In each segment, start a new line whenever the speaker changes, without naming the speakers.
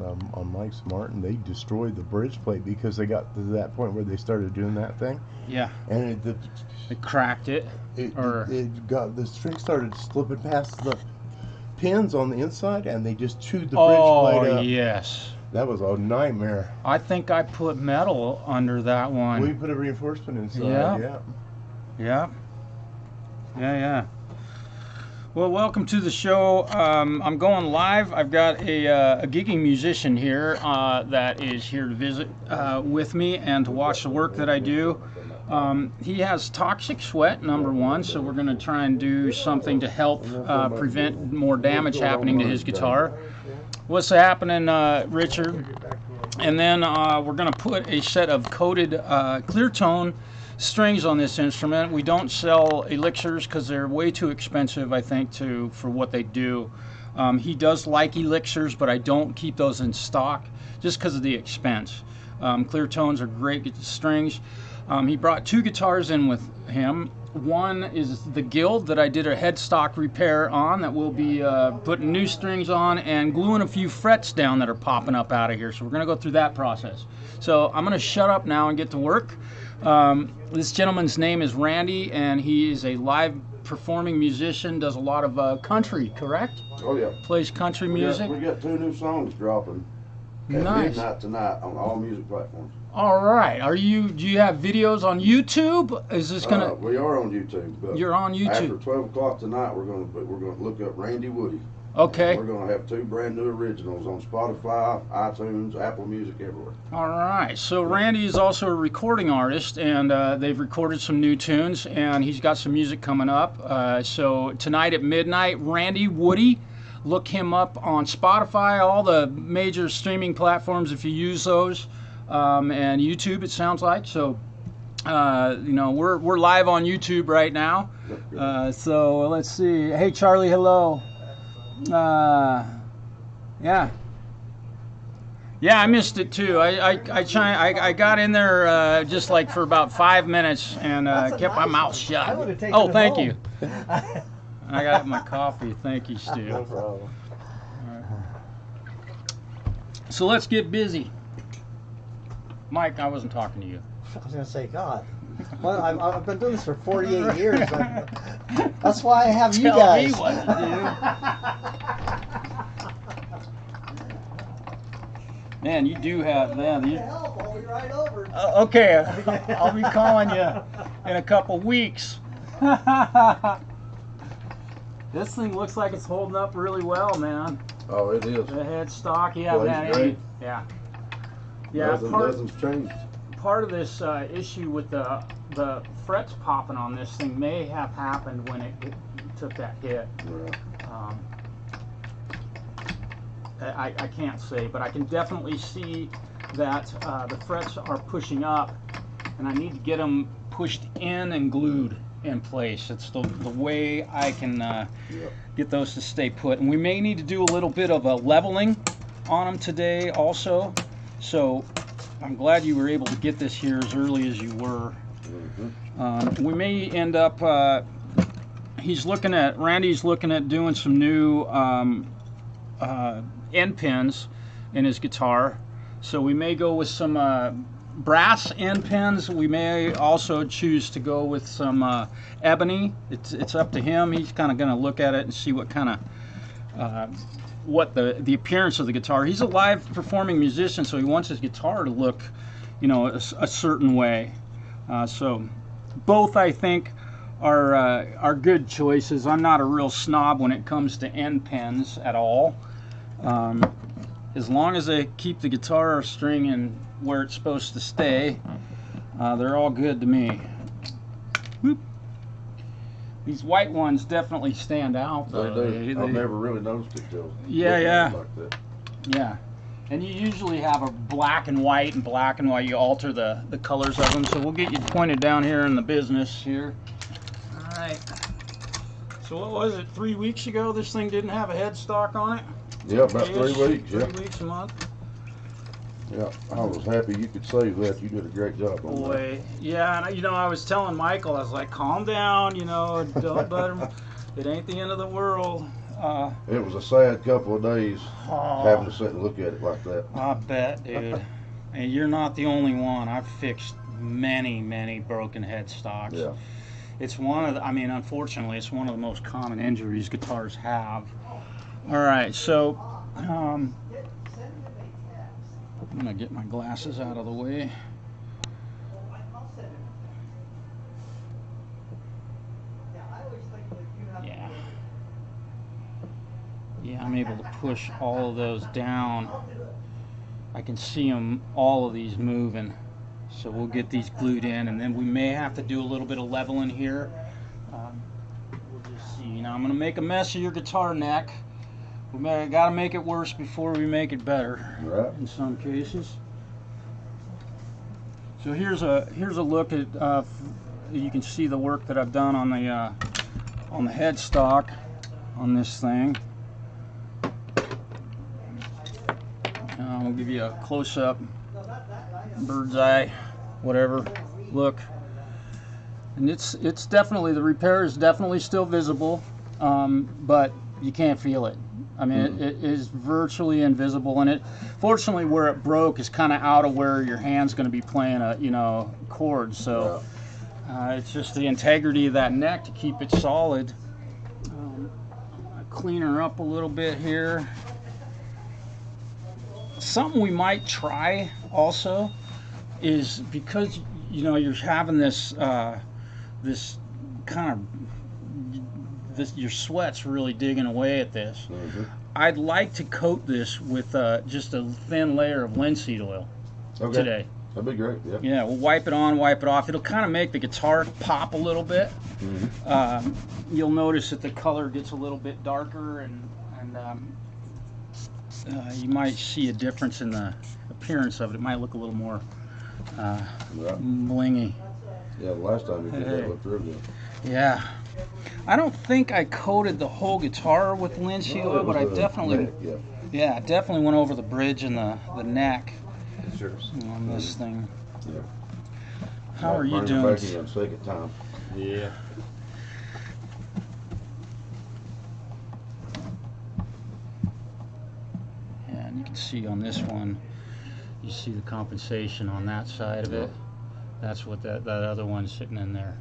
on Mike's Martin, they destroyed the bridge plate because they got to that point where they started doing that thing.
Yeah.
And
it cracked it.
It got, the string started slipping past the pins on the inside, and they just chewed the bridge plate up.
Oh, yes.
That was a nightmare.
I think I put metal under that one.
We put a reinforcement inside.
Yeah. Yeah. Well, welcome to the show. I'm going live. I've got a gigging musician here that is here to visit with me and to watch the work that I do. He has toxic sweat, number one, so we're going to try and do something to help prevent more damage happening to his guitar. What's happening, Richard? And then we're going to put a set of coated clear tone strings on this instrument. We don't sell elixirs because they're way too expensive, I think, for what they do. He does like elixirs, but I don't keep those in stock just because of the expense. Clear tones are great strings. He brought two guitars in with him. One is the Guild that I did a headstock repair on that we'll be putting new strings on and gluing a few frets down that are popping up out of here. So we're going to go through that process. So I'm going to shut up now and get to work. This gentleman's name is Randy, and he is a live performing musician, does a lot of country, correct?
Oh, yeah.
Plays country music.
We got 2 new songs dropping at midnight tonight on all music platforms.
All right. Do you have videos on YouTube? Is this gonna?
We are on YouTube. But
you're on YouTube.
After 12 o'clock tonight, we're gonna look up Randy Woody.
Okay.
We're gonna have 2 brand new originals on Spotify, iTunes, Apple Music, everywhere.
All right. So Randy is also a recording artist, and they've recorded some new tunes, and he's got some music coming up. So tonight at midnight, Randy Woody. Look him up on Spotify, all the major streaming platforms if you use those, and YouTube, it sounds like. So, we're live on YouTube right now. So let's see. Hey, Charlie, hello. Yeah, I missed it too. I got in there just like for about 5 minutes and kept my mouth shut. Oh, thank you. I got my coffee. Thank you, Stu.
No problem.
All right. So let's get busy. Mike, I wasn't talking to you.
I was going to say, God. Well, I've been doing this for 48 years. That's why I have you guys.
Tell me what to do. Man, you do have, man.
I'll be right over.
Okay, I'll be calling you in a couple weeks. This thing looks like it's holding up really well, man.
Oh, it is.
The headstock, you haven't had any. Yeah.
Nothing's changed.
Part of this issue with the frets popping on this thing may have happened when it took that hit. Yeah. I can't say, but I can definitely see that the frets are pushing up, and I need to get them pushed in and glued in place. It's the way I can get those to stay put. And we may need to do a little bit of a leveling on them today also. So I'm glad you were able to get this here as early as you were. We may end up, Randy's looking at doing some new end pins in his guitar. So we may go with some brass end pins. We may also choose to go with some ebony. It's up to him. He's kind of going to look at it and see what kind of what the appearance of the guitar. He's a live performing musician, so he wants his guitar to look, a certain way. So both, I think, are good choices. I'm not a real snob when it comes to end pins at all. As long as they keep the guitar string in where it's supposed to stay, they're all good to me. Whoop. These white ones definitely stand out, though.
They do. I've never really noticed it till.
Yeah.
Like that.
Yeah. And you usually have a black and white, you alter the colors of them. So we'll get you pointed down here in the business here. All right. So what was it, 3 weeks ago this thing didn't have a headstock on it?
Yeah, about 3 weeks.
3 weeks, a month.
Yeah, I was happy you could save that. You did a great job on that.
Yeah, and I was telling Michael, I was like, calm down, don't let him, it ain't the end of the world.
It was a sad couple of days
Oh,
having to sit and look at it like that.
I bet, dude. And you're not the only one. I've fixed many broken headstocks.
Yeah.
It's one of the, I mean, unfortunately, it's one of the most common injuries guitars have. All right, so I'm gonna get my glasses out of the way. Yeah. Yeah, I'm able to push all of those down. I can see them, all of these moving. So we'll get these glued in, and then we may have to do a little bit of leveling here. We'll just see. Now I'm going to make a mess of your guitar neck. We got to make it worse before we make it better.
Right.
In some cases. So here's a look at. You can see the work that I've done on the headstock on this thing. We'll give you a close-up, bird's eye, whatever look. And it's definitely, the repair is definitely still visible, but you can't feel it. I mean, it is virtually invisible, and fortunately where it broke is kind of out of where your hand's going to be playing a chord. So it's just the integrity of that neck to keep it solid. Clean her up a little bit here. Something we might try also is, because you're having this this kind of your sweat's really digging away at this. I'd like to coat this with just a thin layer of linseed oil today.
That'd be great. Yeah.
Yeah, we'll wipe it on, wipe it off. It'll kind of make the guitar pop a little bit. You'll notice that the color gets a little bit darker, and you might see a difference in the appearance of it. It might look a little more blingy.
Yeah, the last time you did that looked real good.
Yeah. I don't think I coated the whole guitar with linseed oil, but I definitely, definitely went over the bridge and the neck on this thing.
Yeah.
How are you doing?
Back in second time.
Yeah.
Yeah, and you can see on this one, you see the compensation on that side of it. That's what that other one's sitting in there,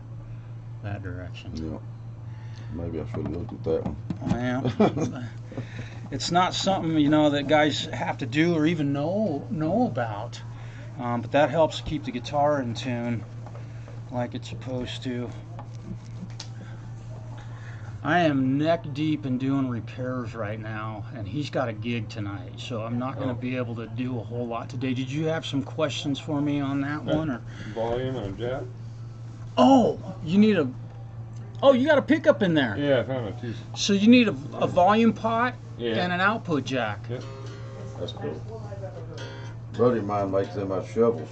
that direction.
Yeah. Maybe I should have looked at that one.
Well, it's not something that guys have to do or even know about, but that helps keep the guitar in tune like it's supposed to. I am neck deep in doing repairs right now, and he's got a gig tonight, so I'm not going to be able to do a whole lot today. Did you have some questions for me on that one? Or?
Volume and a jack?
Oh, you need a... Oh, you got a pickup in there.
Yeah, I found it too.
So you need a volume pot
Yeah.
and an output jack.
Yep.
That's cool. A buddy of mine makes them out shovels.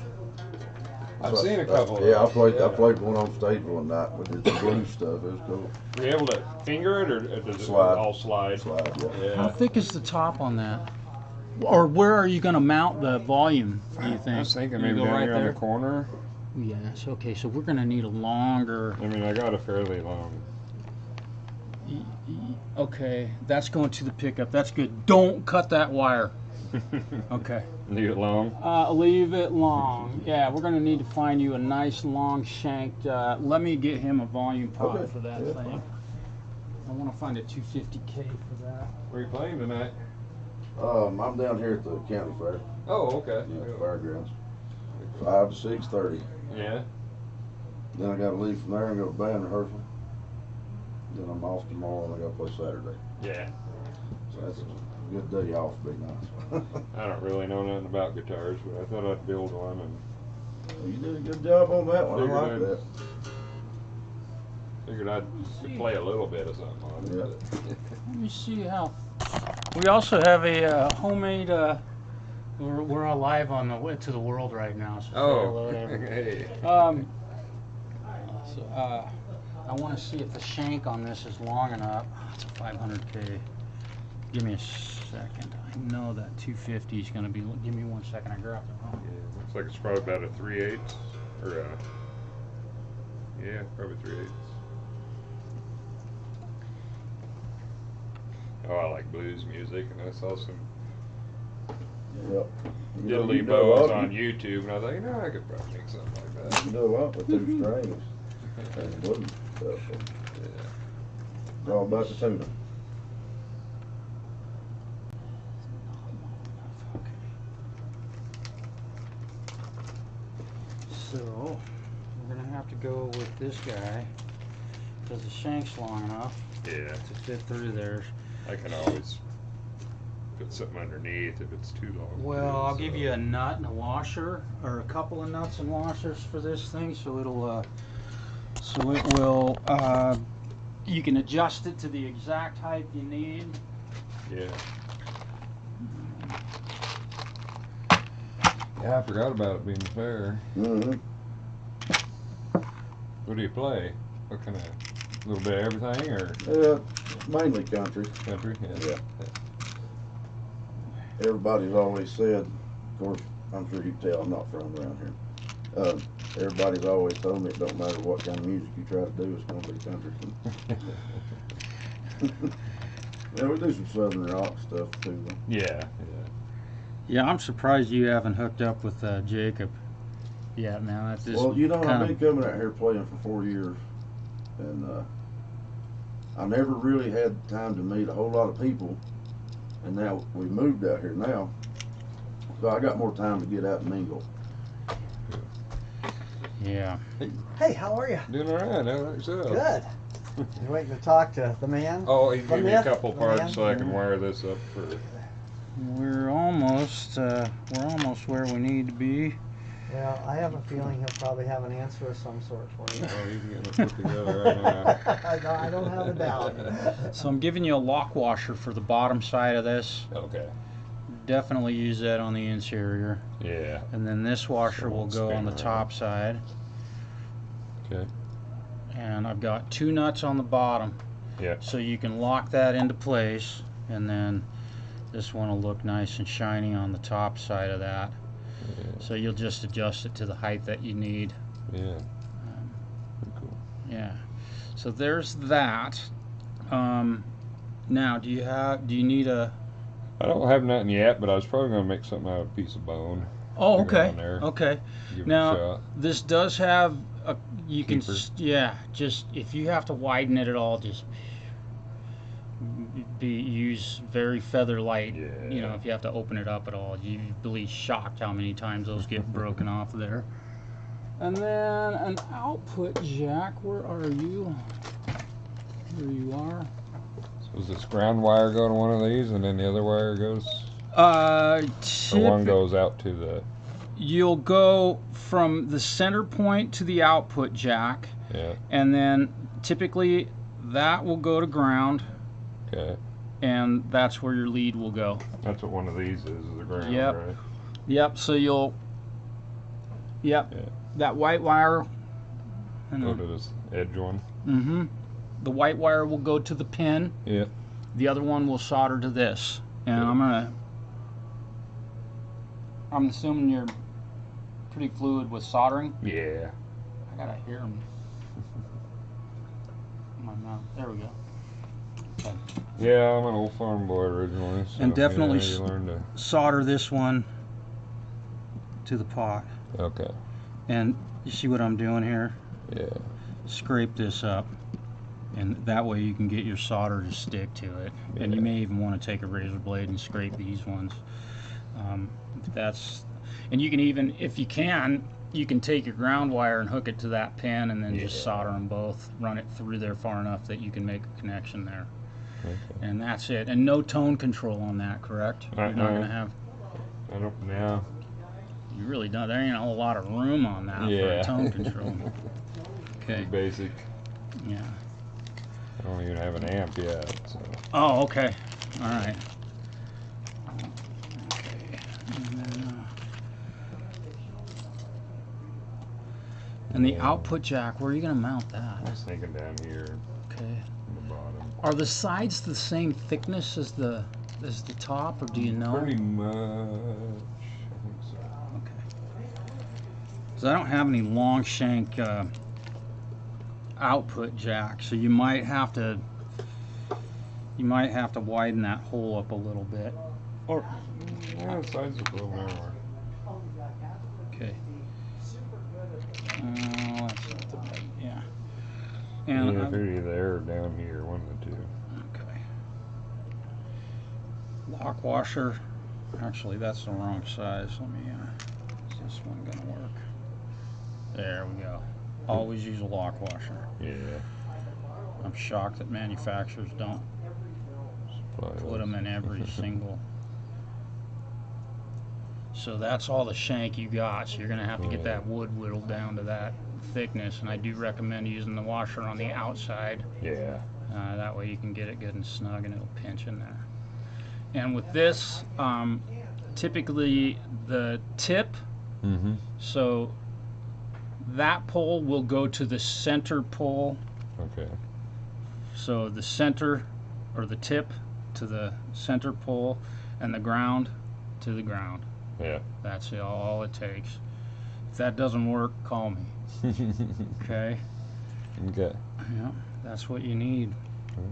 I've seen a couple of
Yeah, I
those.
played one on stage one night with the blue stuff. It was cool.
Were you able to finger it, or does it
Slide.
all slide?
Slide, yeah.
How
Yeah.
thick is the top on that? Or where are you going to mount the volume, do you think?
I was thinking
You
maybe
go
down
right
here on
there?
the corner.
Yes, okay, so we're going to need a longer...
I mean, I got a fairly long.
Okay, that's going to the pickup. That's good. Don't cut that wire. Okay.
Leave it long.
Leave it long. Yeah, we're going to need to find you a nice long shanked... let me get him a volume pot
Okay.
for that
Yeah,
thing.
fine.
I want to find a 250K for that.
Where are you playing tonight?
I'm down here at the county fair.
Oh, okay.
Yeah, fairgrounds. 5 to 6:30.
Yeah.
Then I got to leave from there and go to band rehearsal. Then I'm off tomorrow and I got to play Saturday.
Yeah.
So that's a good day off. Be nice.
I don't really know nothing about guitars, but I thought I'd build one, and
You did a good job on that one. I like
Figured
that.
figured I'd play a little bit of something on it.
Yeah.
Let me see how... We also have a homemade... We're alive on the way to the world right now. So say hello to everybody.
Hey.
I want to see if the shank on this is long enough. It's a 500K. Give me a second. I know that 250 is going to be... Give me 1 second. I grabbed it wrong.
Yeah, looks like it's probably about a 3/8, or yeah, probably 3/8. Oh, I like blues music, and I saw some
Yep. You know,
diddly
you do a
bows
lot,
on YouTube, and I was like, you know, I could probably make something like
You
that.
can do a lot with 2 strings and blues stuff. So
Yeah.
it's all about the tuning.
So we're gonna have to go with this guy because the shank's long enough
Yeah.
to fit through there.
I can always put something underneath if it's too long.
Well, I'll give you a nut and a washer, or a couple of nuts and washers for this thing, so it'll, so it will, you can adjust it to the exact height you need.
Yeah. Yeah, I forgot about it being fair.
Mm-hmm.
What do you play? What kind of, a little bit of everything, or
Yeah, mainly country.
country?
Yeah. Everybody's always said, of course, I'm sure you can tell I'm not from around here. Everybody's always told me it don't matter what kind of music you try to do, it's going to be country. Yeah, we do some southern rock stuff too, though.
Yeah,
Yeah, I'm surprised you haven't hooked up with Jacob yet, man. That's just
Well, you know,
kind
I've been coming out here playing for 4 years, and I never really had time to meet a whole lot of people, and now we moved out here now, so I got more time to get out and mingle.
yeah.
Hey, how are you?
Doing all right. How about yourself?
Good. You waiting to talk to the man?
Oh, he
The
gave me a
myth,
couple
the
parts
man.
so I can wire this up for.
We're almost where we need to be.
Well, I have a feeling he'll probably have an answer of some sort for you.
Oh, he's getting it put together right now.
I don't have a doubt.
So I'm giving you a lock washer for the bottom side of this.
Okay.
Definitely use that on the interior.
Yeah.
And then this washer
So it
will
won't
go
spin
on the
around.
top side.
Okay.
And I've got 2 nuts on the bottom.
Yeah.
So you can lock that into place, and then this one will look nice and shiny on the top side of that.
Yeah.
So you'll just adjust it to the height that you need.
Yeah.
Um,
Pretty cool.
yeah. So there's that. Now, do you need a?
I don't have nothing yet, but I was probably gonna make something out of a piece of bone.
Oh,
to go
okay.
on there.
Okay.
Give
Now-
it a shot.
This does have a. You can.
Keeper.
Yeah. Just if you have to widen it at all, just use very feather light. You know,
Yeah.
if you have to open it up at all, you'd be shocked how many times those get broken off there. And then an output jack. Where are you? Here you are.
So does this ground wire go to one of these, and then the other wire goes?
Uh,
The one goes out to the.
You'll go from the center point to the output jack,
Yeah.
and then typically that will go to ground,
Okay.
and that's where your lead will go.
That's what one of these is the ground,
Yep.
right?
Yep. So you'll. Yep.
Yeah.
That white wire.
Go to this edge one.
Mm-hmm. The white wire will go to the pin.
Yeah.
The other one will solder to this. And
Good.
I'm assuming you're pretty fluid with soldering.
Yeah.
I gotta hear him. In my mouth. There we go. Okay.
Yeah, I'm an old farm boy originally. So,
And definitely
you learn to.
Solder this one to the pot.
Okay.
And you see what I'm doing here?
Yeah.
Scrape this up. And that way you can get your solder to stick to it. And you
Yeah.
may even want to take a razor blade and scrape these ones. And you can even, if you can take your ground wire and hook it to that pin and then just
Yeah.
solder them both, run it through there far enough that you can make a connection there.
Okay.
And that's it. And no tone control on that, correct? You're not
Uh-uh.
going to have,
I don't know.
you really don't, there ain't a whole lot of room on that for
Yeah.
a tone control. Okay,
Basic.
yeah.
I don't even have an amp yet. So.
Oh, okay. All right. Okay. And the output jack, where are you going to mount
I
that?
was thinking down here
Okay.
on the bottom.
Are the sides the same thickness as the top, or do you know?
Pretty much. I think so.
Okay. Because I don't have any long shank output jack, so you might have to You might have to widen that hole up a little bit. Or
Yeah, the sides are a little narrower.
okay. That's not the right. Yeah. And
Yeah, they're either there or down here, one of the two.
okay. Lock washer. Actually, that's the wrong size. Let me. Is this one gonna work? There we go. Always use a lock washer.
Yeah.
I'm shocked that manufacturers don't put them in every single. So that's all the shank you got. So you're gonna have to get that wood whittled down to that thickness, and I do recommend using the washer on the outside.
Yeah.
That way you can get it good and snug, and it'll pinch in there. And with this, typically the tip.
Mm-hmm.
So that pole will go to the center pole.
Okay.
So the center, or the tip to the center pole, and the ground to the ground.
Yeah.
That's all it takes. If that doesn't work, call me. Okay?
Okay.
Yeah, that's what you need.
All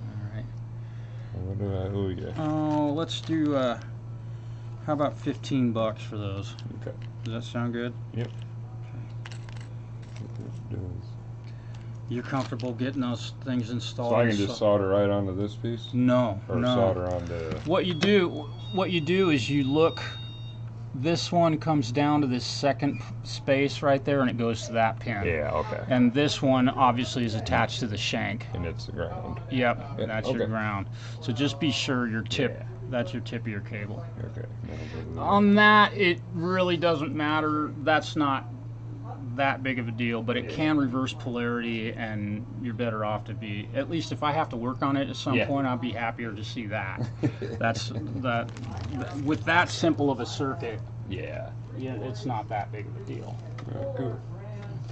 All right.
What do I owe you?
Oh, let's do, how about $15 for those?
Okay.
Does that sound good?
Yep.
You're comfortable getting those things installed?
So I can just solder right onto this piece?
No,
Or
no.
solder onto...
What you do is you look, this one comes down to this second space right there, and it goes to that pin.
Yeah, okay.
And this one obviously is attached to the shank.
And it's the ground.
Yep,
Yeah,
that's
okay.
your ground. So just be sure your tip,
Yeah.
that's your tip of your cable.
Okay.
On that, it really doesn't matter. That's not that big of a deal, but it can reverse polarity, and you're better off to be, at least if I have to work on it at some point, I'll be happier to see that. That's that with that simple of a circuit,
Yeah.
it's not that big of a deal.
Good.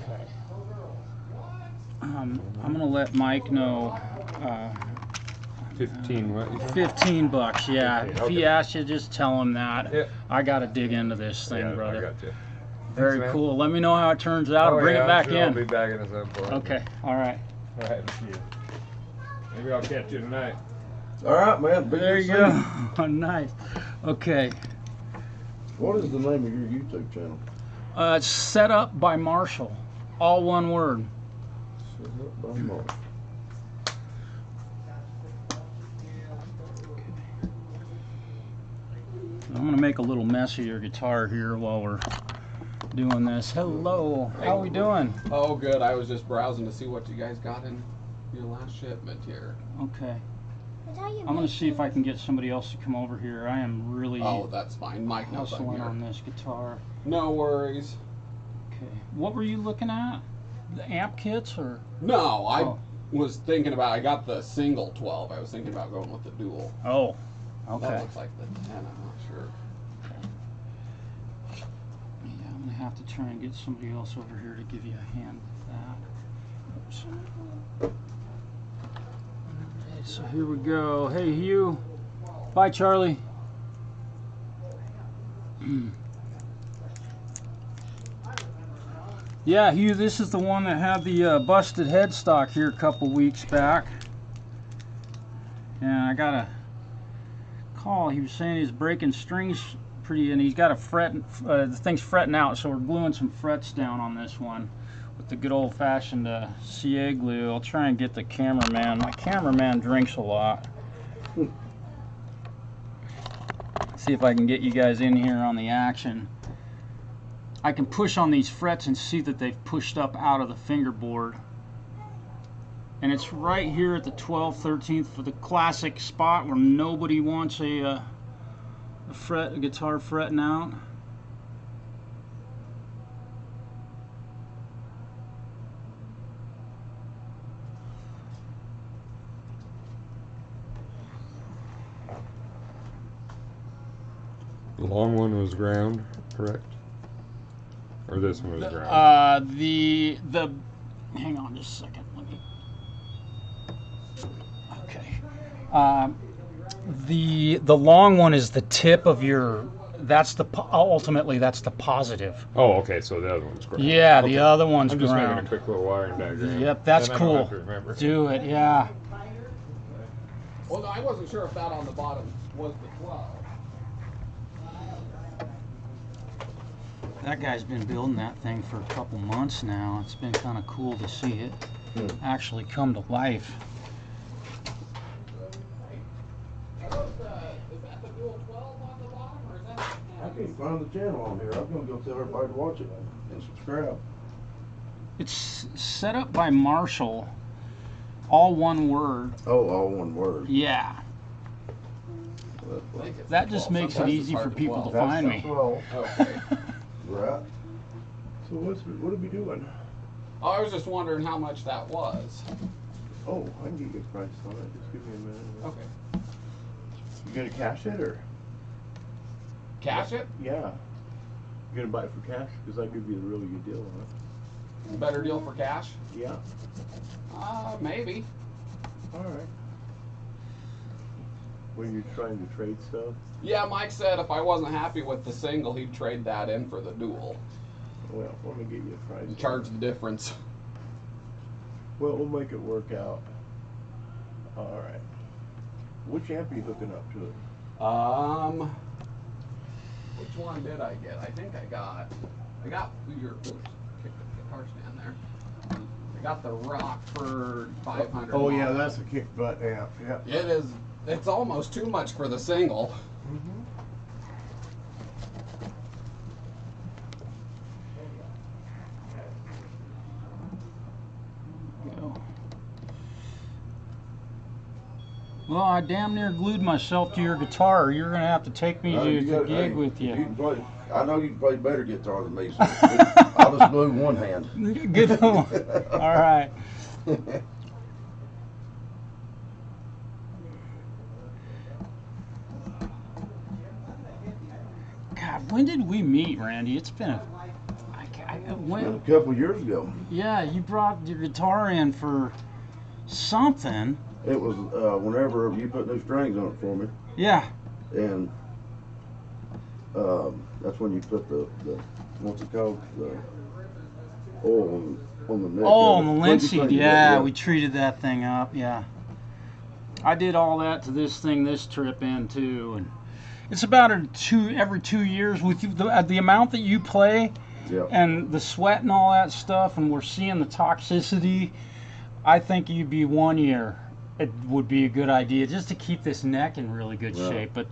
Okay. I'm gonna let Mike know.
15 what you said?
$15, yeah.
Okay,
If he asks you, just tell him that.
Yeah.
I gotta dig into this thing,
Yeah,
brother.
I got you.
Very
man.
cool. Let me know how it turns out. Bring it back
I'll
in.
be back in at some point.
Okay. All right.
All right. Maybe I'll catch you tonight.
All right, man. Be
There
good
you
seeing
go. Nice. Okay.
What is the name of your YouTube channel?
It's Set Up by Marshall. All one word.
Set Up by Mark.
I'm gonna make a little mess of your guitar here while we're doing this. Hello. How we doing?
Oh, good. I was just browsing to see what you guys got in your last shipment here.
Okay. I'm gonna see if I can get somebody else to come over here. I am really
Oh, that's fine. Mike knows I'm
hustling
here.
on this guitar.
No worries.
Okay. What were you looking at? The amp kits or?
No, I
Oh.
was thinking about. I got the single 12. I was thinking about going with the dual.
Oh.
That
Okay.
looks like the 10. I'm not sure.
Yeah, I'm gonna have to try and get somebody else over here to give you a hand with that. Oops. Okay, so here we go. Hey, Hugh. Bye, Charlie. Yeah, Hugh, this is the one that had the busted headstock here a couple weeks back. And I got a call. He was saying he's breaking strings pretty, and he's got a fret, the thing's fretting out, so we're gluing some frets down on this one with the good old-fashioned CA glue. I'll try and get the cameraman. My cameraman drinks a lot. See if I can get you guys in here on the action. I can push on these frets and see that they've pushed up out of the fingerboard. And it's right here at the 12th, 13th for the classic spot where nobody wants a guitar fretting out.
The long one was ground, correct? Or this one was ground?
The hang on just a second. Let me. Okay. The long one is the tip of your. That's the ultimately that's the positive.
Oh, okay. So the other one's ground.
Yeah,
Okay.
the other one's
I'm just making
ground.
a quick little wiring diagram.
Yep, that's
Then I don't
cool.
have to remember.
Do it, yeah.
Well, no, I wasn't sure if that on the bottom was the 12.
That guy's been building that thing for a couple months now. It's been kind of cool to see it actually come to life.
Is that the dual 12 on the bottom, or is that?
I can't find the channel on here. I'm gonna go tell everybody to watch it and subscribe.
It's set up by Marshall, all one word.
Oh, all one word.
Yeah, that just makes it easy for people to find me.
Well,
Okay.
Right.
so what are we doing?
Oh, I was just wondering how much that was.
Oh, I can get you a price on it. Just give me a minute.
Okay.
You gonna cash it or?
Cash it?
Yeah. You gonna buy it for cash? Because I give you a really good deal on it.
Better deal for cash?
Yeah.
Maybe.
All right. When you're trying to trade stuff.
Yeah, Mike said if I wasn't happy with the single, he'd trade that in for the dual.
Well, let me get you a price.
And charge the difference.
Well, we'll make it work out. All right. Which amp are you hooking up to it?
Which one did I get? I think I got your guitar stand there. I got the Rockford 500.
Oh yeah,
model.
that's a kick butt amp. Yeah.
It is. It's almost too much for the single.
Mm-hmm.
Go. Well, I damn near glued myself to your guitar. You're gonna have to take me to the gig with
You
you.
can play. I know you can play better guitar than me. So I'll just glue one hand.
Good one. All right. God, when did we meet, Randy? It's been a. When,
A couple years ago,
yeah, you brought your guitar in for something.
it was whenever you put new strings on it for me,
Yeah.
and that's when you put the what's it called, the oil on the neck.
Oh,
of
on
it.
the
What'd you
linseed.
think of
Yeah,
that?
we treated that thing up. Yeah. I did all that to this thing this trip in too, and it's about every 2 years with you, the amount that you play.
Yeah.
And the sweat and all that stuff, and we're seeing the toxicity. I think you'd be 1 year. It would be a good idea just to keep this neck in really good shape. But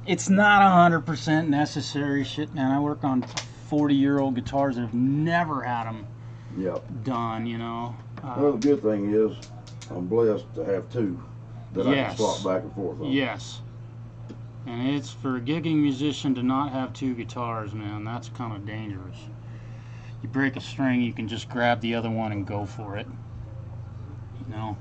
it's not 100% necessary. Shit, man. I work on 40-year-old guitars that have never had them
Yeah.
done. You know.
Well, the good thing is, I'm blessed to have two that I
Yes.
can swap back and forth on.
Yes. And it's for a gigging musician to not have two guitars, man. That's kind of dangerous. You break a string, you can just grab the other one and go for it. You know.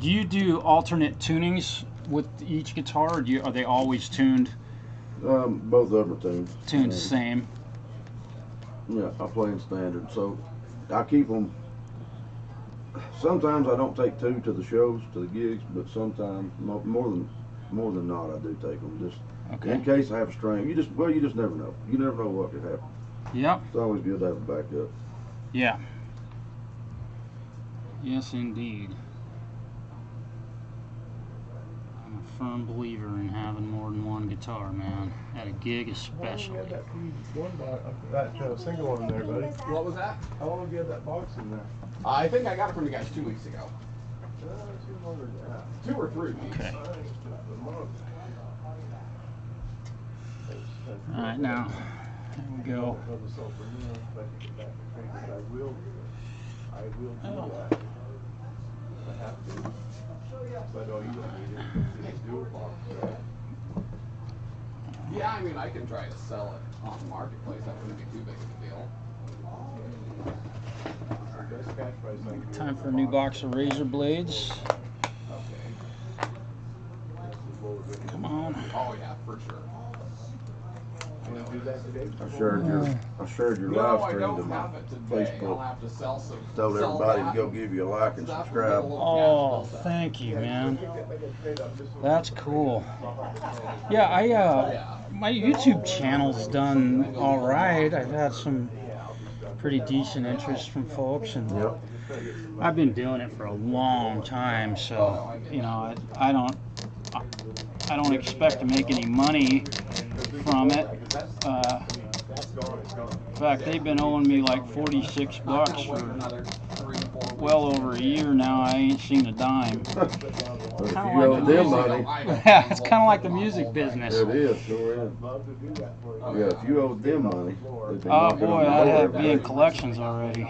Do you do alternate tunings with each guitar, or are they always tuned
Both of them are tuned.
the same?
Yeah, I play in standard, so I keep them. Sometimes I don't take two to the shows, to the gigs, but sometimes more than not, I do take them just in case I have a string. You just never know. You never know what could happen.
Yep.
It's always good to have a backup.
Yeah. Yes, indeed. I'm a firm believer in having more than one guitar, man. At a gig especially.
How long have you had that single one in there, buddy?
What was that?
How long have you had that box in there?
I think I got it from you guys 2 weeks ago. 2 or 3 weeks.
Okay. All right, now, here we go.
I will do that. I have to. But no, you don't need it. Just do a box.
Yeah, I mean, I can try to sell it on the marketplace. That wouldn't be too big of a deal.
Time for a new box of razor blades. Come on.
Oh yeah, for sure.
I shared your
No,
live
I
stream to
don't
my
have it today. I'll
Facebook.
have to sell some.
Told
sell
everybody
that.
to go give you a like and
That's
subscribe.
a little
Oh,
cash bill.
thank you, man. That's cool. Yeah, my YouTube channel's done all right. I've had some pretty decent interest from folks, and
Yep.
I've been doing it for a long time, so you know, I don't expect to make any money from it. In fact, they've been owing me like $46 for well over a year now. I ain't seen a dime.
But if you owe them money,
Yeah, it's kind of like the music business.
it is, sure is. Yeah, if you owe them money, they'd be
Oh
knocking
boy,
on the
I'd
door
have
every
be in
day.
collections already.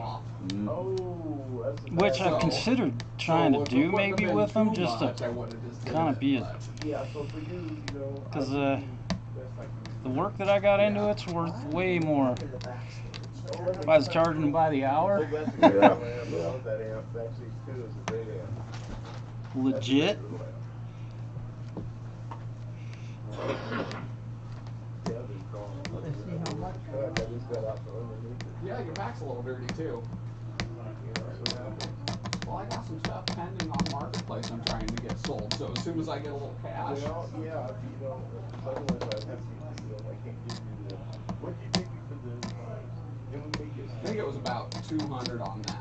Which I've considered trying to do maybe with them, just to kind of be a, because the work that I got into it's worth way more. If I was charging them by the hour,
Yeah.
legit.
Yeah, your back's a little dirty too. Well, I got some stuff pending on Marketplace I'm trying to get sold, so as soon as I get a little cash.
Well, yeah, otherwise I'd have to, I can't give you the, what did you give me for the,
I think it was about 200 on that.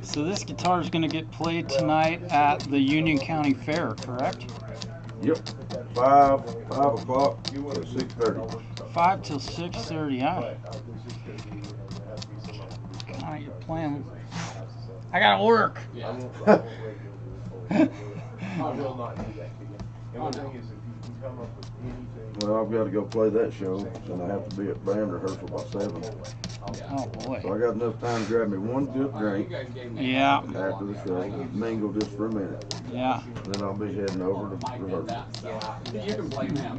So this guitar is going to get played tonight at the Union County Fair, correct?
Yep. 5 o'clock to 6:30.
5 till 6:30. Huh? God, you're playing. I gotta work.
Yeah.
I will not do that to you. And one thing is, if you can come up with anything.
Well, I've got to go play that show, and I have to be at band rehearsal by 7.
Oh boy.
So I got enough time to grab me one good drink
Yeah.
after the show, mingle just for a minute.
Yeah.
Then I'll be heading over to rehearsal.
You can blame him.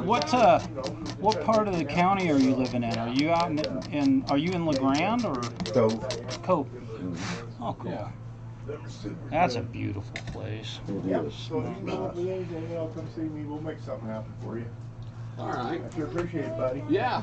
What part of the county are you living in? Are you out in are you in LeGrand or
Cove.
Cove?
Mhm.
Oh, cool. That's a beautiful place.
It
Yep,
is.
so if you know if there's anything, I'll come see me, we'll make something happen for you.
All right.
I sure appreciate it, buddy.
Yeah.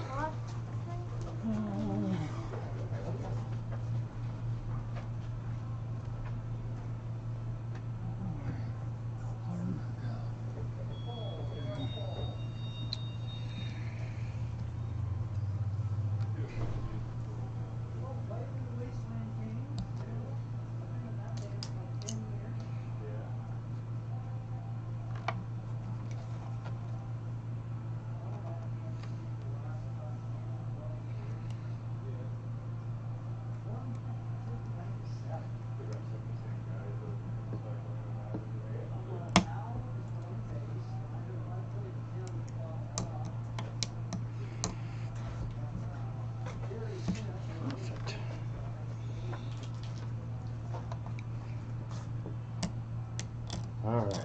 Perfect.
All right.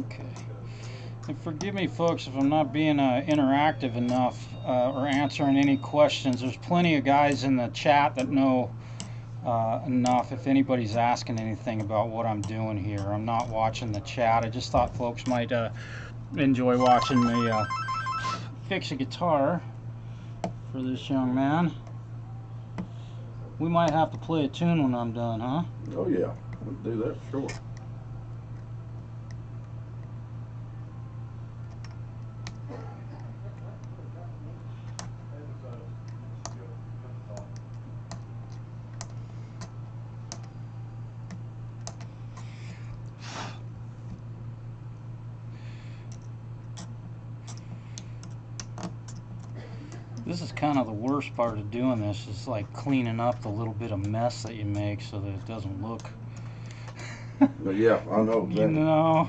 Okay. And forgive me, folks, if I'm not being interactive enough or answering any questions. There's plenty of guys in the chat that know enough if anybody's asking anything about what I'm doing here. I'm not watching the chat. I just thought folks might enjoy watching me fix a guitar for this young man. We might have to play a tune when I'm done, huh?
Oh yeah, we can do that, sure.
This is kind of the worst part of doing this, is like cleaning up the little bit of mess that you make so that it doesn't look
But yeah, I know
you
that.
know.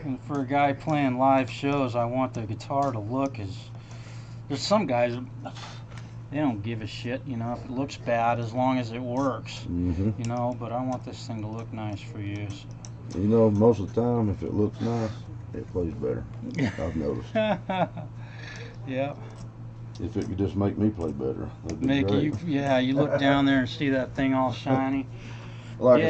And for a guy playing live shows, I want the guitar to look as, there's some guys, they don't give a shit, you know, if it looks bad as long as it works,
Mm-hmm.
you know, but I want this thing to look nice for you. So.
You know, most of the time, if it looks nice, it plays better. I've noticed.
Yeah.
If it could just make me play better, that'd be
Make
great.
you, yeah, you look down there and see that thing all shiny.
Like
Yeah.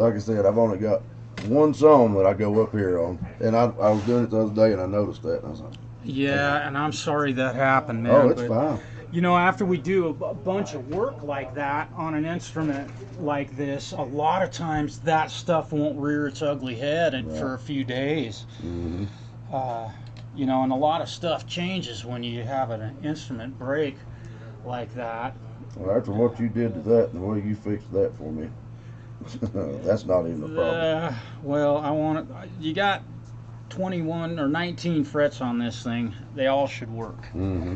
I said, I've only got one song that I go up here on, and I was doing it the other day, and I noticed that, and I was like,
Yeah, and I'm sorry that happened, man.
"Oh, it's
but
fine."
you know, after we do a bunch of work like that on an instrument like this, a lot of times that stuff won't rear its ugly head for a few days.
Mm-hmm.
You know, and a lot of stuff changes when you have an instrument break like that.
Well, after what you did to that and the way you fixed that for me, that's not even a problem.
Well, you got 21 or 19 frets on this thing. They all should work.
Mm-hmm.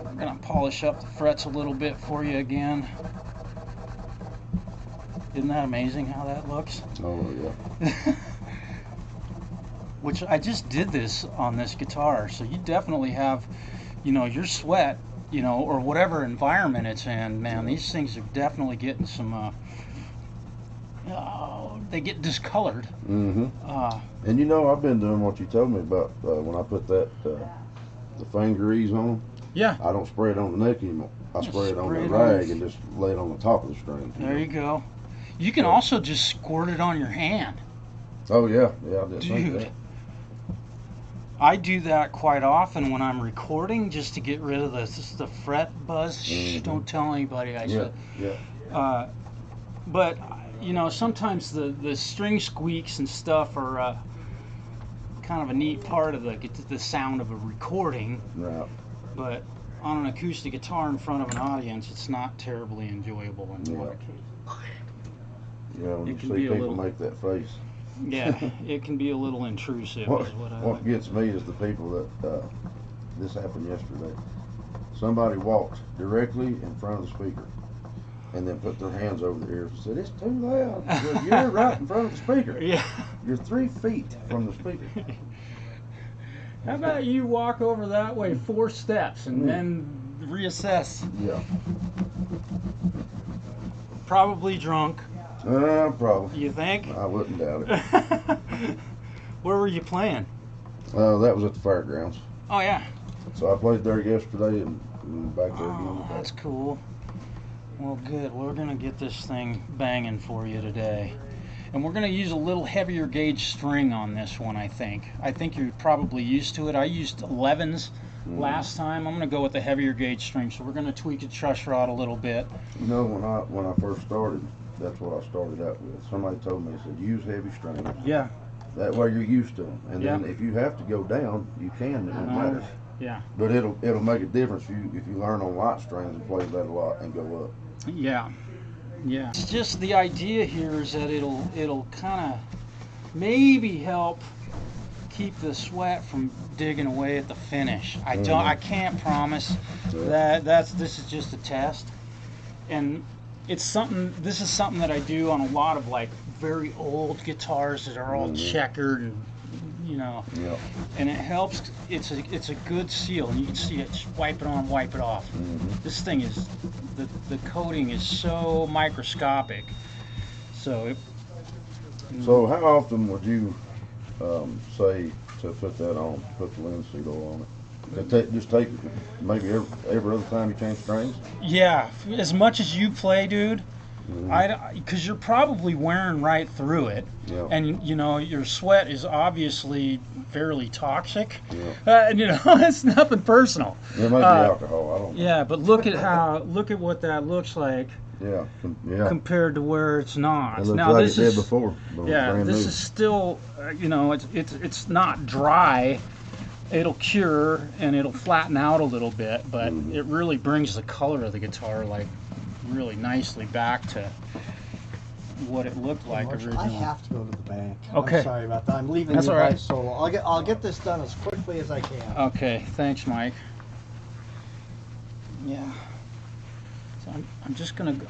I'm gonna polish up the frets a little bit for you again. Isn't that amazing how that looks?
Oh, yeah.
Which I just did this on this guitar, so you definitely have, you know, your sweat, you know, or whatever environment it's in, man, these things are definitely getting some, they get discolored.
Mm-hmm. And you know, I've been doing what you told me about when I put that, the fingeries on.
Yeah.
I don't spray it on the neck anymore. I spray it on the rag and just lay it on the top of the string.
There you go. You can also just squirt it on your hand.
Oh, yeah. Yeah, I didn't think
Dude.
that.
I do that quite often when I'm recording, just to get rid of the fret buzz. Shh, don't tell anybody I said.
Yeah.
But you know, sometimes the string squeaks and stuff are kind of a neat part of the sound of a recording.
Right.
But on an acoustic guitar in front of an audience, it's not terribly enjoyable in a lot of cases.
Yeah, when
It
you
can
see
be a
people
little-
make that face.
Yeah, it can be a little intrusive. Is what I
What
like.
gets me is the people that, this happened yesterday. Somebody walked directly in front of the speaker and then put their hands over their ears and said, "It's too loud." Well, you're right in front of the speaker.
Yeah.
You're 3 feet from the speaker.
How about you walk over that way 4 steps and then reassess?
Yeah.
Probably drunk.
Probably.
You think?
I wouldn't doubt it.
Where were you playing?
That was at the fairgrounds.
Oh yeah.
So I played there yesterday and back there again
Oh,
today.
that's cool. Well, good. We're gonna get this thing banging for you today, and we're gonna use a little heavier gauge string on this one. I think you're probably used to it. I used 11s last time. I'm gonna go with the heavier gauge string. So we're gonna tweak the truss rod a little bit.
You know, when I first started, that's what I started out with. Somebody told me, they said, use heavy strings.
Yeah.
That way you're used to them. And then
Yeah.
if you have to go down, you can. It doesn't matter.
Yeah.
But it'll make a difference if you learn on light strings and play that a lot and go up.
Yeah. Yeah. It's just the idea here is that it'll kind of maybe help keep the sweat from digging away at the finish. I can't promise that. This is just a test. And this is something that I do on a lot of like very old guitars that are all checkered and you know, and it helps. It's a good seal, and you can see it. Just wipe it on, wipe it off. This thing is the coating is so microscopic. So
So how often would you say to put that on, put the linseed oil on it? Just take maybe every other time you change strings?
yeah, as much as you play, dude. Because you're probably wearing right through it, and you know your sweat is obviously fairly toxic. And you know it's nothing personal.
It might be alcohol. I don't know.
Yeah, but look at what that looks like.
Yeah.
Compared to where it's not.
It looks
Now
like
this
it did
is
before.
this is still you know it's not dry. It'll cure and it'll flatten out a little bit, but it really brings the color of the guitar like really nicely back to what it looked like originally.
I have to go to the bank.
Okay.
I'm sorry about that. I'm leaving
That's
you
all right.
guys solo. I'll get this done as quickly as I can.
Okay, thanks, Mike. Yeah. So I'm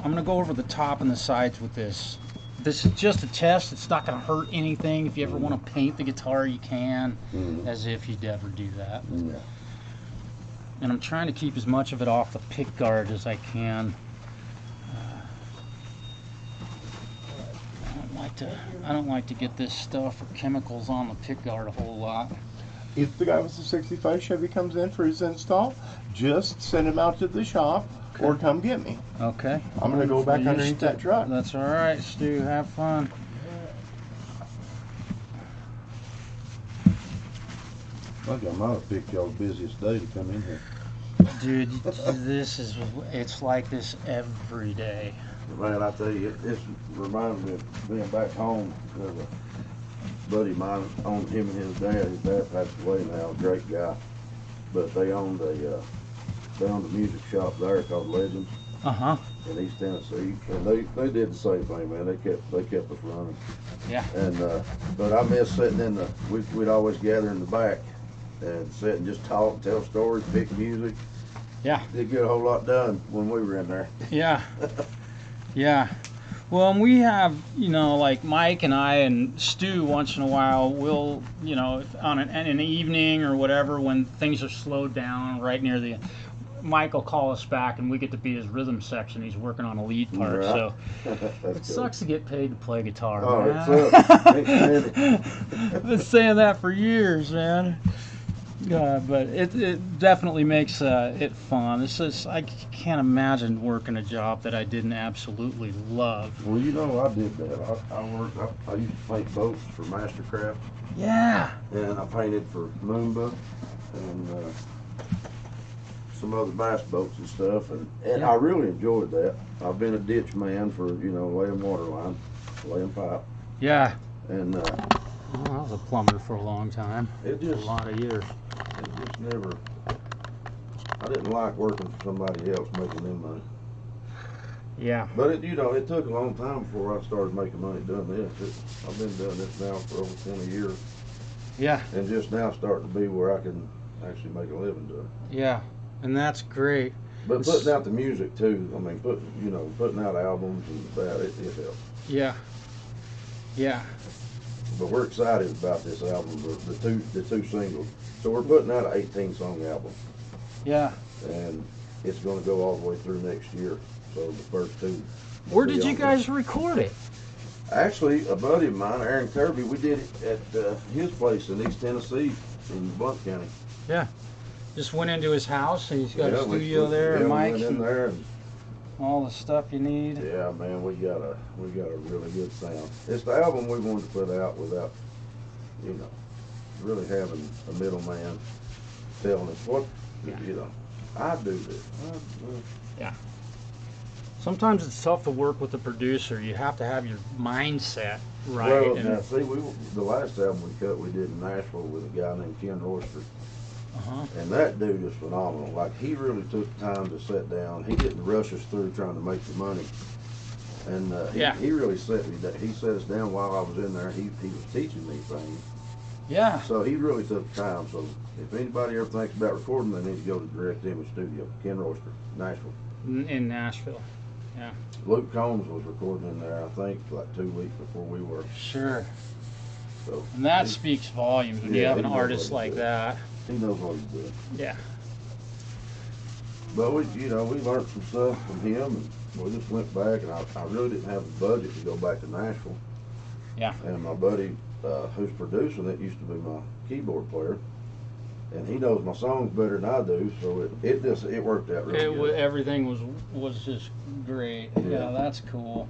gonna go over the top and the sides with this. This is just a test. It's not gonna hurt anything. If you ever want to paint the guitar, you can, as if you'd ever do that. And I'm trying to keep as much of it off the pick guard as I can. I don't like to get this stuff or chemicals on the pick guard a whole lot.
If the guy with the 65 Chevy comes in for his install, just send him out to the shop or come get me.
Okay.
I'm going to go back underneath that truck.
That's all right, Stu. Have fun.
I think I might have picked y'all's busiest day to come in here.
Dude, it's like this every day.
Man, I tell you, this reminds me of being back home. There's a buddy of mine, owned him and his dad passed away now, a great guy. But they owned a music shop there called Legends in East Tennessee, and they did the same thing, man. They kept us running.
Yeah.
And but I miss sitting in we'd always gather in the back and sit and just talk, tell stories, pick music.
Yeah.
Didn't get a whole lot done when we were in there.
Yeah. Yeah. Well, and we have, like Mike and I and Stu once in a while, we'll, on an evening or whatever, when things are slowed down right near the, Mike will call us back and we get to be his rhythm section. He's working on a lead part,
Right.
so it
Cool.
sucks to get paid to play guitar,
Oh,
man.
it sucks.
I've been saying that for years, man. But it definitely makes it fun. It's just, I can't imagine working a job that I didn't absolutely love.
Well, I did that. I used to paint boats for Mastercraft,
Yeah.
and I painted for Moonba and some other bass boats and stuff, and
Yeah.
I really enjoyed that. I've been a ditch man for, laying water line, laying pipe,
Yeah.
and
Well, I was a plumber for a long time.
it just
A lot of years.
never. I didn't like working for somebody else making them money.
Yeah.
But it took a long time before I started making money doing this. I've been doing this now for over 20 years,
Yeah.
and just now starting to be where I can actually make a living doing it.
Yeah. And that's great.
But putting out the music too. I mean, putting out albums and that it helps.
Yeah. Yeah.
But we're excited about this album, the two singles. So we're putting out an 18-song album,
Yeah.
and it's going to go all the way through next year. So the first two.
Where did you guys record it?
Actually, a buddy of mine, Aaron Kirby, we did it at his place in East Tennessee in Blount County.
Yeah. Just went into his house and he's got a
Yeah,
studio there, and
we
Mike,
went in there, and
all the stuff you need.
yeah, man, we got a really good sound. It's the album we wanted to put out without, really having a middleman telling us what, I do this.
Sometimes it's tough to work with a producer. You have to have your mindset right.
Well,
and,
now see, the last album we cut, we did in Nashville with a guy named Ken Royster. And that dude is phenomenal. Like, he really took time to sit down. He didn't rush us through trying to make the money. And he really set me down. He set us down while I was in there. He was teaching me things.
Yeah.
So he really took time. So if anybody ever thinks about recording, they need to go to Direct Image Studio, Ken Royster, Nashville.
In Nashville. Yeah.
Luke Combs was recording in there, I think, like 2 weeks before we were.
Sure.
So
And that speaks volumes when you have an artist like that.
he knows what he's doing.
Yeah.
But we learned some stuff from him, and we just went back, and I really didn't have the budget to go back to Nashville.
Yeah.
And my buddy, who's producing it, used to be my keyboard player, and he knows my songs better than I do, so it worked out really good.
Everything was just great.
Yeah.
Yeah, that's cool.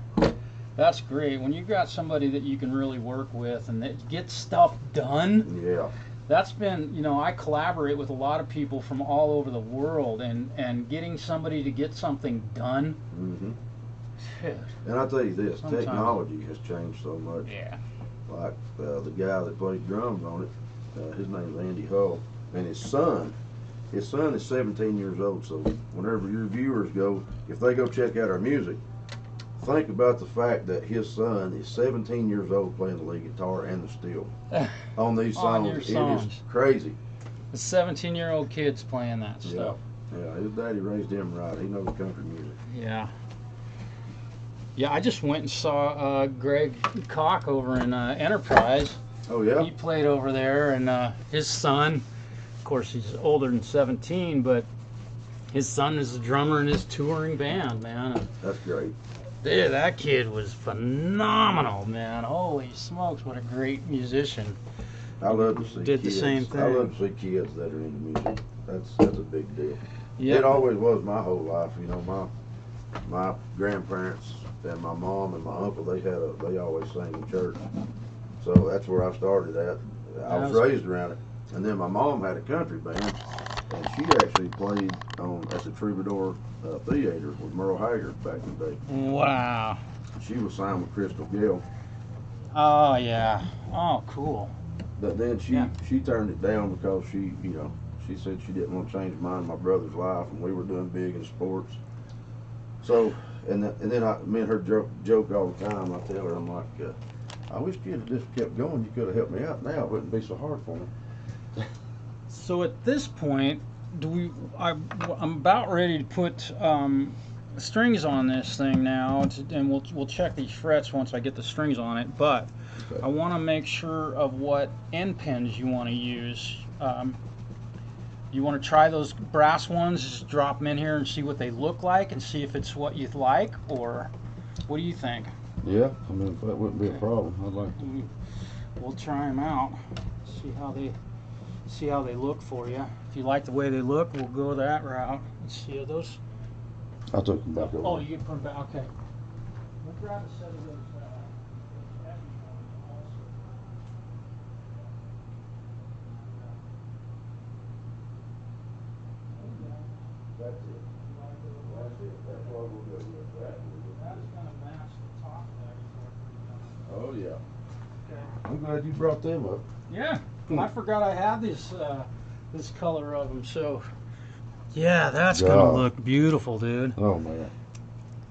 That's great. When you got somebody that you can really work with and that gets stuff done.
Yeah.
That's been, I collaborate with a lot of people from all over the world, and getting somebody to get something done.
Mm-hmm. And I'll tell you this, technology has changed so much.
Yeah.
Like the guy that played drums on it, his name's Andy Hull, and his son is 17 years old. So whenever your viewers go, if they go check out our music, think about the fact that his son is 17 years old playing the lead guitar and the steel on these
On
songs.
your
It
songs.
is crazy.
The 17-year-old kid's playing that stuff.
Yeah, his daddy raised him right. He knows country music.
Yeah. Yeah, I just went and saw Greg Koch over in Enterprise.
Oh yeah?
He played over there, and his son, of course, he's older than 17, but his son is a drummer in his touring band, man.
That's great.
Dude, that kid was phenomenal, man. Holy smokes, what a great musician.
I love to see
Did
kids.
the same thing.
I love to see kids that are into music. That's a big deal.
Yeah.
It always was my whole life. My grandparents and my mom and my uncle, they always sang in church. So that's where I started at. I was raised around it. And then my mom had a country band, And she actually played at the Troubadour Theater with Merle Haggard back in the day.
Wow.
She was signed with Crystal Gale.
Oh yeah. Oh cool.
But then she turned it down because she said she didn't want to change mine and my brother's life, and we were doing big in sports. So, and then me and her joke all the time. I tell her, I'm like, I wish you had just kept going. You could have helped me out. Now it wouldn't be so hard for me.
So at this point, I'm about ready to put strings on this thing now, and we'll check these frets once I get the strings on it. But okay. I want to make sure of what end pins you want to use. You want to try those brass ones? Just drop them in here and see what they look like, and see if it's what you like, or what do you think?
Yeah, I mean that wouldn't be a problem. I'd like to.
We'll try them out. See how they look for you. If you like the way they look, we'll go that route. Let's see, are those?
I took them back over.
Oh, you can put them back. Okay. We'll grab a set of those.
That's it. That's it. That's what we'll do.
That's gonna match the top of that.
Oh yeah.
Okay.
I'm glad you brought them up.
Yeah. I forgot I had this color of them. So yeah, that's gonna look beautiful, dude.
Oh man.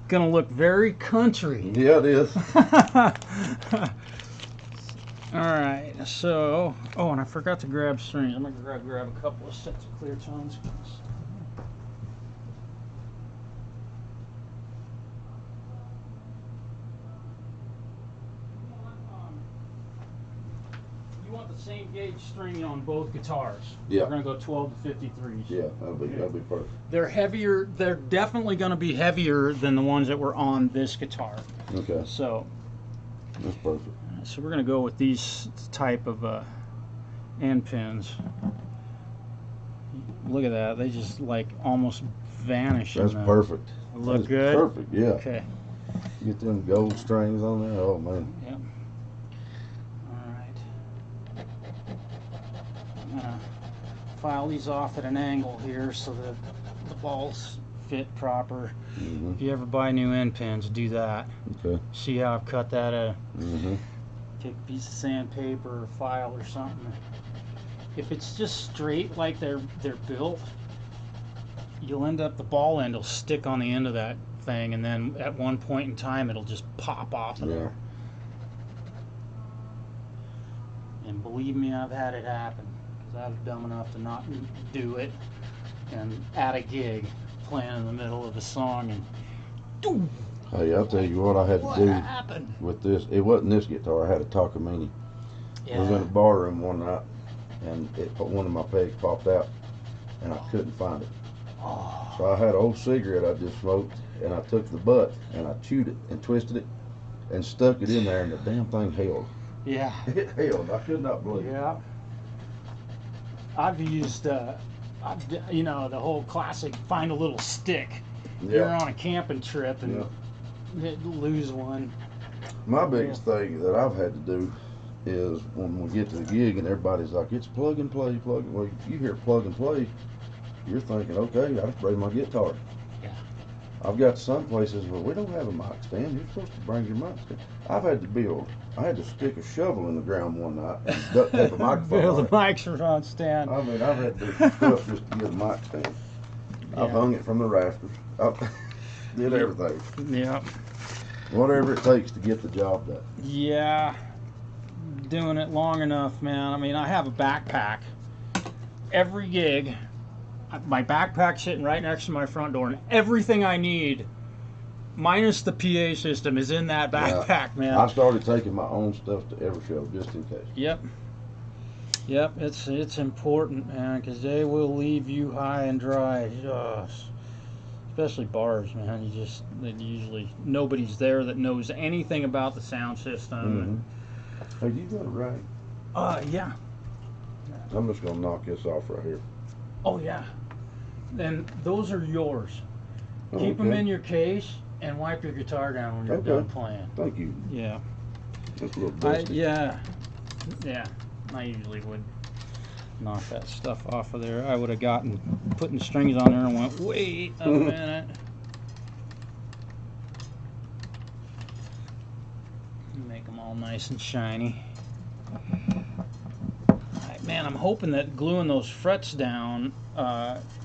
Gonna look very country.
Yeah, it is.
All right, so, oh, and I forgot to grab strings. I'm gonna grab a couple of sets of clear tones. You want the same gauge string on both guitars.
Yeah.
We're gonna go 12 to 53s.
Yeah, that'd be perfect.
They're heavier. They're definitely gonna be heavier than the ones that were on this guitar.
Okay.
So.
That's perfect.
So we're going to go with these type of end pins. Look at that. They just like almost vanish.
That's perfect.
Look good?
Perfect, yeah.
Okay.
Get them gold strings on there. Oh, man.
Yep. All right. I'm going to file these off at an angle here so that the balls fit proper.
Mm-hmm.
If you ever buy new end pins, do that.
Okay.
See how I've cut that out?
Mm-hmm.
Take a piece of sandpaper or file or something. If it's just straight like they're built, you'll end up, the ball end will stick on the end of that thing, and then at one point in time it'll just pop off of there. And believe me, I've had it happen, because I was dumb enough to not do it, and at a gig playing in the middle of a song, and doo!
Hey, I'll tell you what I had to do
happened?
with this. It wasn't this guitar. I had a Takamine.
Yeah.
I was in a bar room one night, and one of my pegs popped out, and I couldn't find it.
Oh.
So I had an old cigarette I just smoked, and I took the butt, and I chewed it and twisted it, and stuck it in there, and the damn thing held.
Yeah.
It held. I could not believe it.
Yeah. I've used, the whole classic find a little stick.
Yeah.
You're on a camping trip and lose one.
My biggest thing that I've had to do is when we get to the gig and everybody's like, it's plug and play, plug and play. If you hear plug and play, you're thinking, okay, I just bring my guitar.
Yeah.
I've got some places where we don't have a mic stand. You're supposed to bring your mic stand. I had to stick a shovel in the ground one night and duct tape a microphone.
Build a microphone stand.
I mean, I've had to do stuff just to get a mic stand.
Yeah.
I've hung it from the rafters. I did everything.
Yeah.
Whatever it takes to get the job done.
Yeah. Doing it long enough, man. I mean, I have a backpack. Every gig, my backpack's sitting right next to my front door, and everything I need, minus the PA system, is in that backpack, man.
I started taking my own stuff to every show just in case.
Yep. Yep, it's important, man, because they will leave you high and dry. Especially bars, man. Usually nobody's there that knows anything about the sound system.
Mm-hmm. Hey, you got it right.
Yeah.
I'm just gonna knock this off right here.
Oh yeah. And those are yours.
Oh,
Keep them in your case and wipe your guitar down when you're done playing.
Thank you.
Yeah.
That's a little dusty.
Yeah. I usually would Knock that stuff off of there. I would have gotten putting strings on there and went, wait a minute. Make them all nice and shiny. Man, I'm hoping that gluing those frets down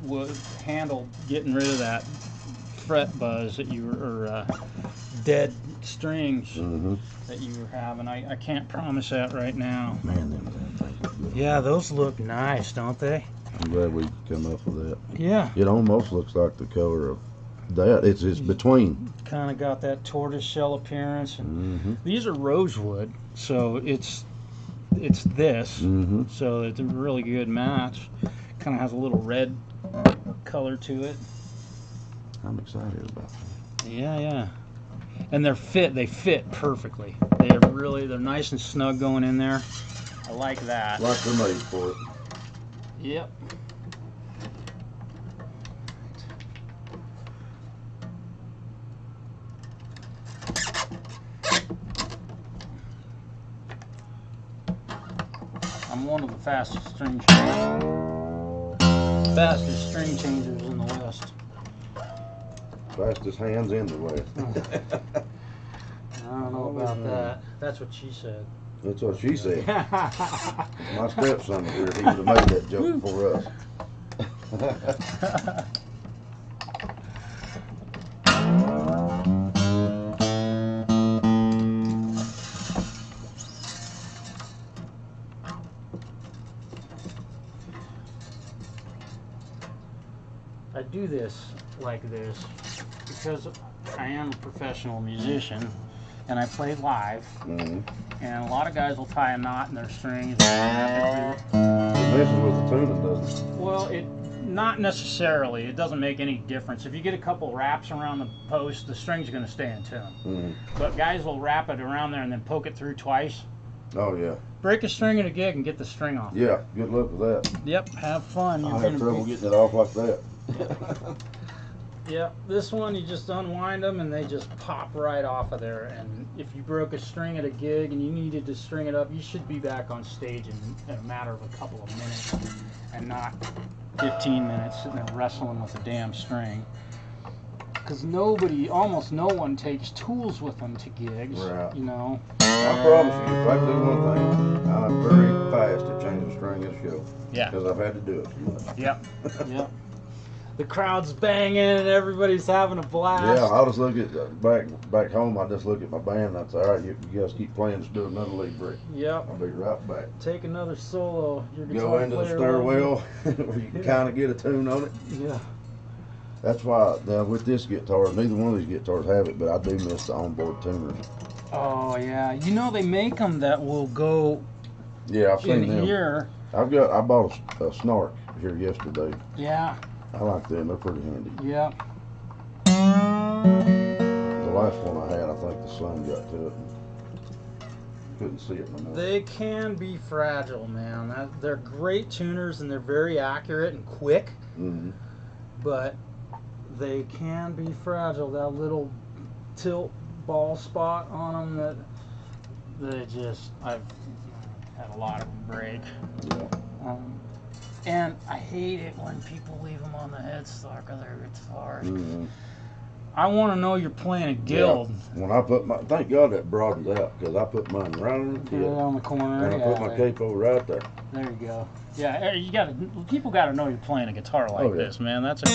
will handle getting rid of that fret buzz that you were, or dead strings that you were having. I can't promise that right now.
Man, them things look good.
Yeah, those look nice, don't they?
I'm glad we come up with that.
Yeah.
It almost looks like the color of that. It's between.
Kind of got that tortoise shell appearance. And these are rosewood, so it's this. So it's a really good match. Kind of has a little red color to it.
I'm excited about that.
Yeah. And they fit perfectly. They're nice and snug going in there. I like that.
Like they're made for it.
Yep. I'm one of the fastest string changers in the West.
Fastest hands in the West.
I don't know about that. That's what she said.
That's what she said. My stepson was here. He would have made that joke for us.
I do this like this because I am a professional musician and I play live. And a lot of guys will tie a knot in their strings.
It messes with the tuning, doesn't it?
Well, not necessarily. It doesn't make any difference. If you get a couple wraps around the post, the string's going to stay in tune. But guys will wrap it around there and then poke it through twice.
Oh, yeah.
Break a string at a gig and get the string off.
Yeah, good luck with that.
Yep, have fun.
I have trouble getting it off like that.
Yep, this one you just unwind them and they just pop right off of there. And if you broke a string at a gig and you needed to string it up, you should be back on stage in a matter of a couple of minutes and not 15 minutes sitting there wrestling with a damn string. Because almost no one takes tools with them to gigs,
Right.
you know.
I promise you, if I do one thing, I'm very fast at changing string at a show.
Yeah.
Because I've had to do it too much.
Yep. The crowd's banging and everybody's having a blast.
Yeah, I'll just look at back home. I just look at my band. And I say, all right, you guys keep playing. Let's do another lead break.
Yep.
I'll be right back.
Take another solo. Your guitar
Go into the
player
stairwell where you can kind of get a tune on it.
Yeah.
That's why now with this guitar, neither one of these guitars have it, but I do miss the onboard tuners.
Oh yeah, you know they make them that will go
Yeah, I've seen
in
them.
here.
I bought a Snark here yesterday.
Yeah.
I like them. They're pretty handy.
Yep.
The last one I had, I think the sun got to it and couldn't see it no more.
They can be fragile, man. They're great tuners and they're very accurate and quick, but they can be fragile. That little tilt ball spot on them I've had a lot of them break.
Yeah.
And I hate it when people leave them on the headstock of their guitars. I want to know you're playing a guild.
Yeah. When I put thank God that broadens out, because I put mine right on the tip.
On the corner.
And I put my capo right there.
There you go. Yeah, people got to know you're playing a guitar like this, man. That's a cool.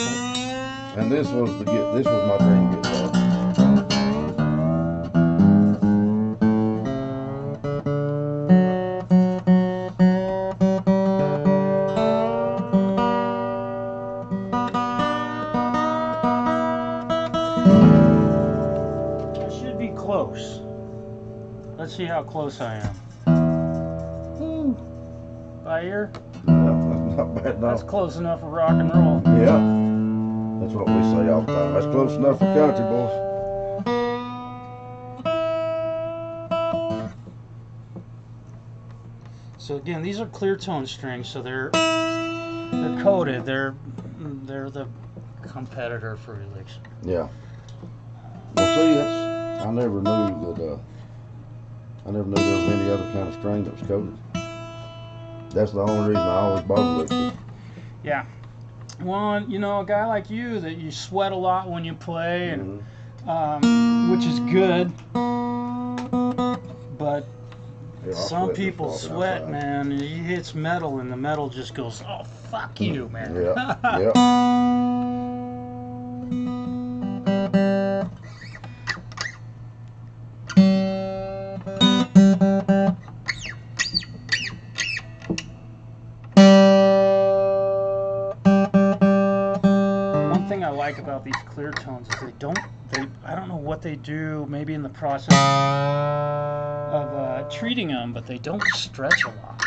And this was my dream guitar.
Close. Let's see how close I am. Woo. By ear?
Yeah, that's not bad, no.
That's close enough for rock and roll.
Yeah. That's what we say all the time. That's close enough for country, boys.
So again, these are clear tone strings, so they're coated. They're the competitor for Helix.
Yeah. Well, see, I never knew there was any other kind of string that was coated. That's the only reason I always bought electric.
Yeah. Well, you know, a guy like you that you sweat a lot when you play, and which is good, but
Yeah,
some people sweat,
outside.
man. He hits metal, and the metal just goes, "Oh, fuck you, man."
Yeah. Yeah.
One thing I like about these clear tones is I don't know what they do, maybe in the process of treating them, but they don't stretch a lot.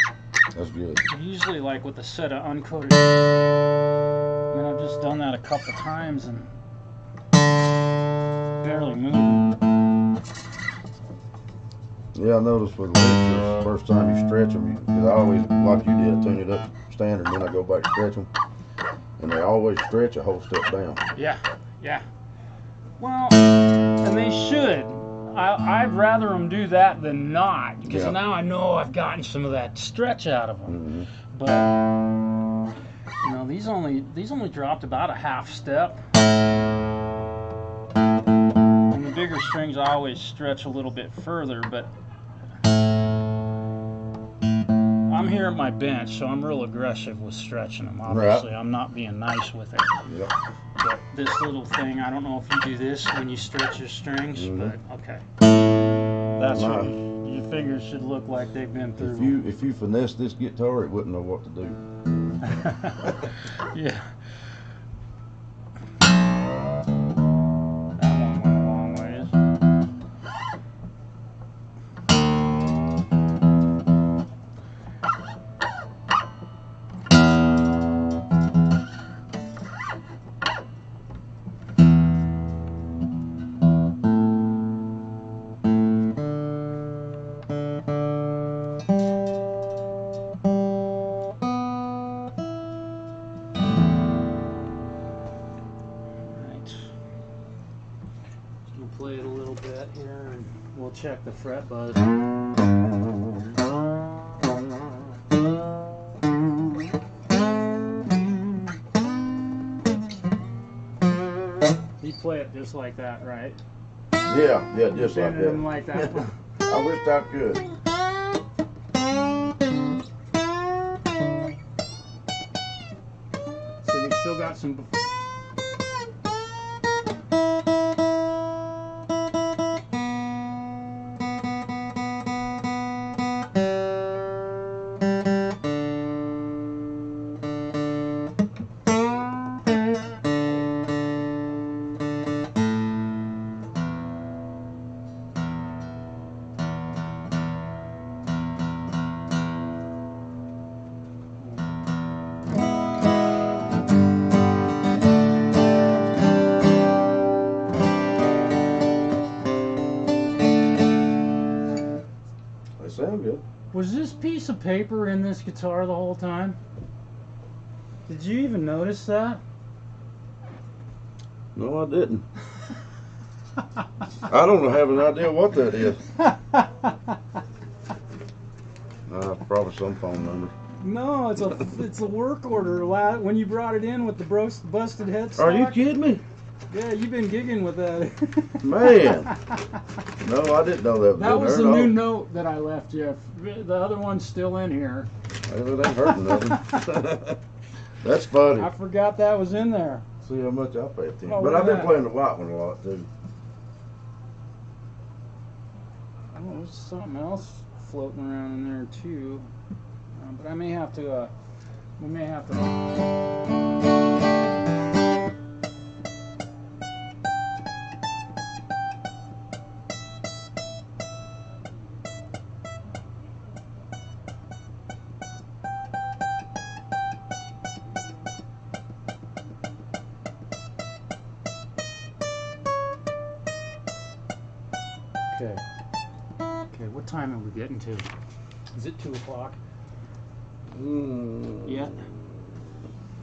That's good.
Usually, like with a set of uncoated, I mean, I've just done that a couple times and barely moving.
Yeah, I noticed with electrics, first time you stretch them, because I always, like you did, tune it up standard, and then I go back and stretch them, and they always stretch a whole step down.
Yeah, yeah. Well, and they should. I'd rather them do that than not, because now I know I've gotten some of that stretch out of them. But you know, these only dropped about a half step. And the bigger strings I always stretch a little bit further, but I'm here at my bench, so I'm real aggressive with stretching them. Obviously, I'm not being nice with it.
Yep.
But this little thing, I don't know if you do this when you stretch your strings, but okay. That's what your fingers should look like they've been through.
If you finesse this guitar, it wouldn't know what to do.
Yeah. That one went a long ways. Play it a little bit here, and we'll check the fret buzz. You play it just like that, right?
Yeah, just like that.
Like that.
I wish I could.
So we still got some.
Sound good.
Was this piece of paper in this guitar the whole time? Did you even notice that?
No, I didn't. I don't have an idea what that is. Probably some phone number.
No, it's a work order. When you brought it in with the busted headstock.
Are you kidding me?
Yeah, you've been gigging with that.
Man. No, I didn't know that was
That
in
was
there
the
at
new
all.
note that I left you. The other one's still in here.
Well, it ain't hurting nothing. That's funny.
I forgot that was in there.
See how much I pay attention.
Oh,
But
look
I've
at
been
that.
playing the white one a lot too.
Oh, there's something else floating around in there too. But I may have to. We may have to. Okay. Okay, what time are we getting to? Is it 2 o'clock? Yeah.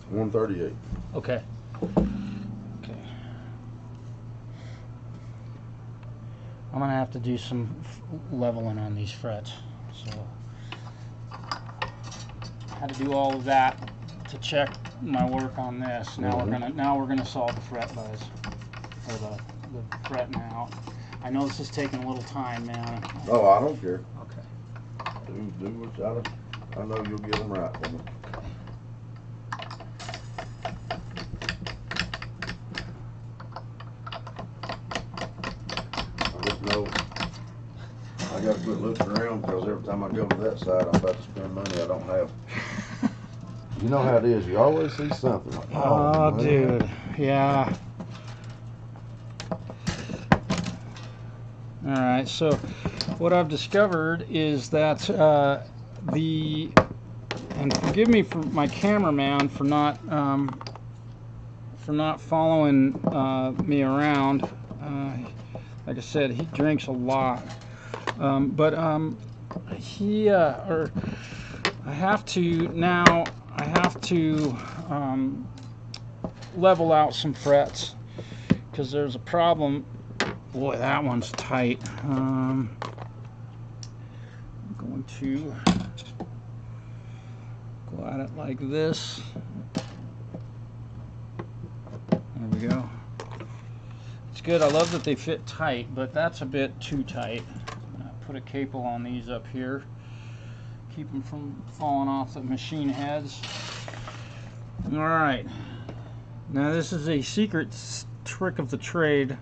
138.
Okay. Okay. I'm gonna have to do some leveling on these frets. So had to do all of that to check my work on this. Now we're gonna solve the fret buzz, or the fretting out. I know this is taking a little time, man.
Oh, I don't care.
Okay.
Do what you gotta. I know you'll get them right for me. I just know I gotta quit looking around because every time I go to that side, I'm about to spend money I don't have. You know how it is. You always see something. Like,
oh dude, yeah. All right, so what I've discovered is that and forgive me for my cameraman for not following me around. Like I said, he drinks a lot, but I have to level out some frets because there's a problem. Boy, that one's tight. I'm going to go at it like this. There we go. It's good. I love that they fit tight, but that's a bit too tight. Put a cable on these up here. Keep them from falling off the machine heads. All right. Now this is a secret trick of the trade.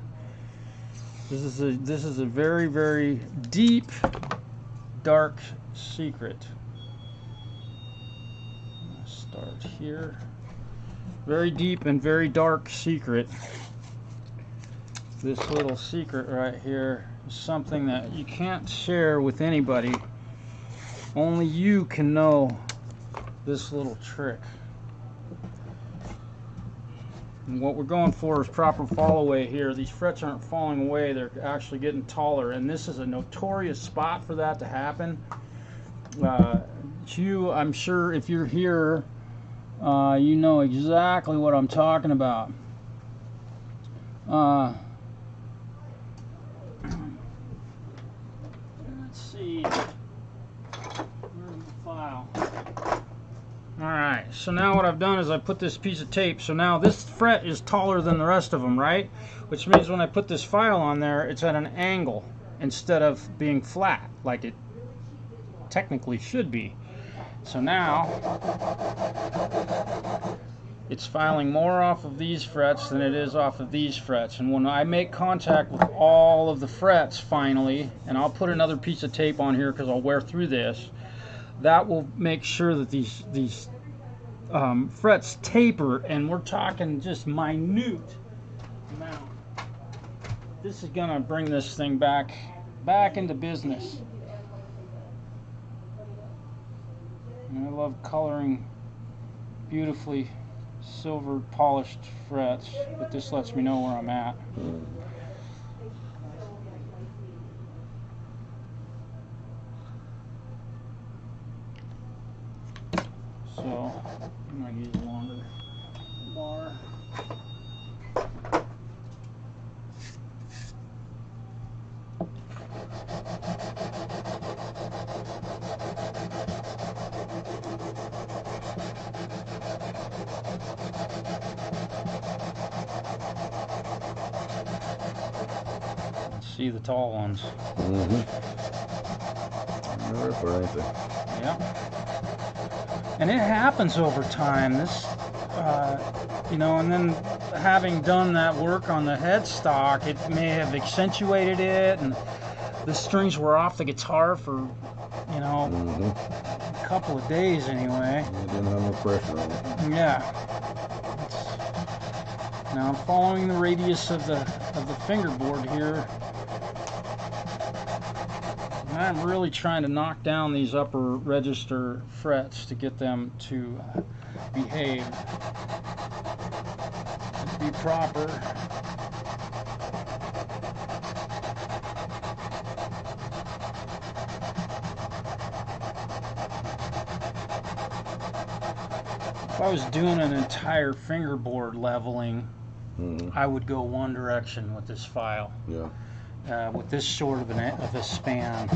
This is a very, very deep, dark secret. I'm gonna start here. Very deep and very dark secret. This little secret right here is something that you can't share with anybody. Only you can know this little trick. And what we're going for is proper fall away here. These frets aren't falling away, they're actually getting taller, and this is a notorious spot for that to happen. I'm sure if you're here, you know exactly what I'm talking about. Let's see. Where's the file? Alright, so now what I've done is I put this piece of tape, so now this fret is taller than the rest of them, right? Which means when I put this file on there, it's at an angle instead of being flat, like it technically should be. So now, it's filing more off of these frets than it is off of these frets. And when I make contact with all of the frets finally, and I'll put another piece of tape on here because I'll wear through this, that will make sure that these frets taper, and we're talking just minute amount. This is gonna bring this thing back into business. And I love coloring beautifully silver polished frets, but this lets me know where I'm at. So I'm going to use a longer bar. See the tall ones. Yeah. And it happens over time. This, you know, and then having done that work on the headstock, it may have accentuated it, and the strings were off the guitar for, you know, a couple of days anyway.
It didn't have no pressure on it.
Yeah. Now I'm following the radius of the fingerboard here. And I'm really trying to knock down these upper register frets to get them to behave, to be proper. If I was doing an entire fingerboard leveling, I would go one direction with this file.
Yeah.
With this short of a span.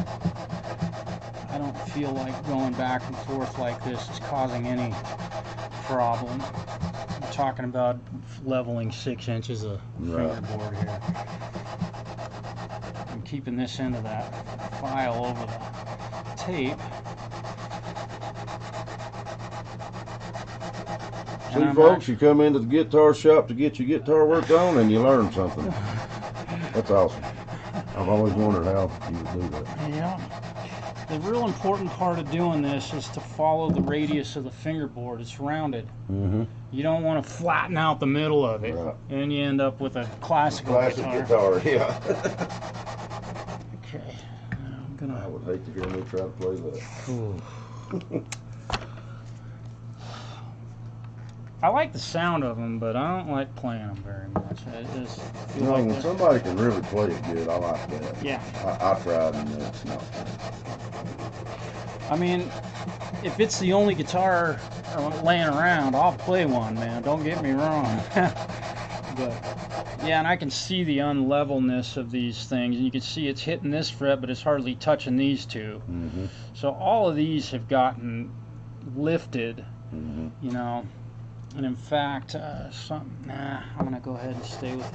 I don't feel like going back and forth like this is causing any problem. I'm talking about leveling 6 inches of fingerboard here. I'm keeping this end of that file over the tape.
See, folks, you come into the guitar shop to get your guitar worked on and you learn something. That's awesome. I've always wondered how you would do that.
Yeah. The real important part of doing this is to follow the radius of the fingerboard. It's rounded.
Mm-hmm.
You don't want to flatten out the middle of it, and you end up with a classical
guitar. Yeah.
Okay.
I would hate to hear me try to play that.
I like the sound of them, but I don't like playing them very much. I just feel like
when somebody can really play it good, I like that.
Yeah.
I tried and it's not fun.
I mean, if it's the only guitar laying around, I'll play one, man. Don't get me wrong. But yeah, and I can see the unlevelness of these things, and you can see it's hitting this fret, but it's hardly touching these two.
Mm-hmm.
So all of these have gotten lifted, you know. And in fact, I'm gonna go ahead and stay with it.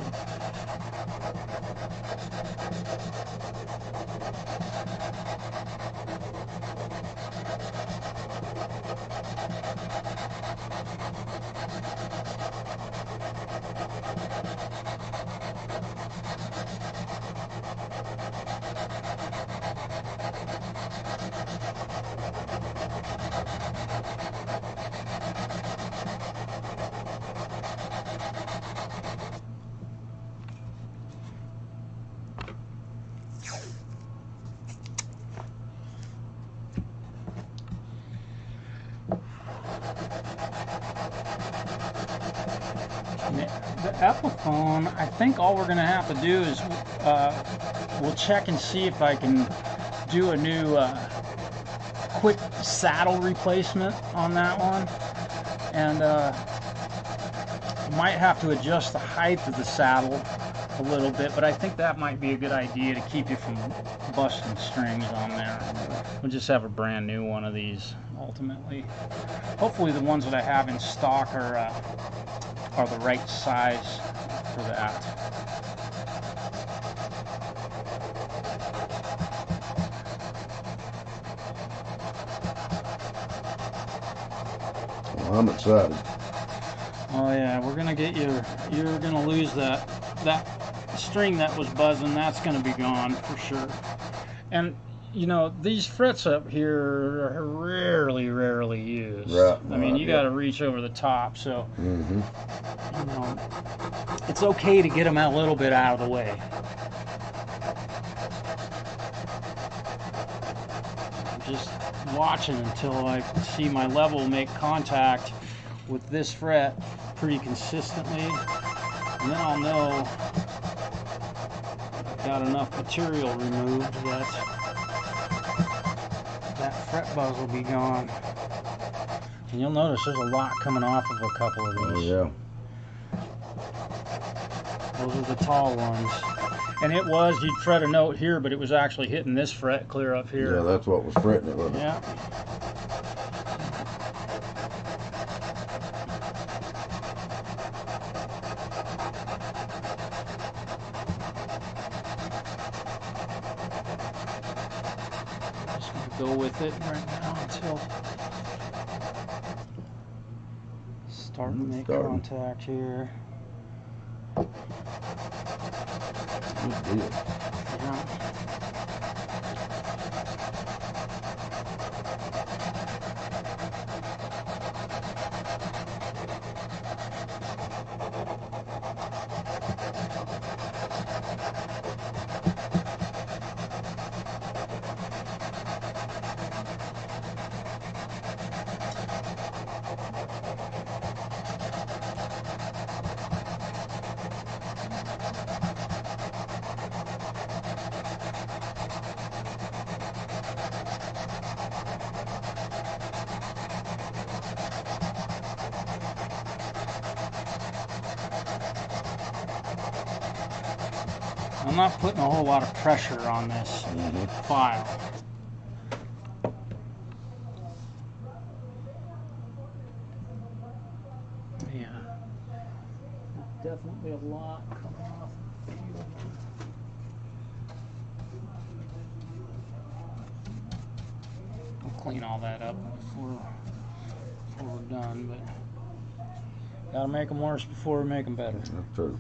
The Epiphone, I think all we're going to have to do is we'll check and see if I can do a new quick saddle replacement on that one. And might have to adjust the height of the saddle a little bit, but I think that might be a good idea to keep you from busting strings on there. We'll just have a brand new one of these ultimately. Hopefully the ones that I have in stock are the right size for that.
Well, I'm excited.
Oh yeah, we're gonna get you're gonna lose that string that was buzzing. That's gonna be gone for sure. And you know, these frets up here are rarely used.
Right.
I mean, you got to reach over the top, so you know, it's okay to get them a little bit out of the way. I'm just watching until I see my level make contact with this fret pretty consistently, and then I'll know I've got enough material removed that fret buzz will be gone. And you'll notice there's a lot coming off of a couple of these.
Oh, yeah.
Those are the tall ones. And it was, you'd fret a note here, but it was actually hitting this fret clear up here.
Yeah, that's what was fretting it, wasn't it?
Yeah. Go with it right now until starting to make contact here.
Good deal.
Yeah. I'm not putting a whole lot of pressure on this file. yeah. Definitely a lot coming off. We'll clean all that up before we're done, but gotta make them worse before we make them better.
That's true.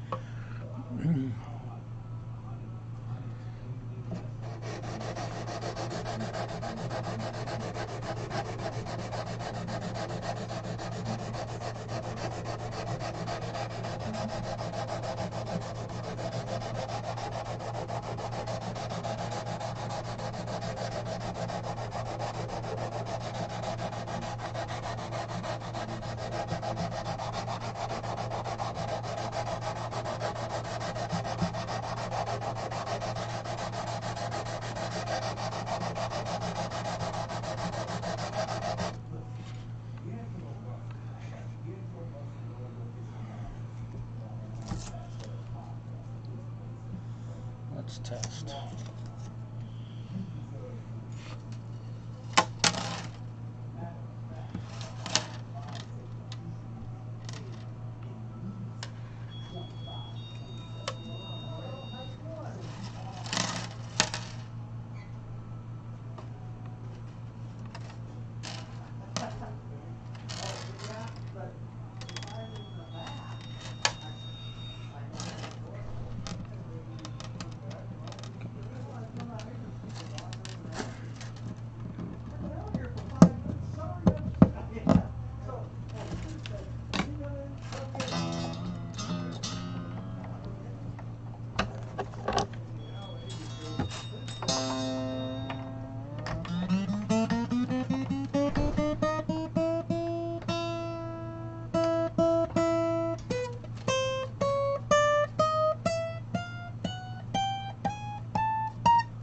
Let's test.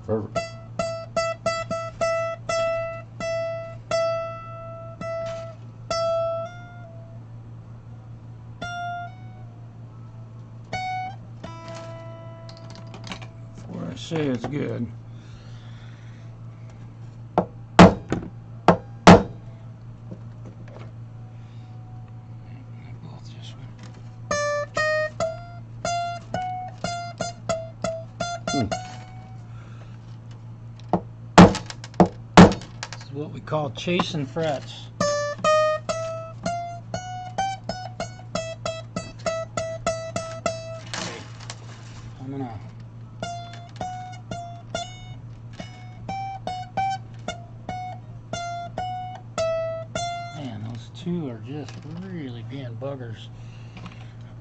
Perfect.
Before I say it's good. Both just This is what we call chasing frets. Coming out. Man, those two are just really being buggers.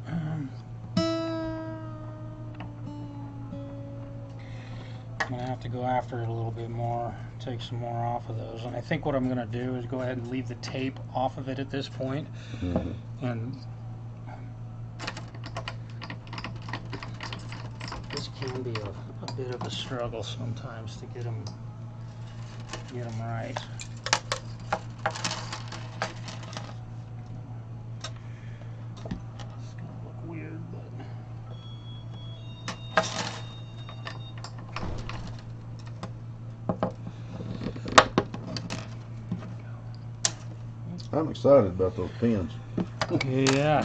I'm gonna have to go after it a little bit more, take some more off of those. And I think what I'm gonna do is go ahead and leave the tape off of it at this point. And this can be a bit of a struggle sometimes to get them right. It's gonna look weird, but
I'm excited about those pins.
yeah.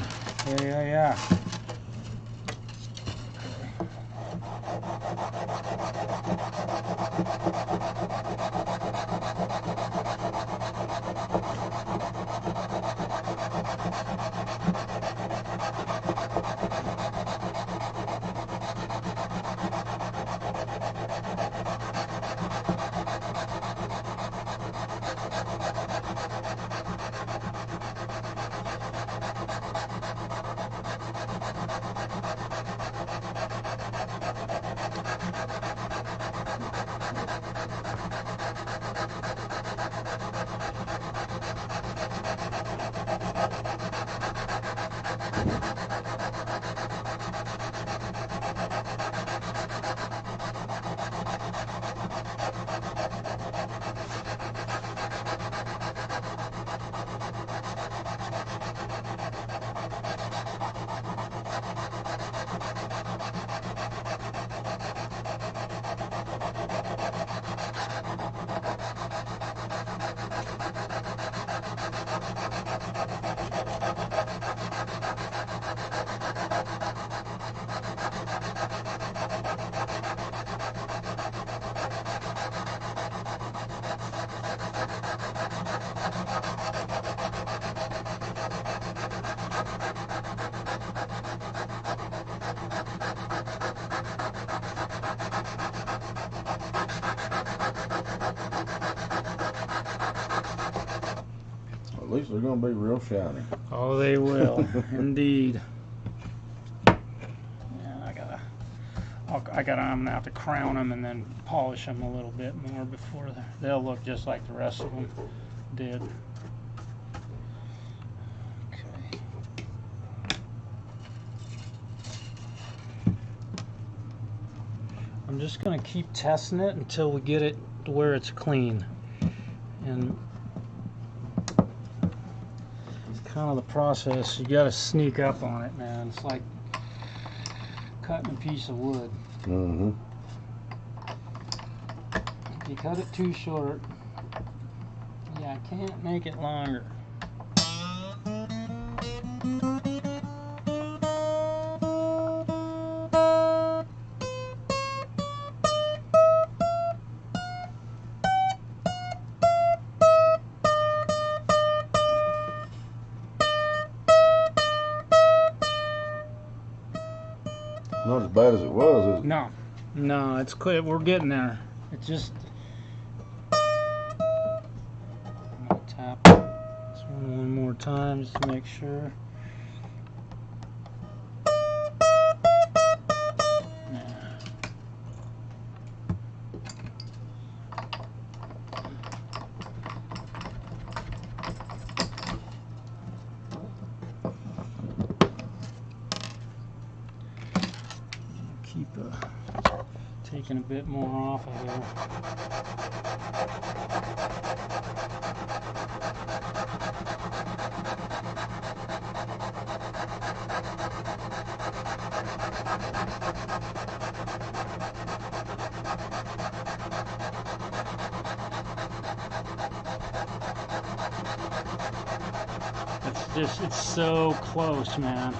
least they're going to be real shiny.
Oh, they will, indeed. Yeah, I'm gonna have to crown them and then polish them a little bit more before they'll look just like the rest of them did. Okay. I'm just gonna keep testing it until we get it to where it's clean. And it's kind of the process. You gotta sneak up on it, man. It's like cutting a piece of wood.
Mm-hmm.
If you cut it too short, yeah, I can't make it longer.
Not as bad as it was, is it?
No, no, it's clear. We're getting there. It's just. I'm gonna tap this one more time just to make sure. Keep taking a bit more off of there. It's so close, man.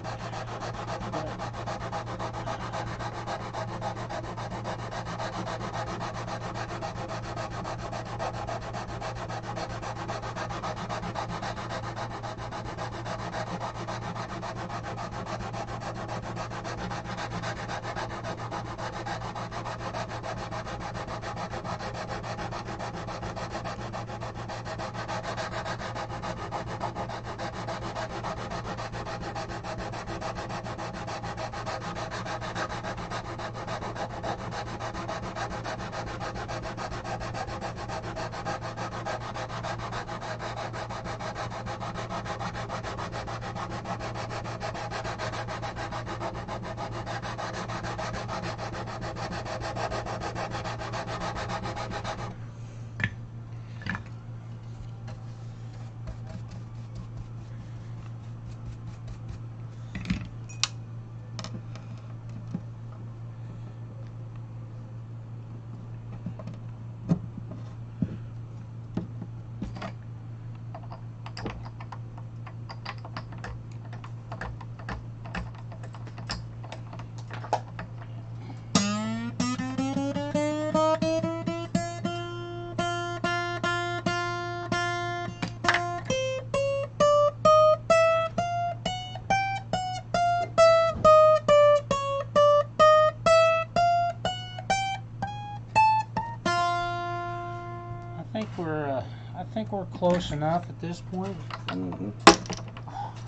I think we're close enough at this point.
Mm-hmm.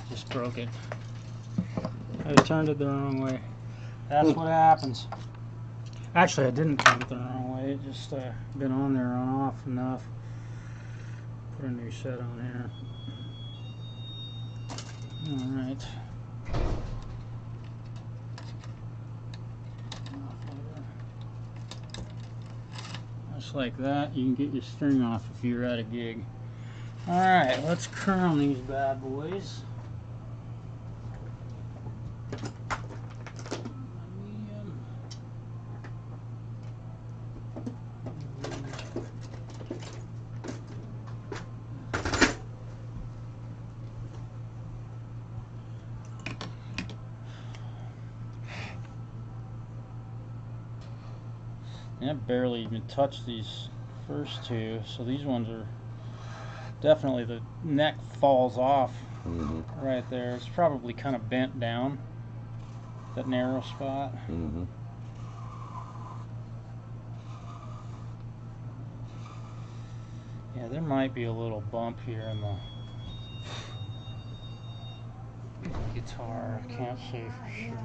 Just broke it. I turned it the wrong way. That's what happens. Actually, I didn't turn it the wrong way. It just been on there on off enough. Put a new set on here. All right. Just like that, you can get your string off if you're at a gig. All right, let's crown these bad boys. I barely even touched these first two, so these ones are definitely, the neck falls off right there. It's probably kind of bent down, that narrow spot.
Mm-hmm.
Yeah, there might be a little bump here in the guitar. I can't say for sure.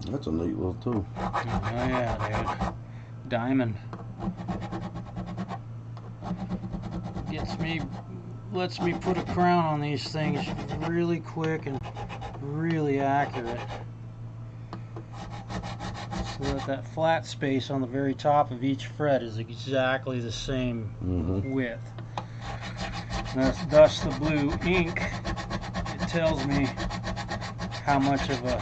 That's a neat little tool.
Oh yeah, dude. Diamond. Lets me put a crown on these things really quick and really accurate. So that flat space on the very top of each fret is exactly the same width. Thus the blue ink, it tells me how much of a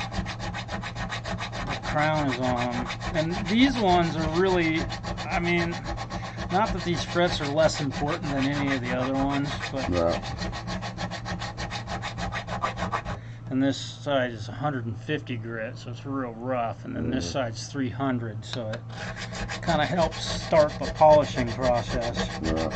crown is on. And these ones are really, I mean, not that these frets are less important than any of the other ones, but
Right.
and this side is 150 grit, so it's real rough, and then this side's 300, so it kind of helps start the polishing process.
Right.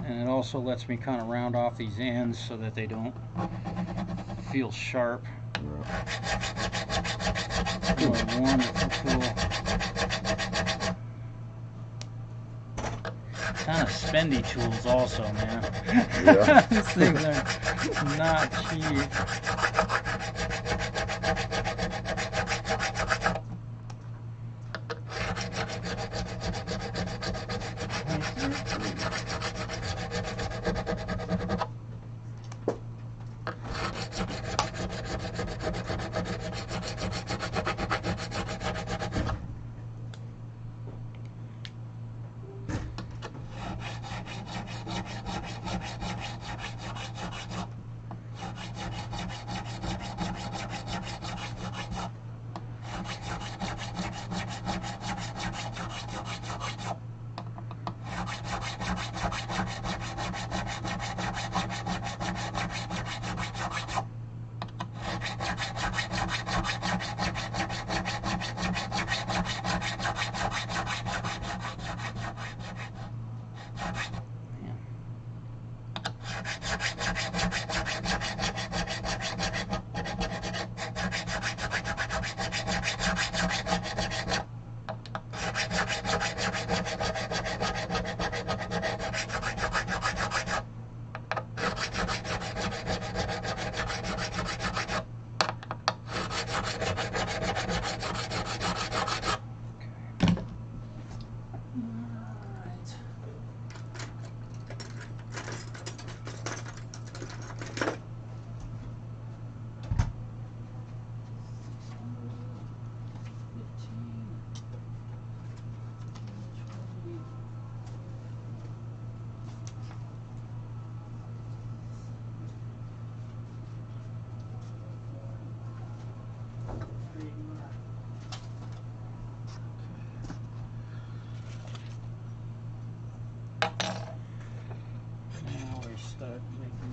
And it also lets me kind of round off these ends so that they don't feel sharp. Really wonderful tool. Kind of spendy tools also, man.
Yeah.
These things are not cheap.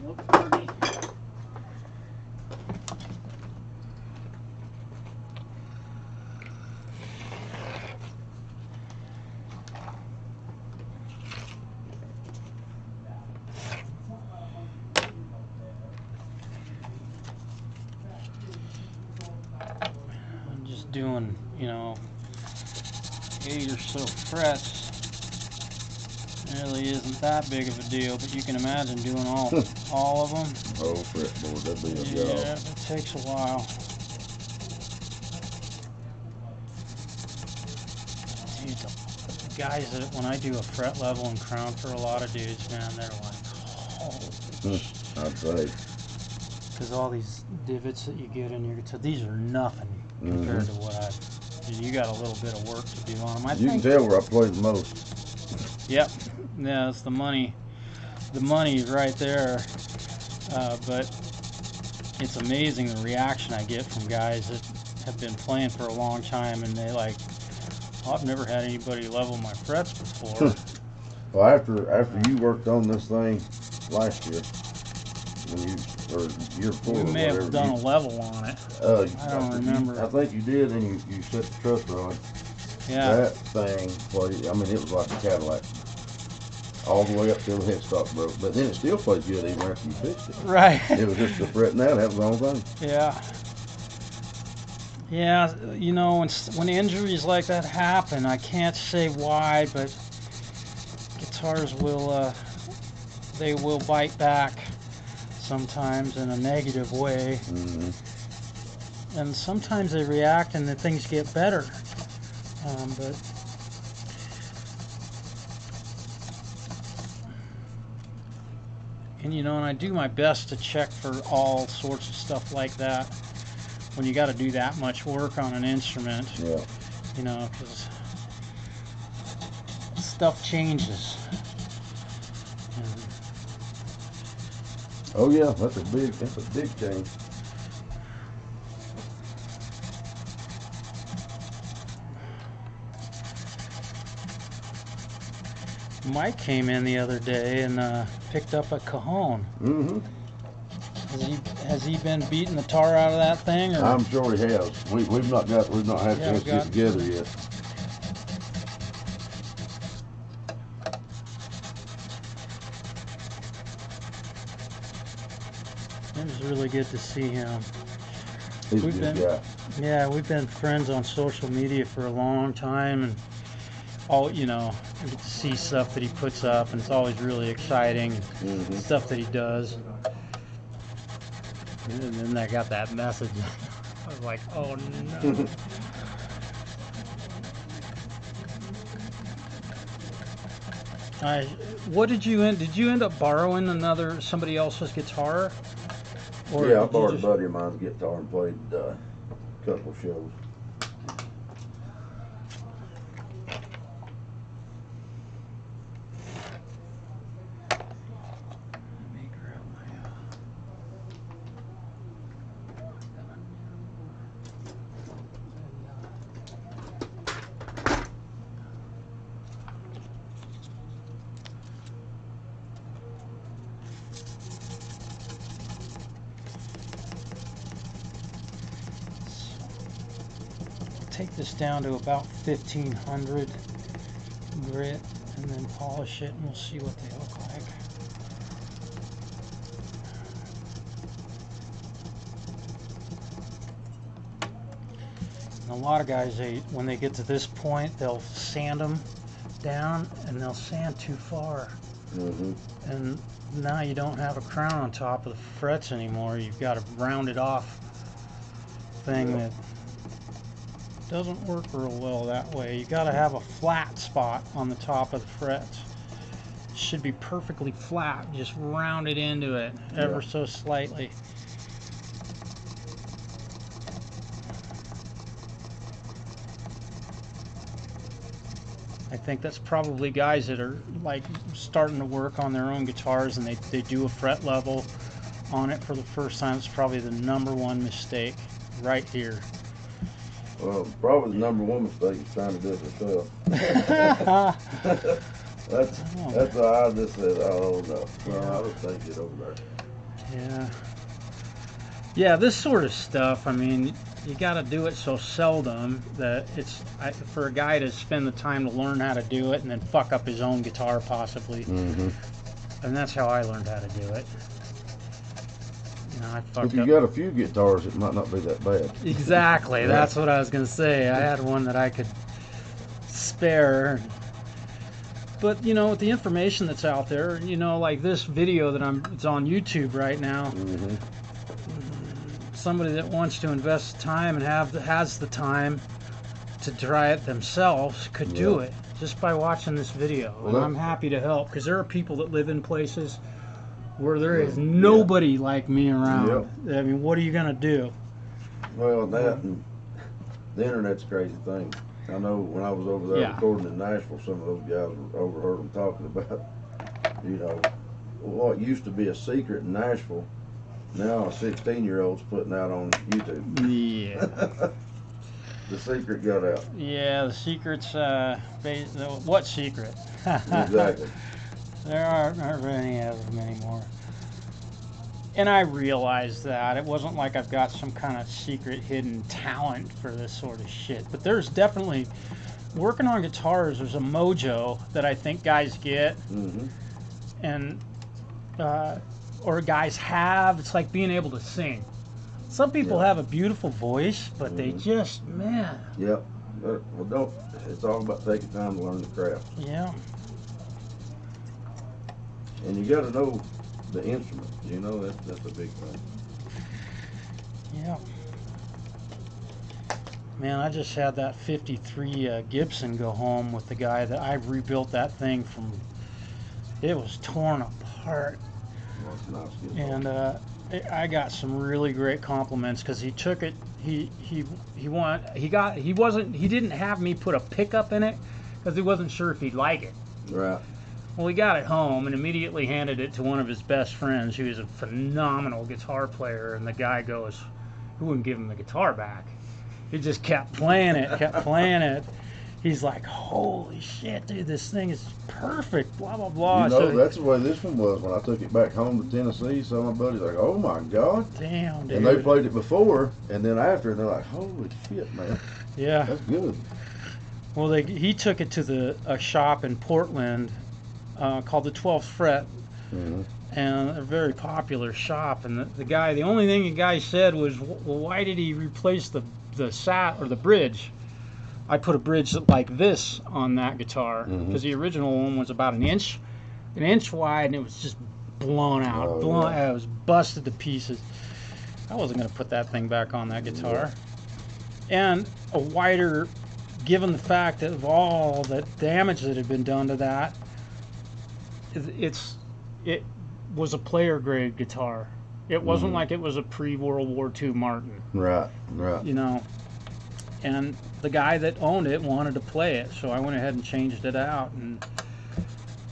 Look pretty. I'm just doing, 8 or so frets. Really isn't that big of a deal, but you can imagine doing all of them.
Oh, fretboard, that'd be a job.
Yeah, it takes a while. Dude, the guys that when I do a fret level and crown for a lot of dudes, man, they're like, oh.
I'd say.
Because all these divots that you get in your guitar, these are nothing compared to what I. You got a little bit of work to do on them.
You can tell where I played the most.
Yep. Yeah, it's the money. The money's right there. But it's amazing the reaction I get from guys that have been playing for a long time, and they like, oh, I've never had anybody level my frets before.
Well, after you worked on this thing last year, when you or year before,
we may have done a level on it. I don't remember.
I think you did, and you set the truss rod.
Yeah.
That thing played. I mean, it was like a Cadillac, all the way up till the headstock broke. But then it still played good even after you fixed it.
Right.
It was just the fretting out. That was the only thing.
Yeah. Yeah, you know, when injuries like that happen, I can't say why, but guitars will, they will bite back sometimes in a negative way. And sometimes they react and then things get better. But and you know, and I do my best to check for all sorts of stuff like that when you got to do that much work on an instrument.
Yeah.
You know, because stuff changes.
Oh yeah, that's a big change.
Mike came in the other day and picked up a cajon. Has he been beating the tar out of that thing? Or?
I'm sure he has. We've not had a chance to get together yet.
It was really good to see him.
He's a good guy.
Yeah, we've been friends on social media for a long time, and all you know, you get to see stuff that he puts up, and it's always really exciting. Stuff that he does. And then I got that message. I was like, oh no. What did you end up borrowing somebody else's guitar? Or
yeah, I borrowed a buddy of mine's guitar and played a couple of shows.
Take this down to about 1500 grit and then polish it, and we'll see what they look like. And a lot of guys, when they get to this point, they'll sand them down, and they'll sand too far. And now you don't have a crown on top of the frets anymore. You've got a rounded off thing that doesn't work real well that way. You got to have a flat spot on the top of the frets. It should be perfectly flat, just round it into it ever so slightly. I think that's probably guys that are like starting to work on their own guitars and they do a fret level on it for the first time. It's probably the #1 mistake right here.
Well, probably the #1 mistake is trying to do it yourself. that's why I just said, oh no. Well, I'll just take it over there.
Yeah, this sort of stuff, I mean, you got to do it so seldom that it's for a guy to spend the time to learn how to do it and then fuck up his own guitar possibly. And that's how I learned how to do it. You know, I fucked
if you got a few guitars, it might not be that bad.
Exactly. That's what I was going to say. I had one that I could spare. But, you know, with the information that's out there, you know, like this video that it's on YouTube right now, somebody that wants to invest time and has the time to try it themselves could do it. just by watching this video.
Well,
And I'm happy to help because there are people that live in places where there is nobody like me around.
Yep.
I mean, what are you gonna do?
Well, that and the internet's a crazy thing. I know when I was over there recording in Nashville, some of those guys overheard them talking about, you know, what used to be a secret in Nashville. Now a 16-year-old's putting out on YouTube.
Yeah.
The secret got out.
Yeah, the secret's what secret?
Exactly.
There aren't any of them anymore. And I realized that. It wasn't like I've got some kind of secret hidden talent for this sort of shit. But there's definitely, working on guitars, there's a mojo that I think guys get.
Mm-hmm.
And, or guys have. It's like being able to sing. Some people have a beautiful voice, but they just, man.
Yep. Well, it's all about taking time to learn the craft.
Yeah.
And you got to know the instrument. You know, that's a big thing.
Yeah. Man, I just had that 53 Gibson go home with the guy that I rebuilt that thing from. It was torn apart.
Well, it's nice.
And I got some really great compliments because he took it. He didn't have me put a pickup in it because he wasn't sure if he'd like it.
Right.
Well, he got it home and immediately handed it to one of his best friends who is a phenomenal guitar player. And the guy goes, he wouldn't give him the guitar back. He just kept playing it, He's like, holy shit, dude, this thing is perfect, blah, blah, blah.
You know, that's the way this one was when I took it back home to Tennessee. Some of my buddies like, oh my God.
Damn, dude.
And they played it before, and then after, and they're like, holy shit, man.
Yeah.
That's good.
Well, he took it to a shop in Portland called the 12th Fret, and a very popular shop. And the only thing the guy said was, well, why did he replace the bridge? I put a bridge like this on that guitar because the original one was about an inch wide, and it was just blown out. It was busted to pieces. I wasn't going to put that thing back on that guitar. And a wider, given the fact of all the damage that had been done to that, it was a player grade guitar. It wasn't like it was a pre-World War II Martin.
Right.
You know, and the guy that owned it wanted to play it, so I went ahead and changed it out. And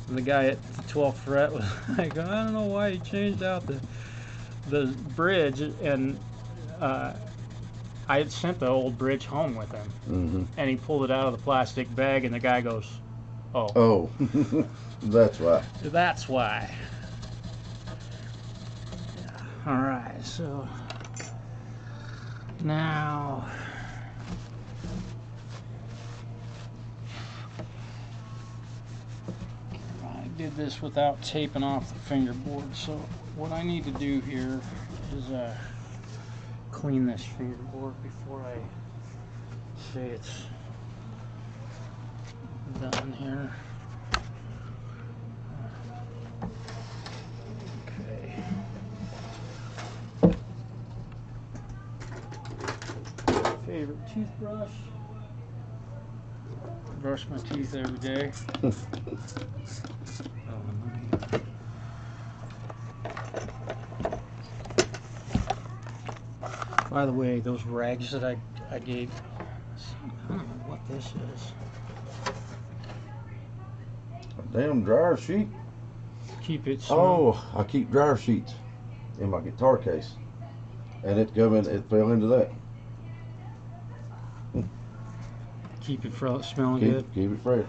the guy at the 12th Fret was like, I don't know why he changed out the bridge. And I had sent the old bridge home with him, and he pulled it out of the plastic bag, and the guy goes, oh,
that's why.
That's why. Yeah. All right, so now I did this without taping off the fingerboard, so what I need to do here is clean this fingerboard before I say it's done here. Okay. Favorite toothbrush. Brush my teeth every day. By the way, those rags that I gave, I don't know what this is.
A damn dryer sheet?
Keep it small.
Oh, I keep dryer sheets in my guitar case. And it fell into that.
Keep it smelling good.
Keep it fresh.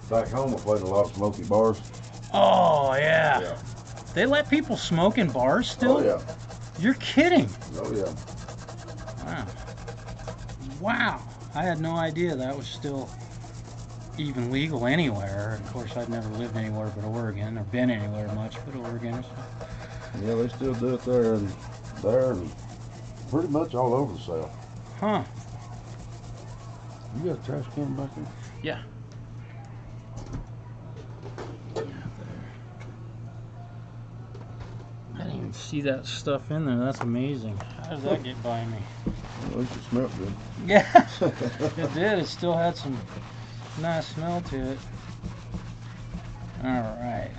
Back home I played a lot of smoky bars.
Oh, yeah. They let people smoke in bars still?
Oh, yeah.
You're kidding.
Oh, yeah.
Wow. I had no idea that was still even legal anywhere. Of course, I've never lived anywhere but Oregon, or been anywhere much but Oregon. So.
Yeah, they still do it there and pretty much all over the South.
Huh.
You got a trash can back there?
Yeah. I didn't even see that stuff in there. That's amazing. How did that get by me?
Well, at least it smelled good.
Yeah, it did. It still had some Nice smell to it. All right.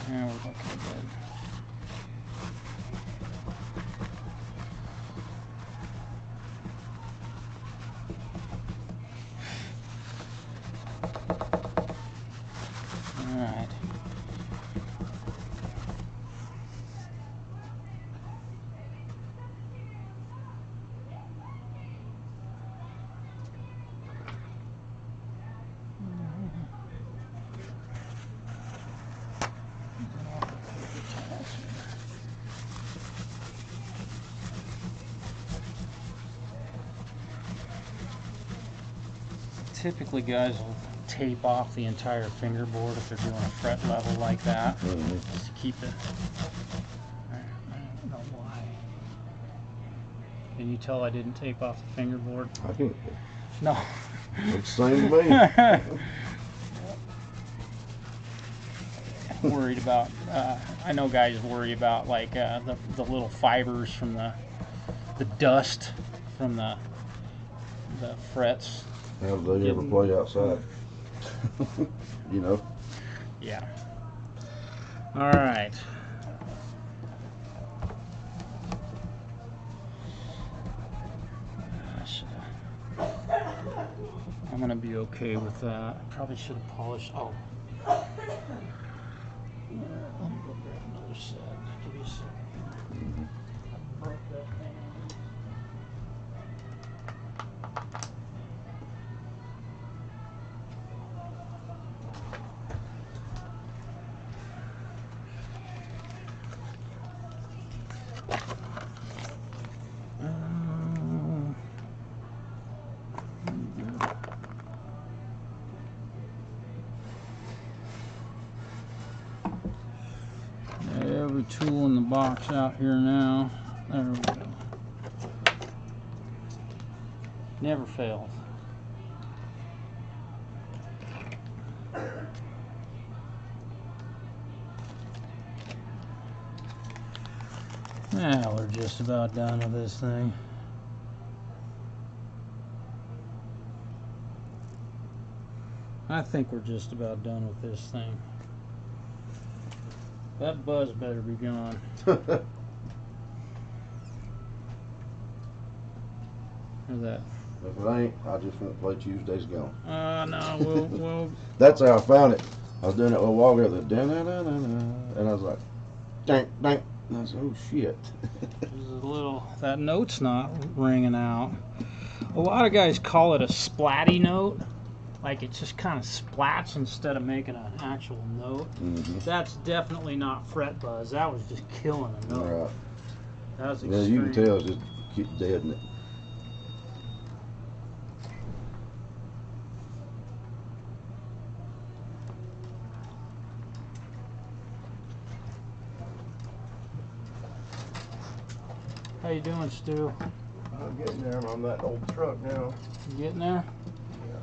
Yeah, we're looking good. All right. Typically, guys will tape off the entire fingerboard if they're doing a fret level like that, just to keep it. I don't know why. Can you tell I didn't tape off the fingerboard?
I can't.
No.
It's the same to me.
Worried about. I know guys worry about like the little fibers from the dust from the frets.
How do they ever play outside? You know?
Yeah. All right. I'm gonna be okay with that. Probably should have polished. Oh. Let me go grab another set. Give me a second. I broke that thing. Every tool in the box out here now. There we go. Never fails. Now we're just about done with this thing. I think we're just about done with this thing. That buzz better be gone. Or that.
If it ain't, I just won't play Tuesday's Gone.
No, we'll.
That's how I found it. I was doing it a while ago, and I was like, dang, dang. And I was like, oh shit.
There's a little, that note's not ringing out. A lot of guys call it a splatty note. Like it just kind of splats instead of making an actual note. That's definitely not fret buzz. That was just killing a note.
Right.
That was
Yeah,
extreme.
you can tell it's just keep dead in it.
How you doing, Stu?
I'm getting there. I'm on that old truck now.
You getting there?
Yeah.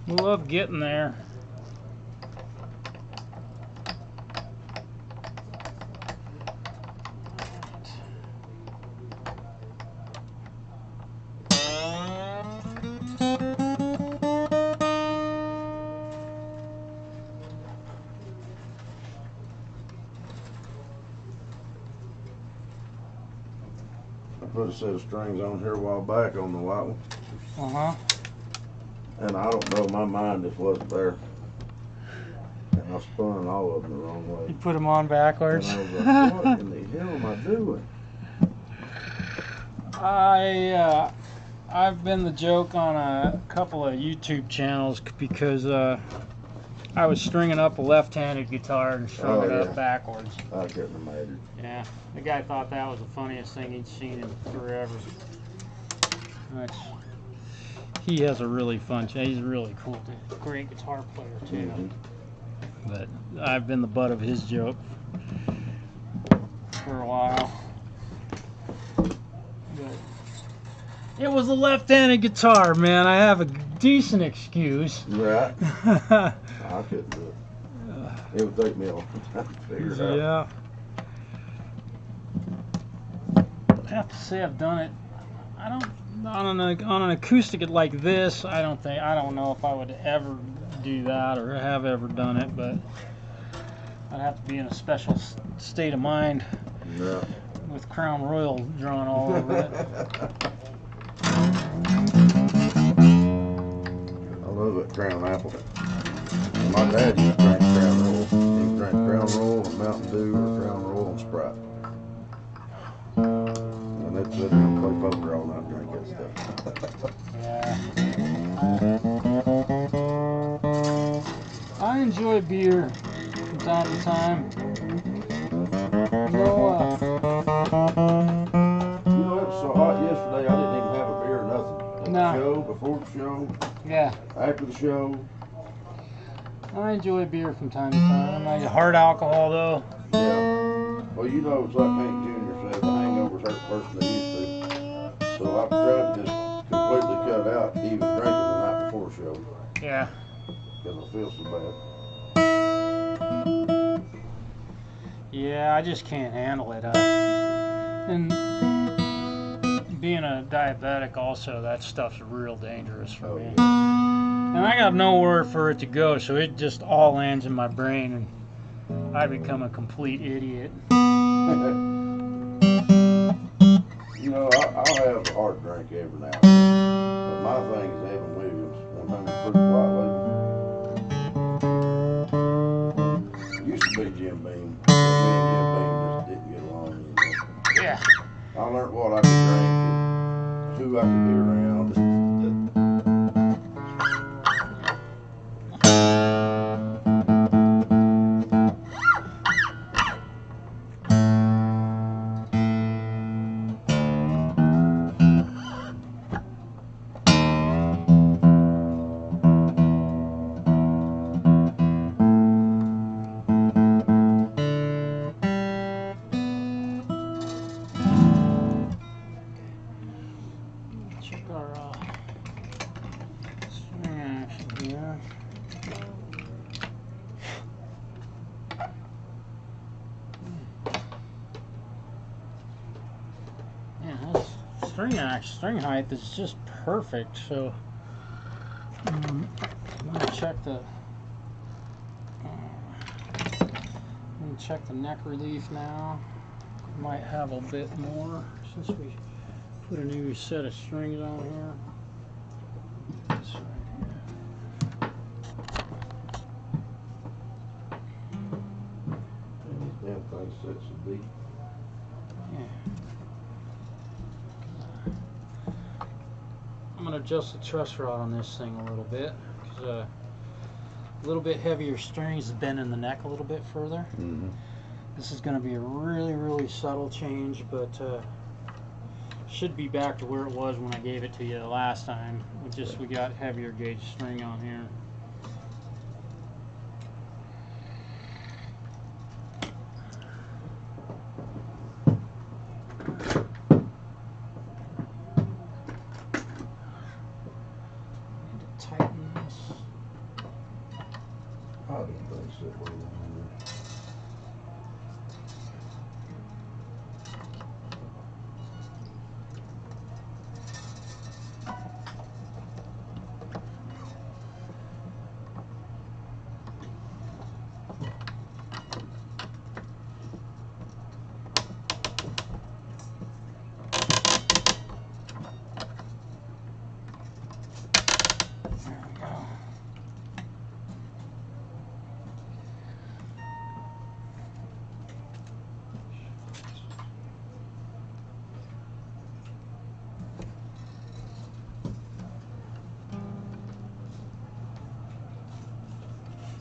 We love getting there.
Put a set of strings on here a while back on the white one.
Uh-huh.
And I don't know, my mind just wasn't there. And I spun all of them the wrong way.
You put them on backwards.
And I was like, what in the hell am I doing?
I've been the joke on a couple of YouTube channels because I was stringing up a left-handed guitar and strung it up backwards.
I couldn't imagine.
Yeah, the guy thought that was the funniest thing he'd seen in forever. He has a really fun channel. He's a really cool dude. Great guitar player too. But I've been the butt of his joke for a while. But it was a left-handed guitar, man. I have a decent excuse.
Right. I couldn't do it. It would take me a long time to figure it out.
Yeah. I have to say I've done it. I don't on an acoustic like this, I don't know if I would ever do that or have ever done it, but I'd have to be in a special state of mind.
Yeah.
With Crown Royal drawn all over it.
I love that Crown Apple. My dad used to drink Crown Royal. He drank Crown Royal and Mountain Dew or Crown Royal and Sprite. And they'd sit there and play poker all night and drink that stuff.
Yeah. I enjoy beer from time to time.
You know, it was so hot yesterday, I didn't even have a beer or nothing. At the show, before the show,
yeah,
after the show.
I enjoy beer from time to time. I like hard alcohol, though.
Yeah. Well, you know, it's like Hank Jr. said, the hangovers hurt worse than they used to. So I've tried to just completely cut out even drinking the night before the show.
Yeah.
Because I feel so bad.
Yeah, I just can't handle it. And being a diabetic also, that stuff's real dangerous for me.
Yeah.
And I got nowhere for it to go, so it just all lands in my brain and I become a complete idiot.
You know, I'll have a hard drink every now and then. But my thing is Evan Williams, 100 proof white label. Used to be Jim Beam. Me and Jim Beam just didn't get along anymore.
Yeah.
I learned what I could drink and who I could be around.
String height is just perfect, so I'm gonna check the neck relief now. Might have a bit more since we put a new set of strings on here. That's right here.
Damn thing sets so deep.
Yeah. I'm going to adjust the truss rod on this thing a little bit because a little bit heavier strings bend in the neck a little bit further.
Mm-hmm.
This is going to be a really subtle change, but should be back to where it was when I gave it to you the last time. We got heavier gauge string on here.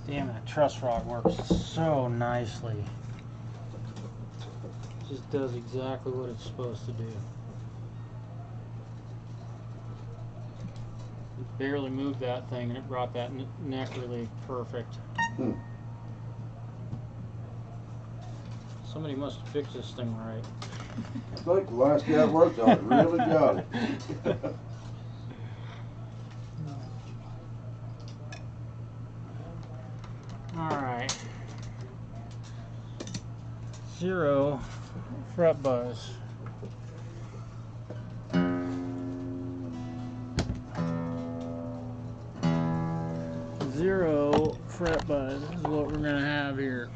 Damn, that truss rod works so nicely. It just does exactly what it's supposed to do. It barely moved that thing and it brought that neck relief perfect. Somebody must have fixed this thing right.
I think the last guy worked on it really got it.
Alright. 0 fret buzz. fret buzz is what we're gonna have here.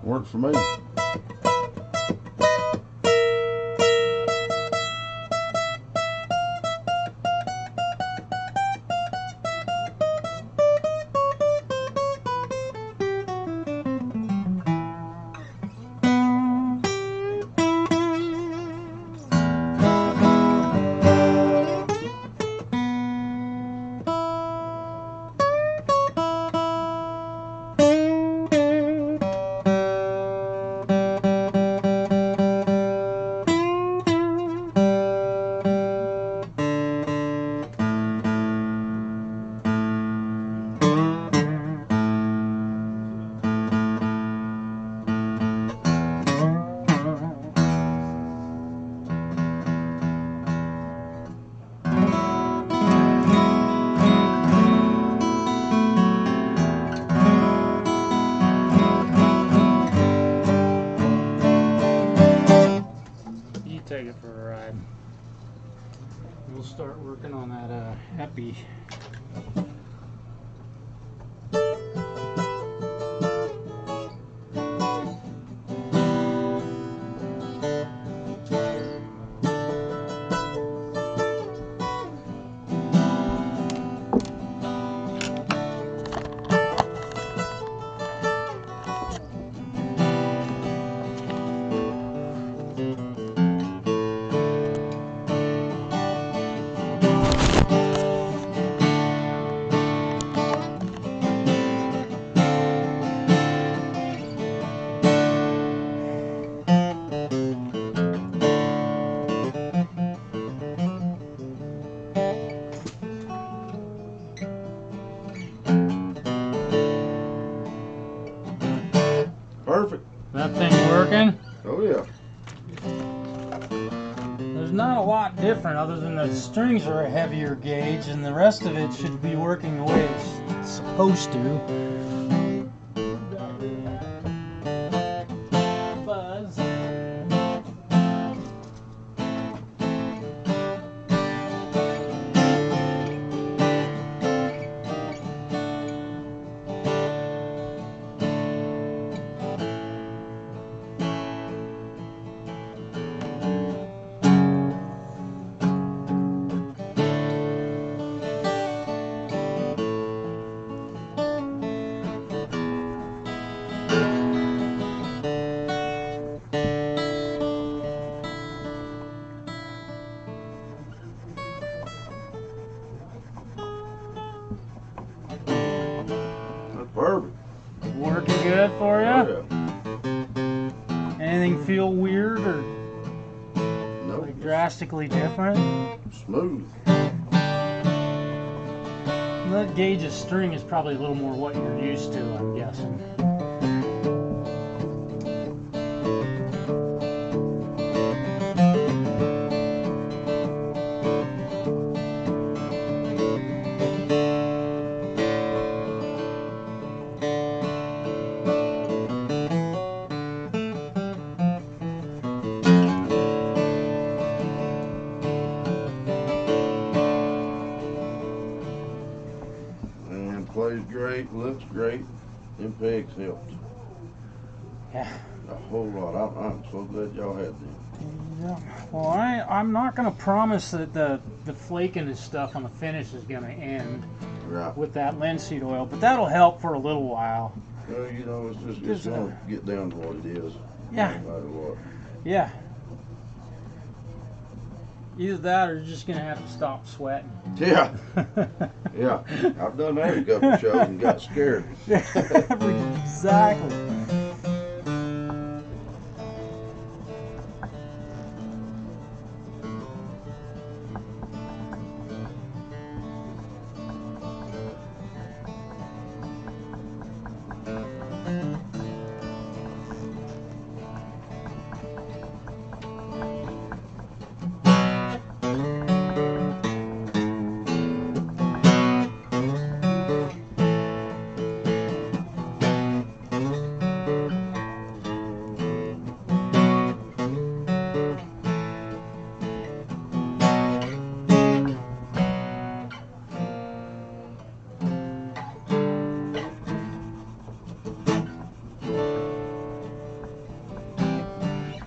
Works for me.
Take it for a ride. We'll start working on that epi.
Perfect.
That thing working?
Oh yeah.
There's not a lot different other than the strings are a heavier gauge and the rest of it should be working the way it's supposed to. Buzz.
That's perfect.
Working good for you?
Oh yeah.
Anything feel weird or
No.
like drastically different?
Smooth.
That gauge of string is probably a little more what you're used to, I'm guessing.
And plays great, looks great. Them pegs helped
Yeah.
a whole lot. I'm so glad y'all had them.
Yeah. Well, I'm not going to promise that the flaking and stuff on the finish is going to end.
Right.
with that linseed oil, but that'll help for a little while.
Well, you know, it's going to get down to what it is.
Yeah.
No matter what.
Yeah. Either that or you're just going to have to stop sweating.
Yeah. Yeah. I've done that a couple of shows and got scared.
Exactly.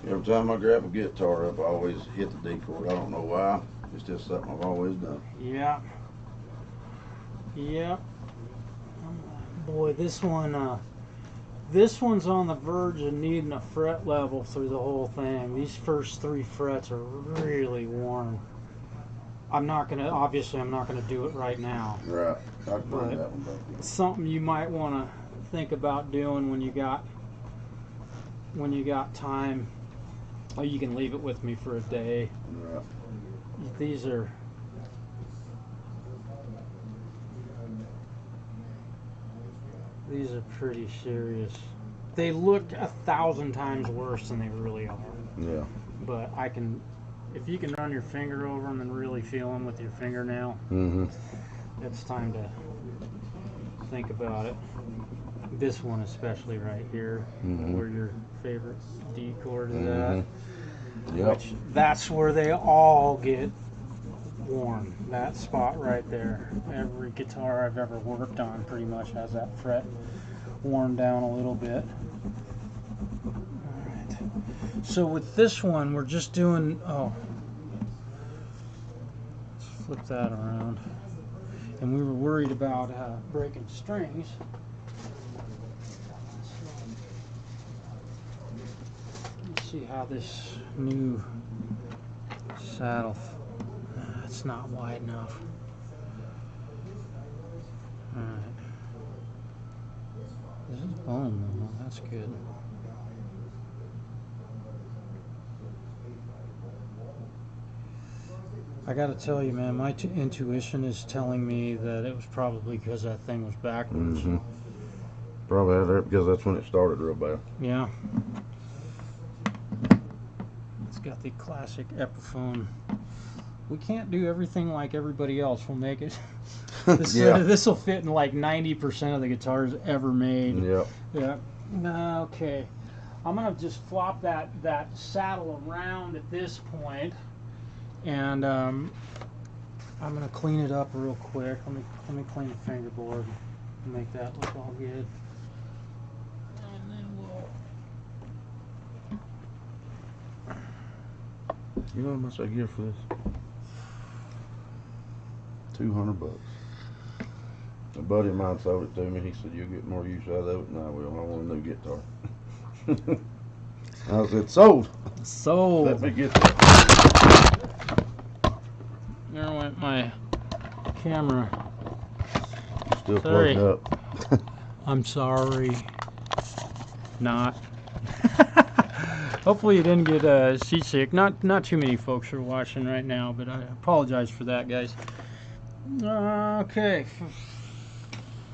Every time I grab a guitar up, I always hit the D chord. I don't know why. It's just something I've always done.
Yeah. Yeah. Boy, this one's on the verge of needing a fret level through the whole thing. These first 3 frets are really worn. Obviously I'm not gonna do it right now.
Right. I'd bring that one back.
It's something you might want to think about doing when you got time. Or you can leave it with me for a day.
Right.
These are pretty serious. They look 1,000 times worse than they really are.
Yeah.
But if you can run your finger over them and really feel them with your fingernail, it's time to think about it. This one especially right here, where your favorite D chord is at.
Yep.
Which that's where they all get worn. That spot right there. Every guitar I've ever worked on pretty much has that fret worn down a little bit. Alright. So with this one, we're just doing, let's flip that around. And we were worried about breaking strings. Let's see how this new saddle, it's not wide enough. Alright. This is bone though, that's good. I gotta tell you, man, my intuition is telling me that it was probably because that thing was backwards.
Probably because that's when it started real bad.
Yeah. It's got the classic Epiphone. We can't do everything like everybody else. We'll make it. This will fit in like 90% of the guitars ever made.
Yep.
Yeah. Okay. I'm gonna just flop that saddle around at this point, and I'm gonna clean it up real quick. Let me clean the fingerboard and make that look all good. And then
You know how much I get for this? $200. A buddy of mine sold it to me. He said, "You'll get more use out of it." And I will. I want a new guitar. I said, "Sold."
Sold.
Let me get that.
There went my camera.
Still
Sorry.
plugged up.
I'm sorry. Not. Hopefully you didn't get seasick. Not too many folks are watching right now, but I apologize for that, guys. Okay.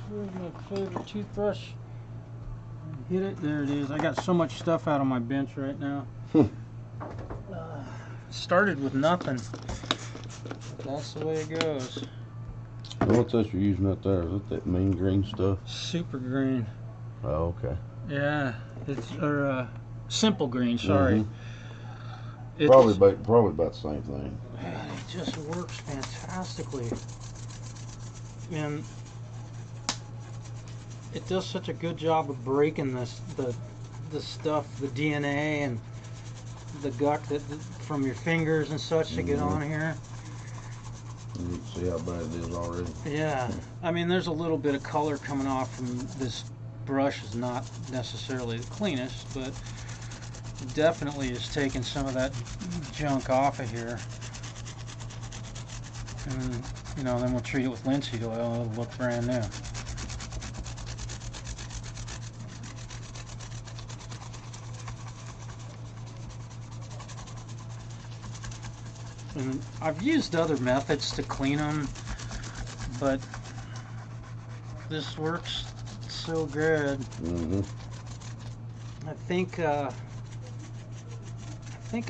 Where's my favorite toothbrush? Hit it. There it is. I got so much stuff out on my bench right now. Started with nothing. That's the way it goes.
What's that you're using up there? Is that mean green stuff?
Super green.
Oh, okay.
Yeah, it's simple green. Sorry. It's,
Probably about the same thing.
man, it just works fantastically, and it does such a good job of breaking the stuff, the DNA and the guck from your fingers and such to get on here.
See how bad it is already?
Yeah. I mean, there's a little bit of color coming off from this brush. Is not necessarily the cleanest, but definitely is taking some of that junk off of here. And, you know, then we'll treat it with linseed oil. It'll look brand new. And I've used other methods to clean them, but this works so good.
Mm-hmm.
I think I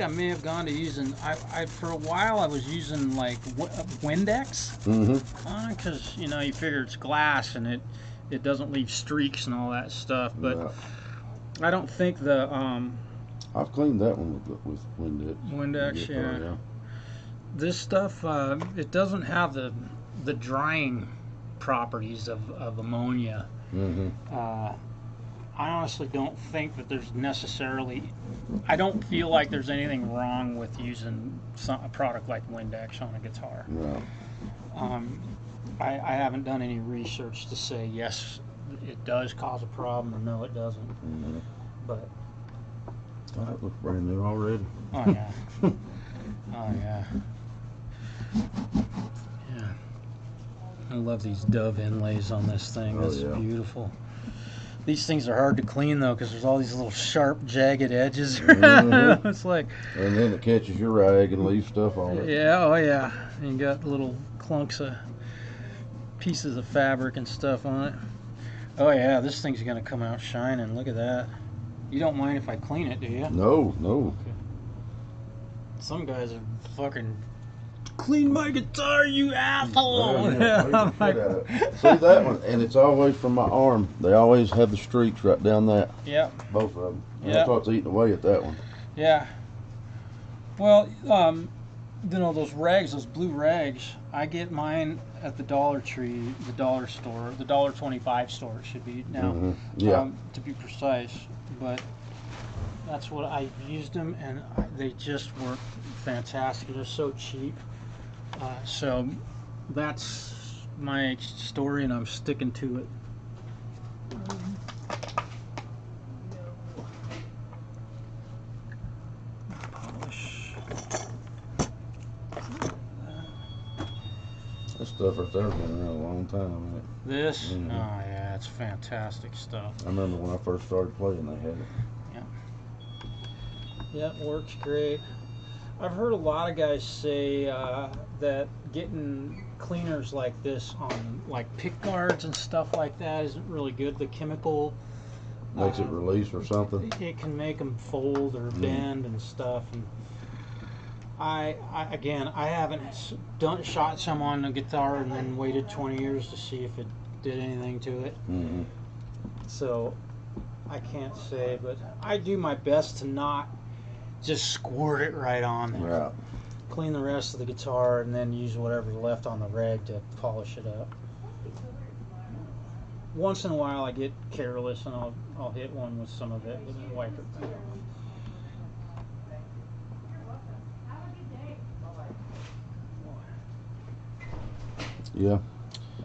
may have gone to using. I for a while I was using like Windex, because you know, you figure it's glass and it doesn't leave streaks and all that stuff. But
Yeah.
I don't think the
I've cleaned that one with Windex.
Windex, yeah. This stuff, it doesn't have the drying properties of ammonia.
Mm-hmm.
I honestly don't think that there's necessarily. I don't feel like there's anything wrong with using a product like Windex on a guitar.
No.
I haven't done any research to say yes, it does cause a problem, or no, it doesn't.
Mm-hmm.
But
That looks brand new already.
oh yeah, oh yeah. Yeah, I love these dove inlays on this thing. That's beautiful. These things are hard to clean though, because there's all these little sharp, jagged edges.
Mm-hmm.
It's like,
and then it catches your rag and leaves stuff on it.
yeah, oh yeah. And you got little clunks of pieces of fabric and stuff on it. Oh yeah, this thing's gonna come out shining. Look at that. You don't mind if I clean it, do you?
No, no.
Okay. Some guys are fucking clean my guitar, you asshole.
Yeah, see that one, and it's always from my arm. They always have the streaks right down that.
Yep.
Both of them. And
Yep.
that's what's eating away at that one.
Yeah. Well, you know, those rags, those blue rags, I get mine at the Dollar Tree, the dollar store, the $1.25 store it should be now,
Mm-hmm. Yeah.
to be precise. But that's what I used them, and they just work fantastic. They're so cheap. So that's my story, and I'm sticking to it. Polish.
That stuff right there's been around a long time. Isn't it?
This?
Mhm.
Oh yeah, it's fantastic stuff.
I remember when I first started playing, they had it.
Yeah, it works great. I've heard a lot of guys say that getting cleaners like this on like pick guards and stuff like that isn't really good. The chemical
Makes it release or something.
it can make them fold or bend and stuff. And I haven't shot some on a guitar and then waited 20 years to see if it did anything to it.
Mm-hmm.
So I can't say, but I do my best to not just squirt it right on there.
Right.
Clean the rest of the guitar and then use whatever's left on the rag to polish it up. Once in a while I get careless and I'll hit one with some of it and then wipe it right off.
Yeah.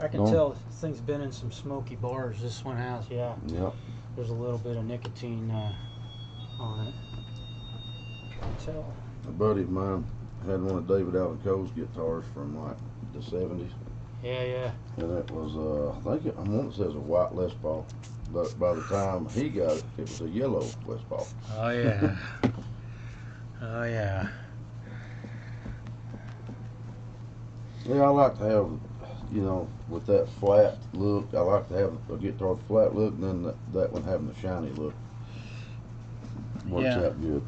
I can tell this thing's been in some smoky bars. This one has, yeah.
Yep.
There's a little bit of nicotine on it. I can tell.
A buddy of mine had one of David Allen Coe's guitars from like the 70s.
Yeah, yeah.
And it was, I want to say it was a white Les Paul. But by the time he got it, it was a yellow Les Paul.
Oh, yeah. Oh, yeah.
Yeah, I like to have, you know, with that flat look, I like to have a guitar with a flat look, and then that one having a shiny look. Works out good.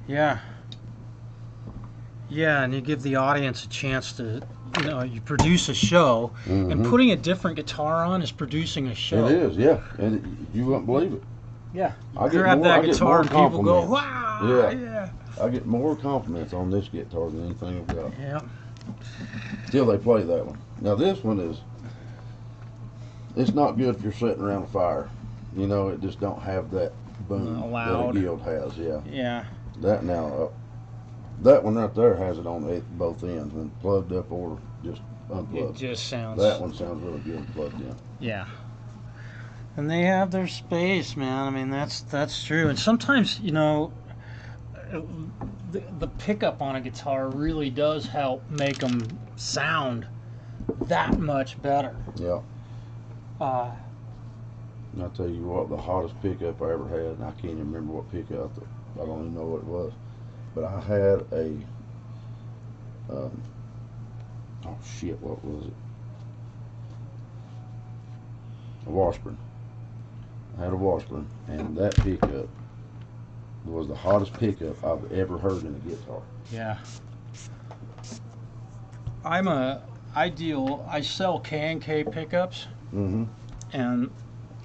Yeah. Yeah, and you give the audience a chance to, you know, you produce a show, and putting a different guitar on is producing a show.
It is, yeah. And you wouldn't believe it.
Yeah.
I
grab that guitar and people go, wow.
Yeah.
Yeah.
I get more compliments on this guitar than anything I've got.
Yeah.
Till they play that one. Now this one is, it's not good if you're sitting around a fire. You know, it just don't have that boom that a Guild has, yeah.
Yeah.
That now, that one right there has it on both ends. When plugged up or just unplugged.
It just sounds.
That one sounds really good plugged in.
Yeah. And they have their space, man. I mean, that's true. And sometimes, you know, the pickup on a guitar really does help make them sound that much better.
Yeah.
Uh,
And I'll tell you what, the hottest pickup I ever had, and I can't even remember what pickup, I don't even know what it was, but I had a, oh shit, what was it? A Washburn. I had a Washburn, and that pickup was the hottest pickup I've ever heard in a guitar.
yeah. I sell K&K pickups,
Mm-hmm.
and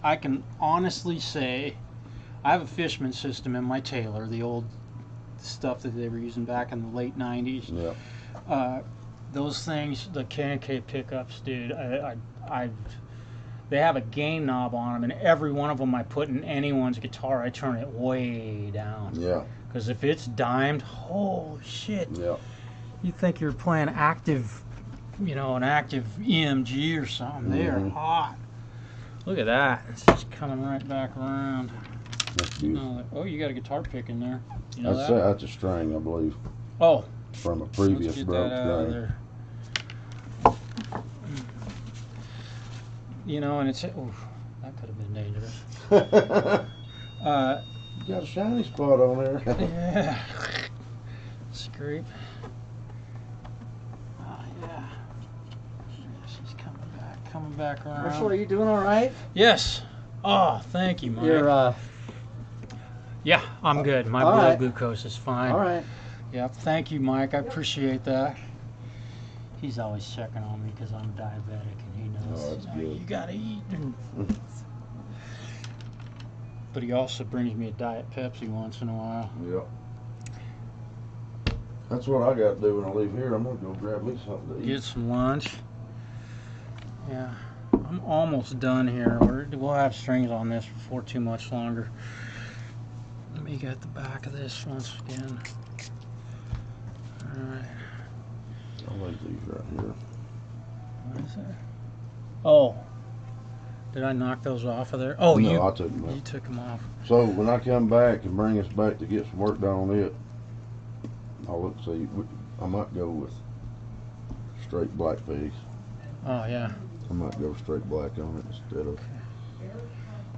I can honestly say I have a Fishman system in my Taylor, the old stuff that they were using back in the late 90s.
Yeah.
Those things, the K&K pickups, dude, they have a gain knob on them, and every one of them I put in anyone's guitar, I turn it way down.
Yeah.
Because if it's dimed, holy shit.
Yeah.
You think you're playing active, you know, an active EMG or something. They are hot. Look at that. It's just coming right back around.
That's beautiful.
Oh, you got a guitar pick in there. You know that?
That's a string, I believe,
Oh,
from a
let's
previous
get
broke
that out of
string.
there. You know, and it's, ooh, that could have been dangerous.
You got a shiny spot on there.
Yeah. Scrape. Oh, yeah. She's coming back around.
Marshall, are you doing all right?
Yes. Oh, thank you, Mike.
You're,
Yeah, I'm good. My
all
blood
right.
glucose is fine.
all right.
Yeah, thank you, Mike. I appreciate that. He's always checking on me because I'm diabetic, and he knows.
Oh, that's
you know,
good.
you gotta eat. But he also brings me a Diet Pepsi once in a while.
Yep. That's what I got to do when I leave here. I'm going to go grab me something to eat.
Get some lunch. Yeah, I'm almost done here. We'll have strings on this before too much longer. Let me get the back of this once again. All right.
I'll leave these right here.
What is that? Oh, did I knock those off of there? Oh,
No, I took them
you
out.
took them off.
So when I come back and bring us back to get some work done on it, I'll look see. I might go with straight black face.
Oh yeah.
I might go straight black on it instead of.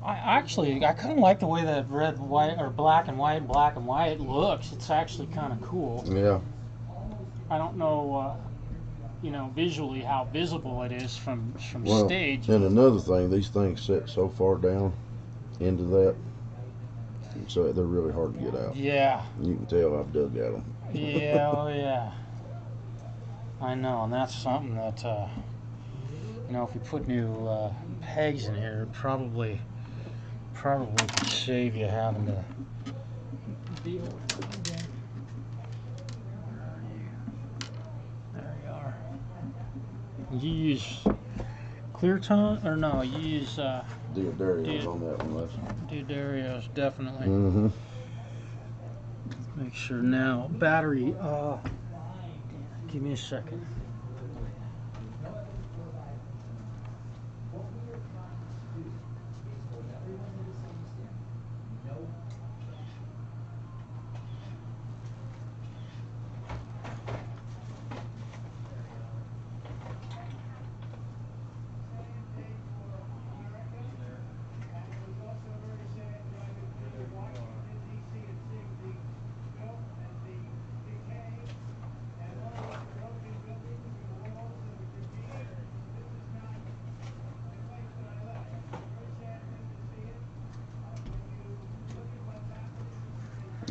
I kind of like the way that red, white, or black and white looks. It's actually kind of cool.
Yeah.
I don't know, you know, visually how visible it is from
Well,
stage.
and another thing, these things set so far down into that, so they're really hard to get out.
Yeah.
You can tell I've dug at them.
Yeah. Oh yeah. I know, and that's something that you know, if we put new pegs in here, it probably could save you having to deal with it again. Where are you? There you are. You use clear tone, or no? You use
Diodario's on that one, Les.
Diodario's, definitely.
Mm-hmm.
Make sure now. Battery. Give me a second.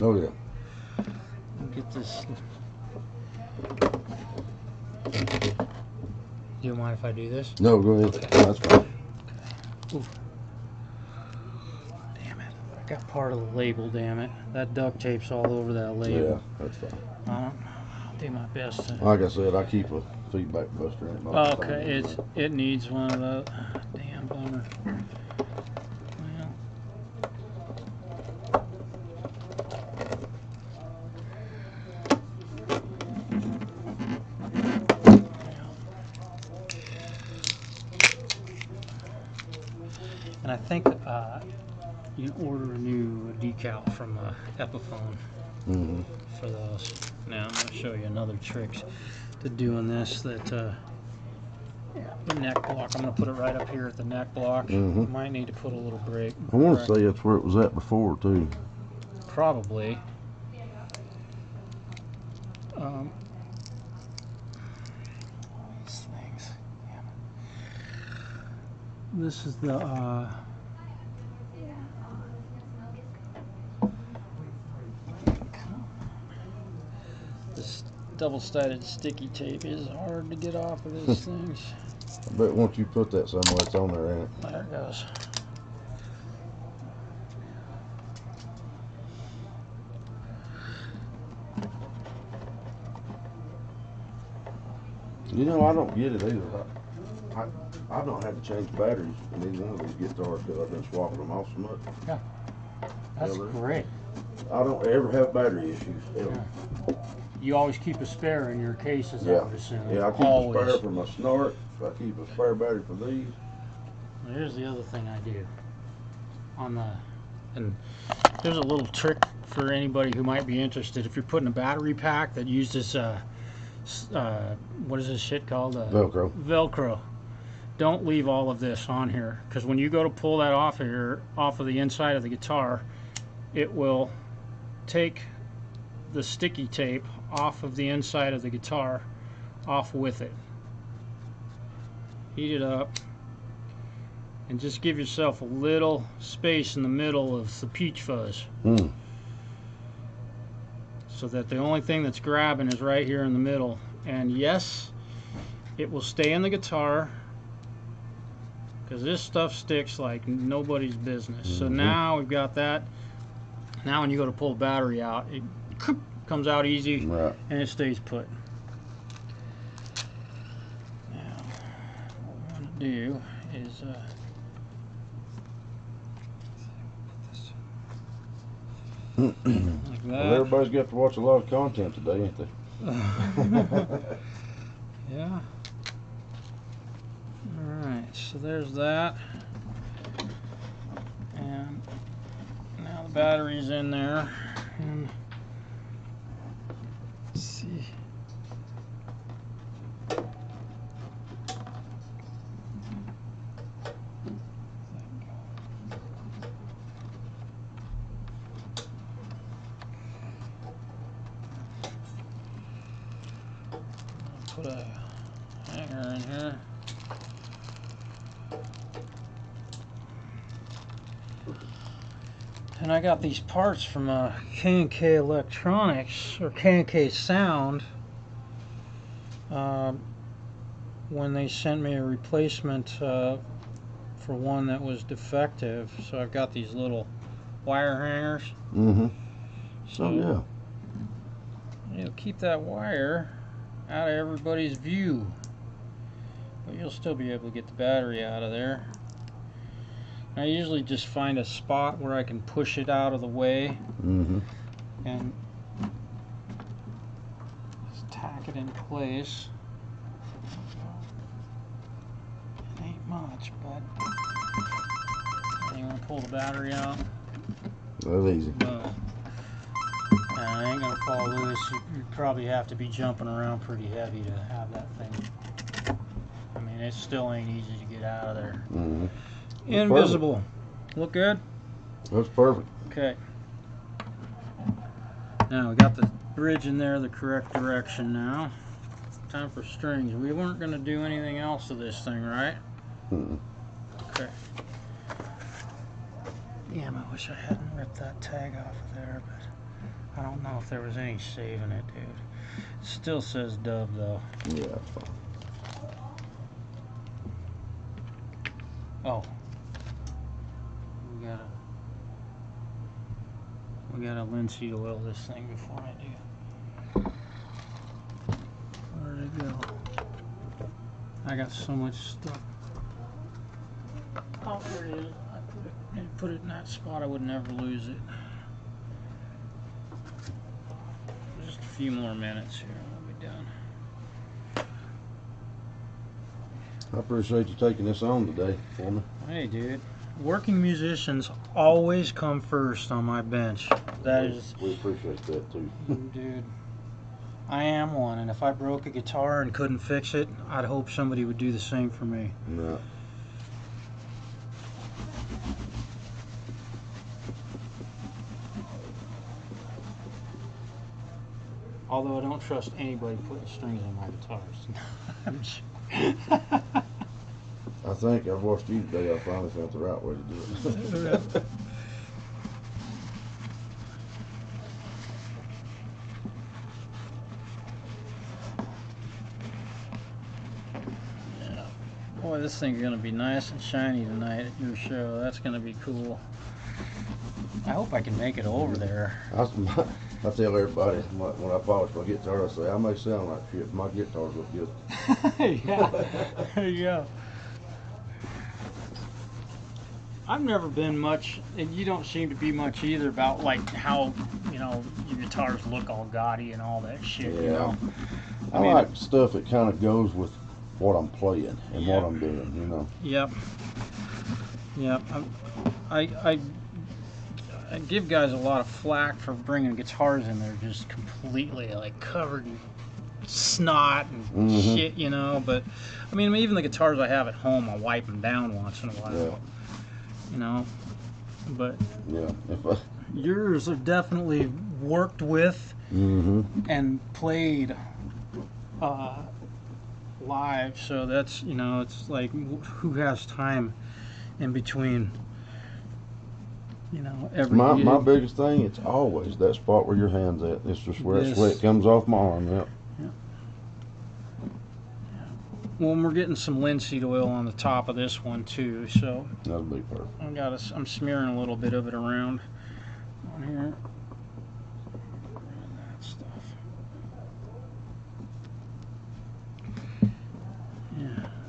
Oh yeah.
Get this. Do you mind if I do this?
No, go ahead. That's fine.
Ooh. Damn it. I got part of the label, damn it. That duct tape's all over that
Yeah,
label.
that's fine.
I'll do my best to.
Like I said, I keep a feedback buster in it. most of the
Okay,
time.
it needs one of those. Damn bummer. Well. And I think you can order a new decal from Epiphone for those. Now I'm going to show you another trick to doing this. The neck block, I'm going to put it right up here at the neck block. Might need to put a little brake.
I want to say that's where it was at before too.
Probably. These things. This is the this double-sided sticky tape is hard to get off of these things.
I bet once you put that somewhere, it's on there, ain't it?
There it goes.
You know, I don't get it either. I don't have to change batteries in either one of these guitars because I've been swapping them off so much.
Yeah, that's great.
I don't ever have battery issues. Ever.
Yeah. You always keep a spare in your cases, I would assume.
Yeah, I keep
always.
a spare for my snort. I keep a spare battery for these.
Here's the other thing I do. And there's a little trick for anybody who might be interested. If you're putting a battery pack that uses what is this shit called?
Velcro.
Velcro. Don't leave all of this on here, because when you go to pull that off of the inside of the guitar, it will take the sticky tape off of the inside of the guitar off with it. Heat it up and just give yourself a little space in the middle of the peach fuzz, so that the only thing that's grabbing is right here in the middle. And yes, it will stay in the guitar, because this stuff sticks like nobody's business. So now we've got that. Now when you go to pull the battery out, it comes out easy, and it stays put. Now what I'm going to do is like that.
Well, everybody's got to watch a lot of content today, ain't they?
Yeah. Alright, so there's that. And now the battery's in there. And let's see. Put a hanger in here. And I got these parts from K&K Electronics, or K&K Sound, when they sent me a replacement for one that was defective. So I've got these little wire hangers. So you'll keep that wire out of everybody's view, but you'll still be able to get the battery out of there. I usually just find a spot where I can push it out of the way and just tack it in place. It ain't much, but you want to pull the battery out?
That's easy.
No. It ain't gonna fall loose. You probably have to be jumping around pretty heavy to have that thing. I mean, it still ain't easy to get out of there. Invisible. Perfect. Look good?
That's perfect.
Okay. Now we got the bridge in there the correct direction now. Time for strings. We weren't gonna do anything else to this thing, right? Okay. Damn, I wish I hadn't ripped that tag off of there, but I don't know if there was any saving it, dude. It still says dub though.
Yeah, that's fine.
Oh. We gotta linseed oil this thing before I do. Where'd it go? I got so much stuff. Oh, there it is. I put it in that spot. I would never lose it. Just a few more minutes here and we'll be done.
I appreciate you taking this on today for me.
Hey, dude. working musicians always come first on my bench. That is,
We appreciate that too.
dude. I am one, and if I broke a guitar and couldn't fix it, I'd hope somebody would do the same for me.
No.
Although I don't trust anybody putting strings on my guitars. I'm sure.
I think I've watched you today. I finally found the right way to do it.
Boy, this thing's gonna be nice and shiny tonight at your show. That's gonna be cool. I hope I can make it over there.
I tell everybody when I polish my guitar, I say I may sound like shit, but my guitars look good.
Yeah, there you go. I've never been much, and you don't seem to be much either, about like how, you know, your guitars look all gaudy and all that shit.
Yeah.
You know,
I
mean,
like stuff that kind of goes with what I'm playing and
Yeah.
what I'm doing, you know.
Yep. Yep. I give guys a lot of flack for bringing guitars in there just completely like covered in snot and shit, you know. But I mean, even the guitars I have at home, I wipe them down once in a while,
Yeah.
you know. But
Yeah.
yours are definitely worked with and played live, so that's, you know, it's like who has time in between, you know, every
My biggest thing, it's always that spot where your hand's at. It's just where
Yes.
sweat comes off my arm. Yep.
Well, and we're getting some linseed oil on the top of this one too, so
That'll be perfect.
I'm smearing a little bit of it around on here. That stuff. Yeah,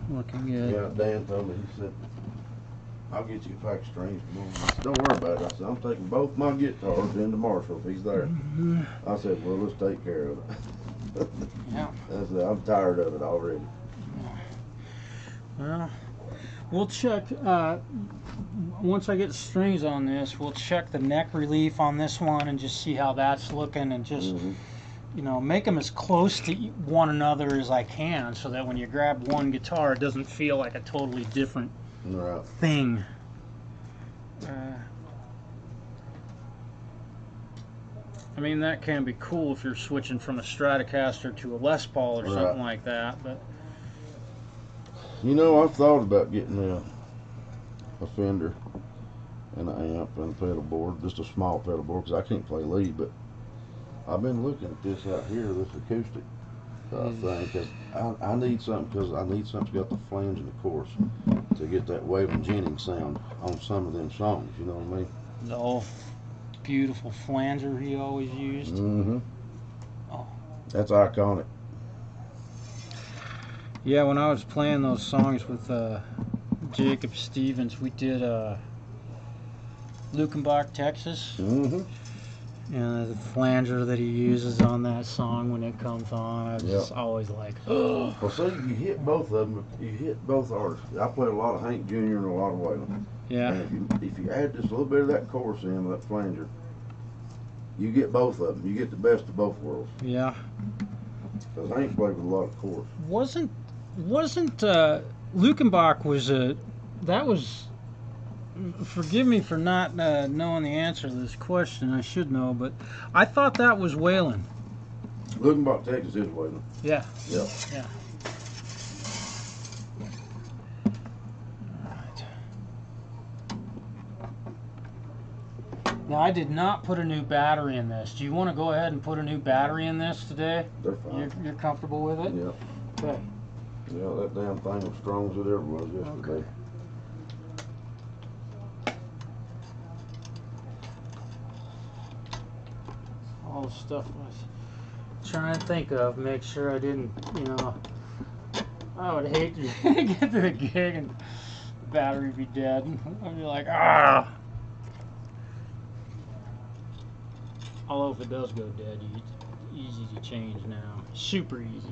looking good.
Yeah, Dan told me, he said, I'll get you a pack of strings tomorrow. I said, don't worry about it. I said, I'm taking both my guitars into Marshall if he's there. I said, well, let's take care of it.
Yeah.
I said, I'm tired of it already.
Well, we'll check, once I get strings on this, we'll check the neck relief on this one and just see how that's looking, and just, you know, make them as close to one another as I can, so that when you grab one guitar, it doesn't feel like a totally different
Right.
thing. I mean, that can be cool if you're switching from a Stratocaster to a Les Paul or something like that, but
You know, I've thought about getting a Fender and an amp and a pedal board, just a small pedal board, because I can't play lead, but I've been looking at this out here, this acoustic thing, because I need something, because I need something that's got the flange and the chorus to get that Waylon Jennings sound on some of them songs, you know what I mean?
the old beautiful flanger he always used. Oh.
That's iconic.
Yeah, when I was playing those songs with Jacob Stevens, we did Lukenbach, Texas. And the flanger that he uses on that song when it comes on, I was just always like, oh.
Well, see, you hit both of them. You hit both artists. I played a lot of Hank Jr. and a lot of Waylon.
Yeah.
And if you add just a little bit of that chorus in with that flanger, you get both of them. You get the best of both worlds.
Yeah.
Because Hank played with a lot of chorus.
Wasn't Lukenbach that was, forgive me for not knowing the answer to this question, I should know, but I thought that was Waylon.
Lukenbach, Texas is Waylon.
Yeah.
Yep.
Yeah. Alright. Now, I did not put a new battery in this. Do you want to go ahead and put a new battery in this today?
They're fine.
You're comfortable with it?
Yep.
Okay.
Yeah, that damn thing was strong as it ever was yesterday.
Okay. All the stuff I was trying to think of, make sure I didn't, you know, I would hate to get to the gig and the battery be dead. I'd be like, ah. Although if it does go dead, it's easy to change now. Super easy.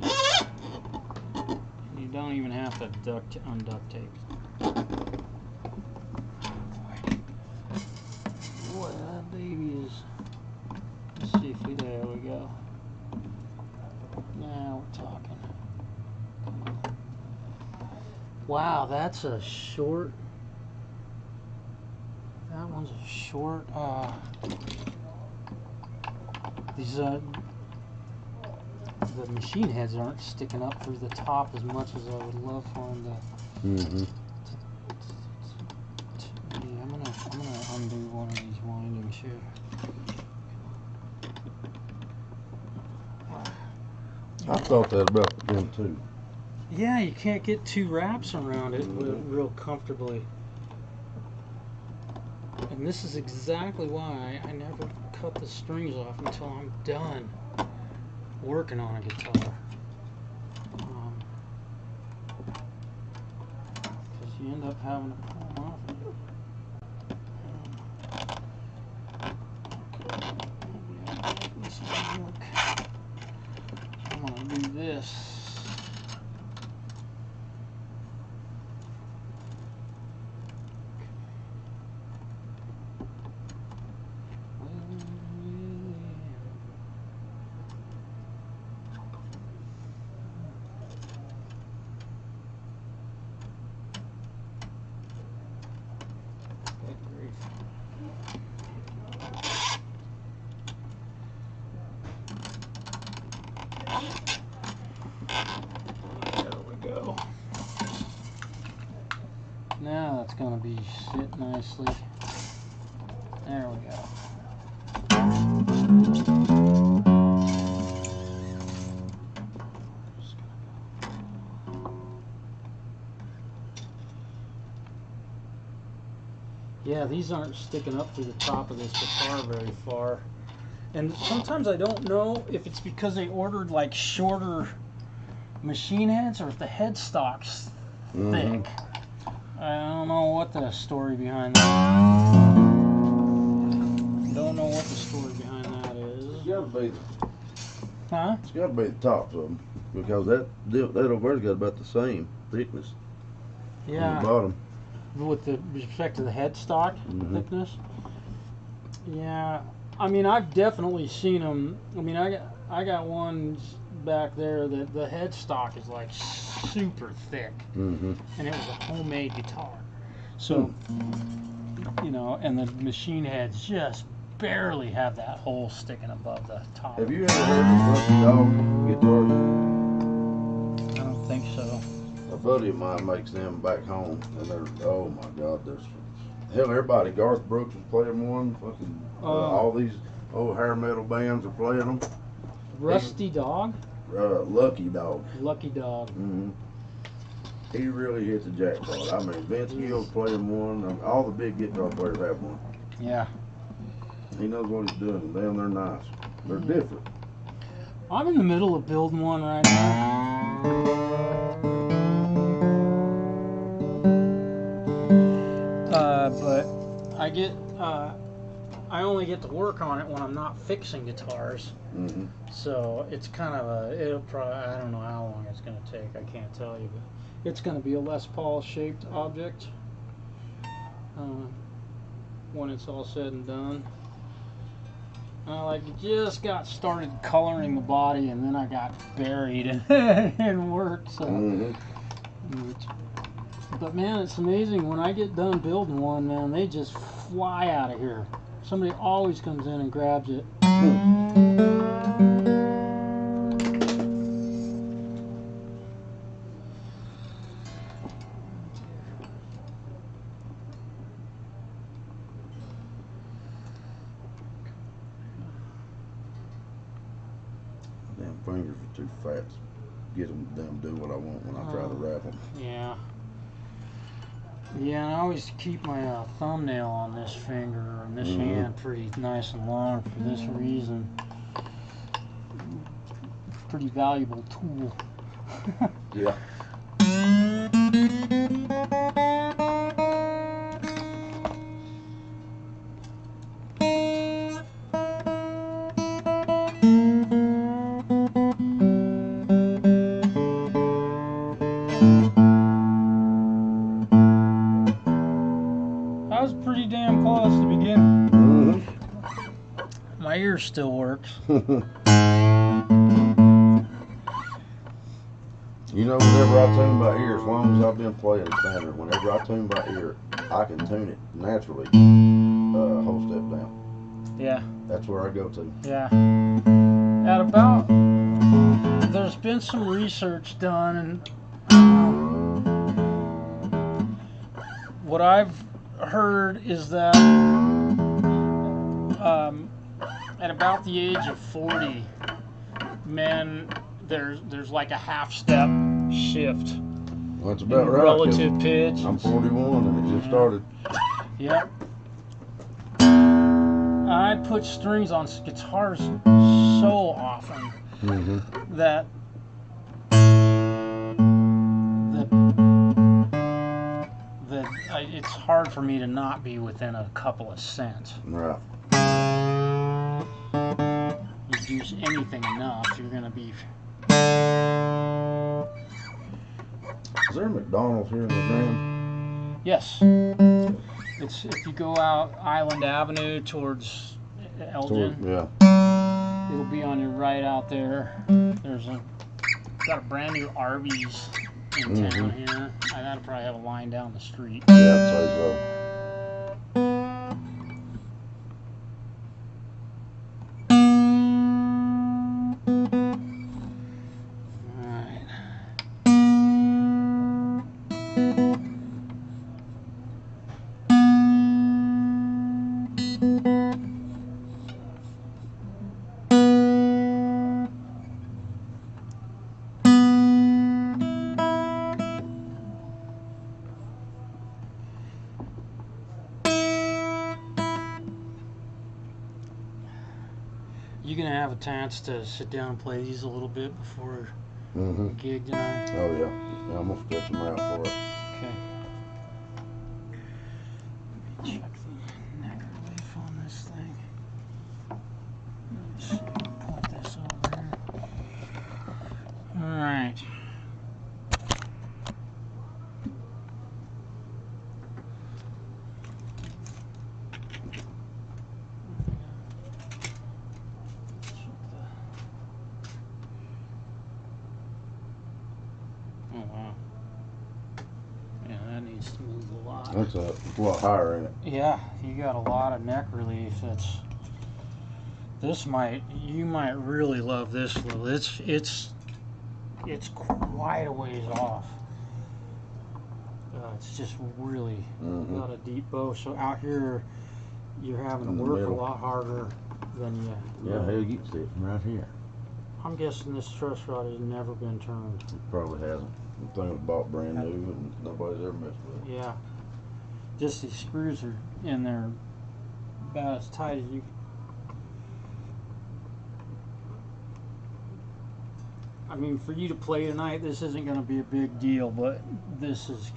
You don't even have to unduct tape. Wow, that's a short. That one's a short. These the machine heads aren't sticking up through the top as much as I would love for them to.
Mm-hmm.
Yeah, I'm gonna undo one of these windings here.
I thought that about them too.
Yeah, you can't get two wraps around it real comfortably. And this is exactly why I never cut the strings off until I'm done working on a guitar. Because you end up having to pull them off. This will work. I'm going to do this. Now it's going to be sit nicely. There we go. Yeah, these aren't sticking up through the top of this guitar very far. And sometimes I don't know if it's because they ordered like shorter machine heads or if the headstock's thick. I don't know what the story behind that. Don't know what the story behind that is.
It's gotta be.
Huh?
It's gotta be the tops of them because that over there's got about the same thickness.
Yeah.
On the bottom.
With the respect to the headstock thickness. Yeah. I mean, I've definitely seen them. I mean, I got ones back there that the headstock is like super thick, and it was a homemade guitar. So, you know, and the machine heads just barely have that hole sticking above the top.
Have you ever heard of Lucky Dog guitars?
I don't think so.
A buddy of mine makes them back home, and they're, oh my God, there's hell, everybody. Garth Brooks was playing one. Fucking all these old hair metal bands are playing them.
Rusty Dog?
Lucky Dog.
Lucky Dog.
He really hit the jackpot. I mean, Vince Gill's playing one. All the big guitar players have one.
Yeah.
He knows what he's doing. Damn, they're nice. They're different.
I'm in the middle of building one right now. But I only get to work on it when I'm not fixing guitars. So it's kind of it'll probably, I don't know how long it's going to take. I can't tell you, but it's going to be a Les Paul shaped object when it's all said and done. I just got started coloring the body, and then I got buried in work. So, but man, it's amazing when I get done building one. Man, they just fly out of here. Somebody always comes in and grabs it.
Damn fingers are too fat to get them do what I want when I try to wrap them.
Yeah. Yeah, and I always keep my thumbnail on this finger and this hand pretty nice and long for this reason. Pretty valuable tool.
Yeah.
That was pretty damn close to begin. My ear still works.
You know, whenever I tune by ear, as long as I've been playing standard, whenever I tune by ear, I can tune it naturally, whole step down.
Yeah.
That's where I go to.
Yeah. At about, there's been some research done, and what I've heard is that at about the age of 40, men, there's like a half step shift.
Well, that's about right.
Relative pitch.
I'm 41 and it just started.
Yep. I put strings on guitars so often that it's hard for me to not be within a couple of cents.
Right.
You do anything enough, you're gonna be.
Is there a McDonald's here in the Grand?
Yes. It's if you go out Island Avenue towards Elgin.
Yeah.
It'll be on your right out there. Got a brand new Arby's in town here. I gotta probably have a line down the street.
Yeah, I'd say so.
You gonna have a chance to sit down and play these a little bit before the gig tonight?
Oh yeah. Yeah, I'm gonna stretch them out for it.
Okay. Let me check the neck relief on this thing. Let's see. Put this over here. All right. Oh wow. Yeah, that needs to move a lot.
That's a lot higher in it.
Yeah, you got a lot of neck relief. You might really love this little. It's quite a ways off. It's just really got a deep bow. So out here, you're having to work a lot harder than you.
Yeah, hell, you can see it from right here.
I'm guessing this truss rod has never been turned.
It probably hasn't. The thing was bought brand new and nobody's ever messed with it.
Yeah. Just these screws are in there about as tight as you. I mean, for you to play tonight, this isn't going to be a big deal, but this is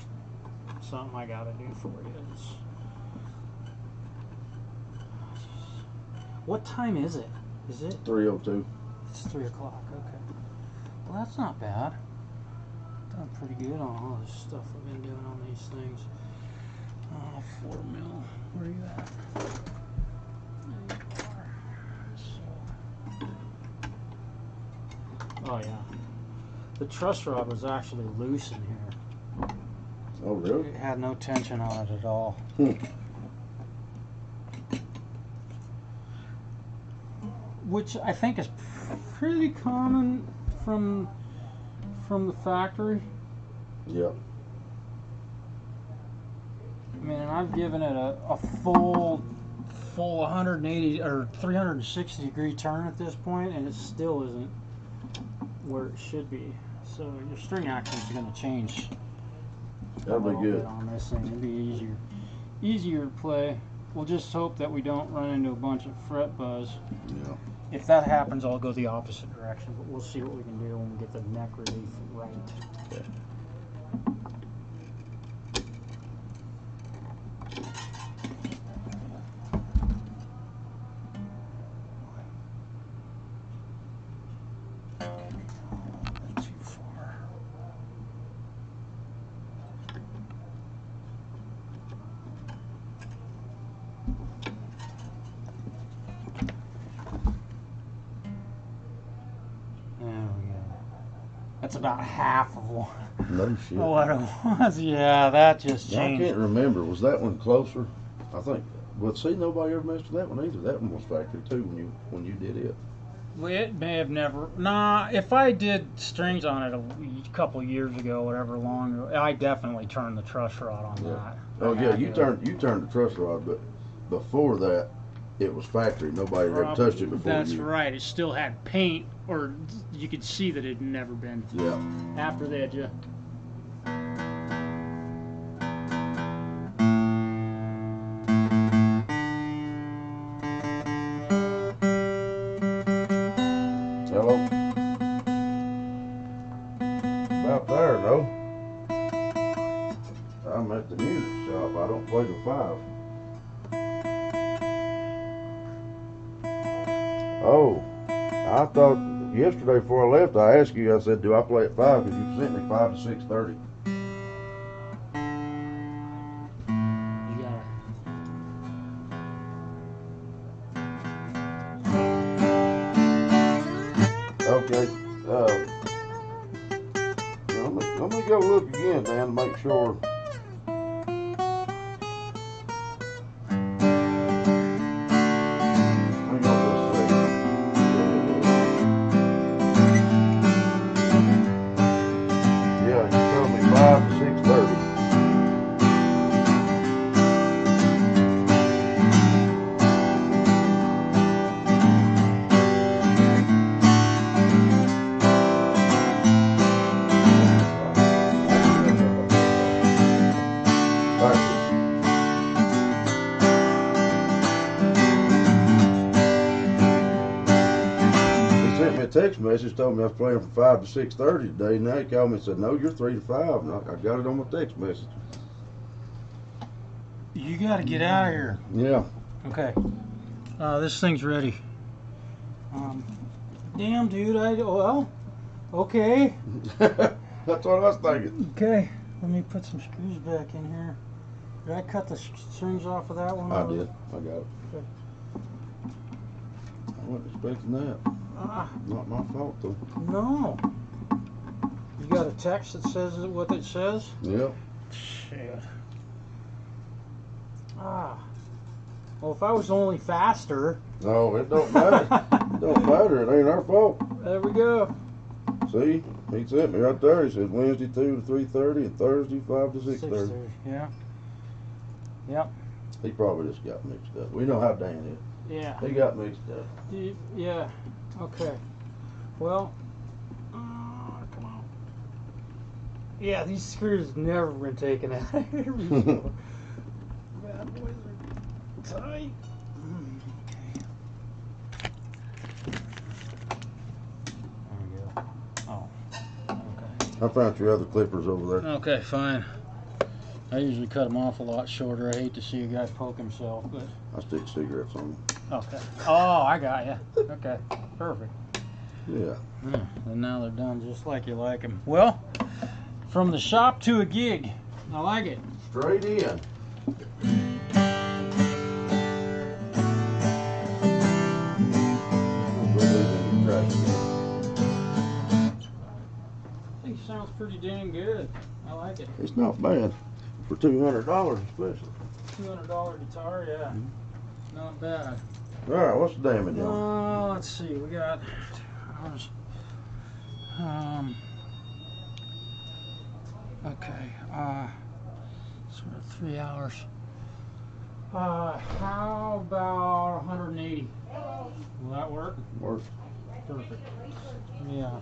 something I got to do for you. What time is it? Is it?
3:02.
It's 3 o'clock. Okay. Well, that's not bad. Done pretty good on all this stuff I've been doing on these things. 4 mil. Where are you at? There you are. So. Oh yeah. The truss rod was actually loose in here.
Oh really?
It had no tension on it at all. Which I think is pretty common from the factory.
Yep.
I mean, and I've given it a full 180 or 360 degree turn at this point, and it still isn't where it should be. So your string action is going to change.
That'll be good
on this thing. It'll be easier to play. We'll just hope that we don't run into a bunch of fret buzz.
Yeah.
If that happens, I'll go the opposite direction, but we'll see what we can do when we get the neck relief right.
Okay.
Too far. There we go. That's a about half of one.
No shit.
What it was, yeah, that just
I
changed.
can't remember. Was that one closer? I think. Well, see, nobody ever messed with that one either. That one was factory too when you did it.
Well, it may have never. Nah, if I did strings on it a couple years ago, whatever long ago, I definitely turned the truss rod on that.
Oh
I
yeah,
had
you
to.
turned the truss rod, but before that, it was factory. Nobody ever touched it before.
That's right. It still had paint, or you could see that it had never been.
Yeah.
After that, yeah.
Hello. About there, no. I'm at the music shop. I don't play the 5. Oh, I thought yesterday before I left, I asked you. I said, "Do I play at 5?" Because you sent me 5 to 6:30.
You got it.
Okay. Let me go look again, Dan, to make sure. Hang on just a second. Yeah, you told me 5 to 6:30. Text message told me I was playing from 5 to 6:30 today. Now he called me and said, "No, you're 3 to 5." And I got it on my text message.
You got to get out of here.
Yeah.
Okay. This thing's ready. Damn, dude. Well, okay.
That's what I was thinking.
Okay. Let me put some screws back in here. Did I cut the strings off of that one?
I did. I got it.
Okay.
I wasn't expecting that. Not my fault, though.
No. You got a text that says what it says?
Yep.
Shit. Well, if I was only faster.
No, it don't matter. It don't matter. It ain't our fault.
There we go.
See? He sent me right there. He said Wednesday 2 to 3:30 and Thursday 5 to 6:30.
Yeah. Yep.
He probably just got mixed up. We know how Dan is.
Yeah.
He got mixed up.
Yeah. Okay. Well, come on. Yeah, these screws have never been taken out of here before. Bad boys are tight. Okay. There we go. Oh. Okay.
I found your other clippers over there.
Okay, fine. I usually cut them off a lot shorter. I hate to see a guy poke himself, but.
I stick cigarettes on them.
Okay. Oh, I got you. Okay. Perfect.
Yeah.
And now they're done just like you like them. Well, from the shop to a gig. I like it.
Straight in.
I think it sounds pretty dang good. I like it.
It's not bad for $200 especially.
$200 guitar, yeah. Not bad.
All right, what's the damage on?
Let's see. We got 2 hours. Okay. Sort of 3 hours. How about 180? Will that work?
Works.
Perfect. Yeah.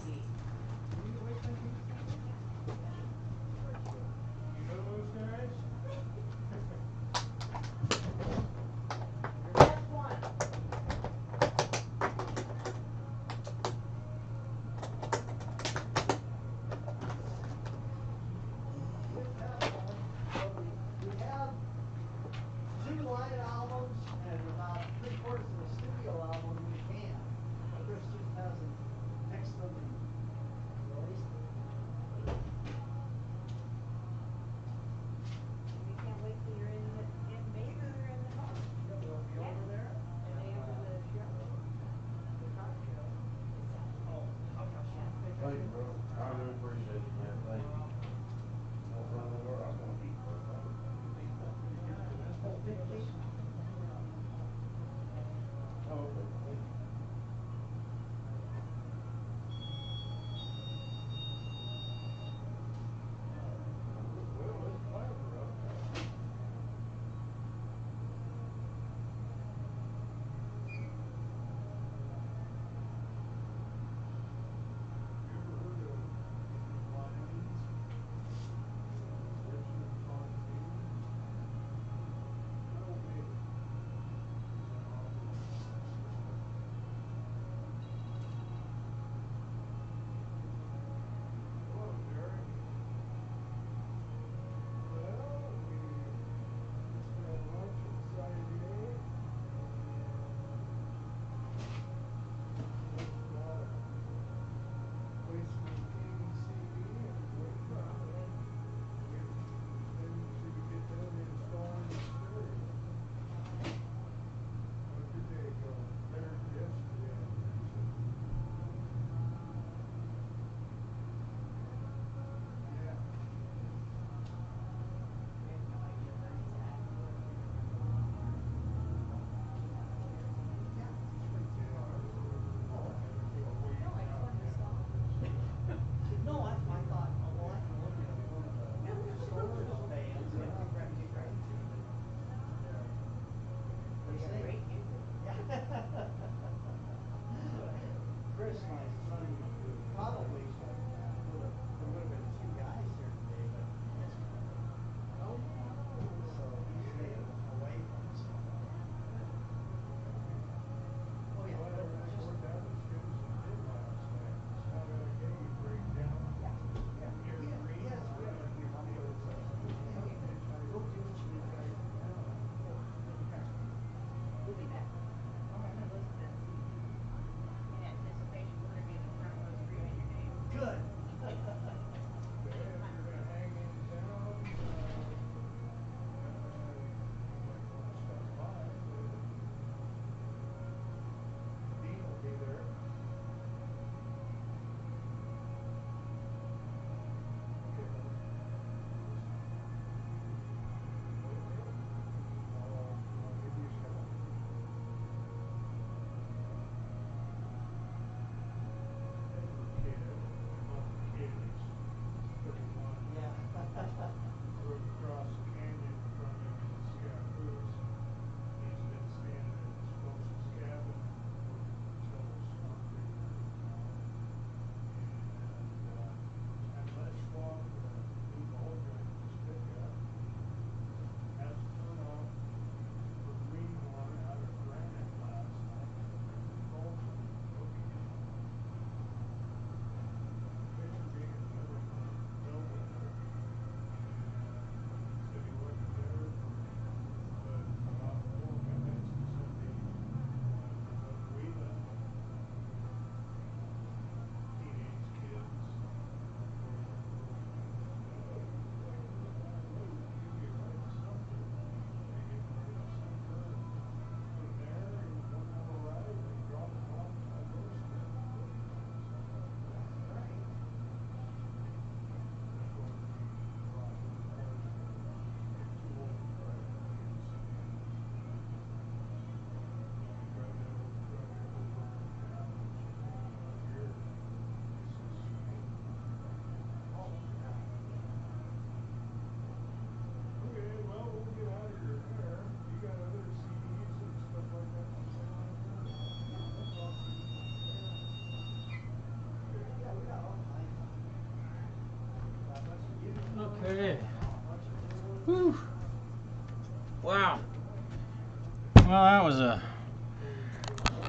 Well,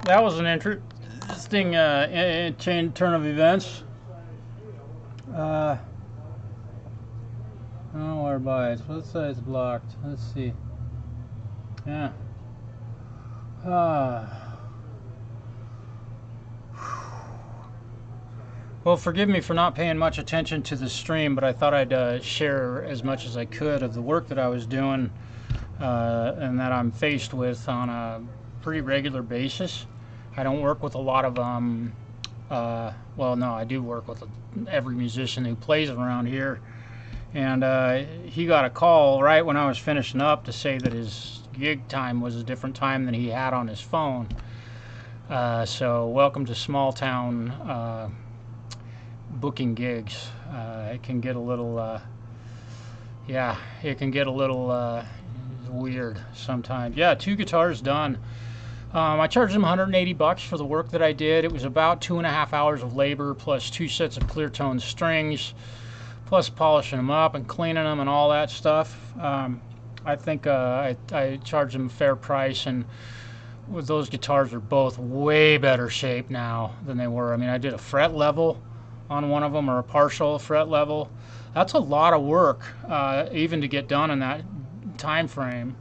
that was an interesting turn of events. Oh, whereby let's say it's blocked. Let's see. Yeah. Well, forgive me for not paying much attention to the stream, but I thought I'd share as much as I could of the work that I was doing and that I'm faced with on a pretty regular basis. I don't work with a lot of, well, no, I do work with every musician who plays around here. And he got a call right when I was finishing up to say that his gig time was a different time than he had on his phone. So welcome to small town booking gigs. It can get a little, yeah, it can get a little weird sometimes. Yeah, 2 guitars done. I charged him $180 for the work that I did. It was about 2.5 hours of labor plus 2 sets of clear tone strings, plus polishing them up and cleaning them and all that stuff. I think I charged him a fair price, and with those guitars are both way better shape now than they were. I mean, I did a fret level on one of them, or a partial fret level. That's a lot of work, even to get done in that time frame.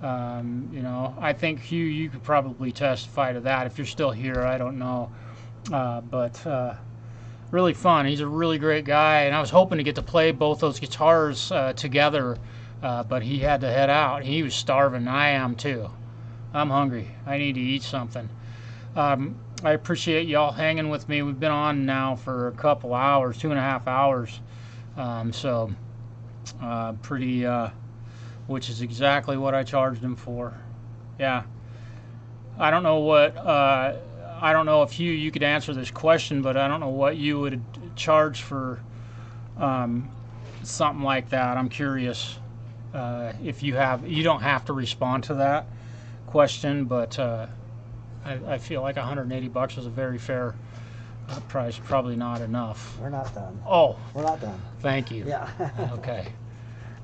You know, I think Hugh, you could probably testify to that if you're still here. I don't know, but really fun. He's a really great guy, and I was hoping to get to play both those guitars together, but he had to head out. He was starving. I am too. I'm hungry. I need to eat something. I appreciate y'all hanging with me. We've been on now for a couple hours, 2.5 hours. So pretty, which is exactly what I charged him for. Yeah. I don't know what, I don't know if you could answer this question, but I don't know what you would charge for something like that. I'm curious if you don't have to respond to that question, but I feel like $180 is a very fair price. Probably not enough.
We're not done.
Oh,
we're not done.
Thank you.
Yeah.
Okay.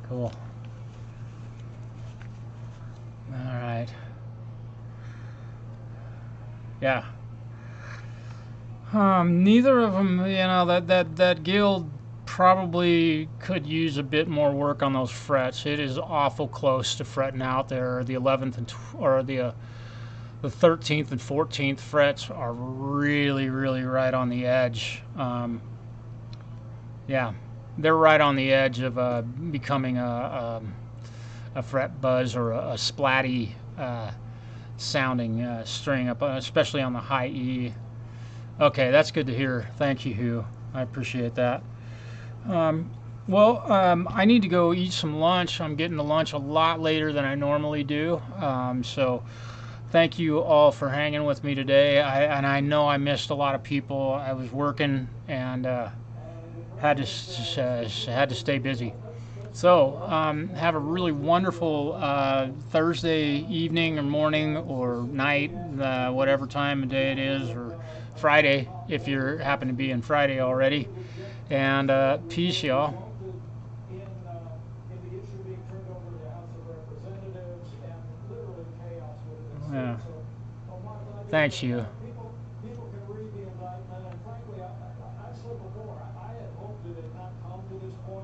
Cool. All right. Yeah. Neither of them, you know, that guild probably could use a bit more work on those frets. It is awful close to fretting out there. The 11th and the 13th and 14th frets are really, really right on the edge. Yeah, they're right on the edge of becoming a fret buzz or a splatty sounding string, up, especially on the high E. Okay, that's good to hear. Thank you, Hugh. I appreciate that. Well, I need to go eat some lunch. I'm getting to lunch a lot later than I normally do. So thank you all for hanging with me today. I know I missed a lot of people. I was working and had to stay busy. So have a really wonderful Thursday evening or morning or night, whatever time of day it is, or Friday if you happen to be in Friday already. And peace, y'all. Yeah. Thanks, you.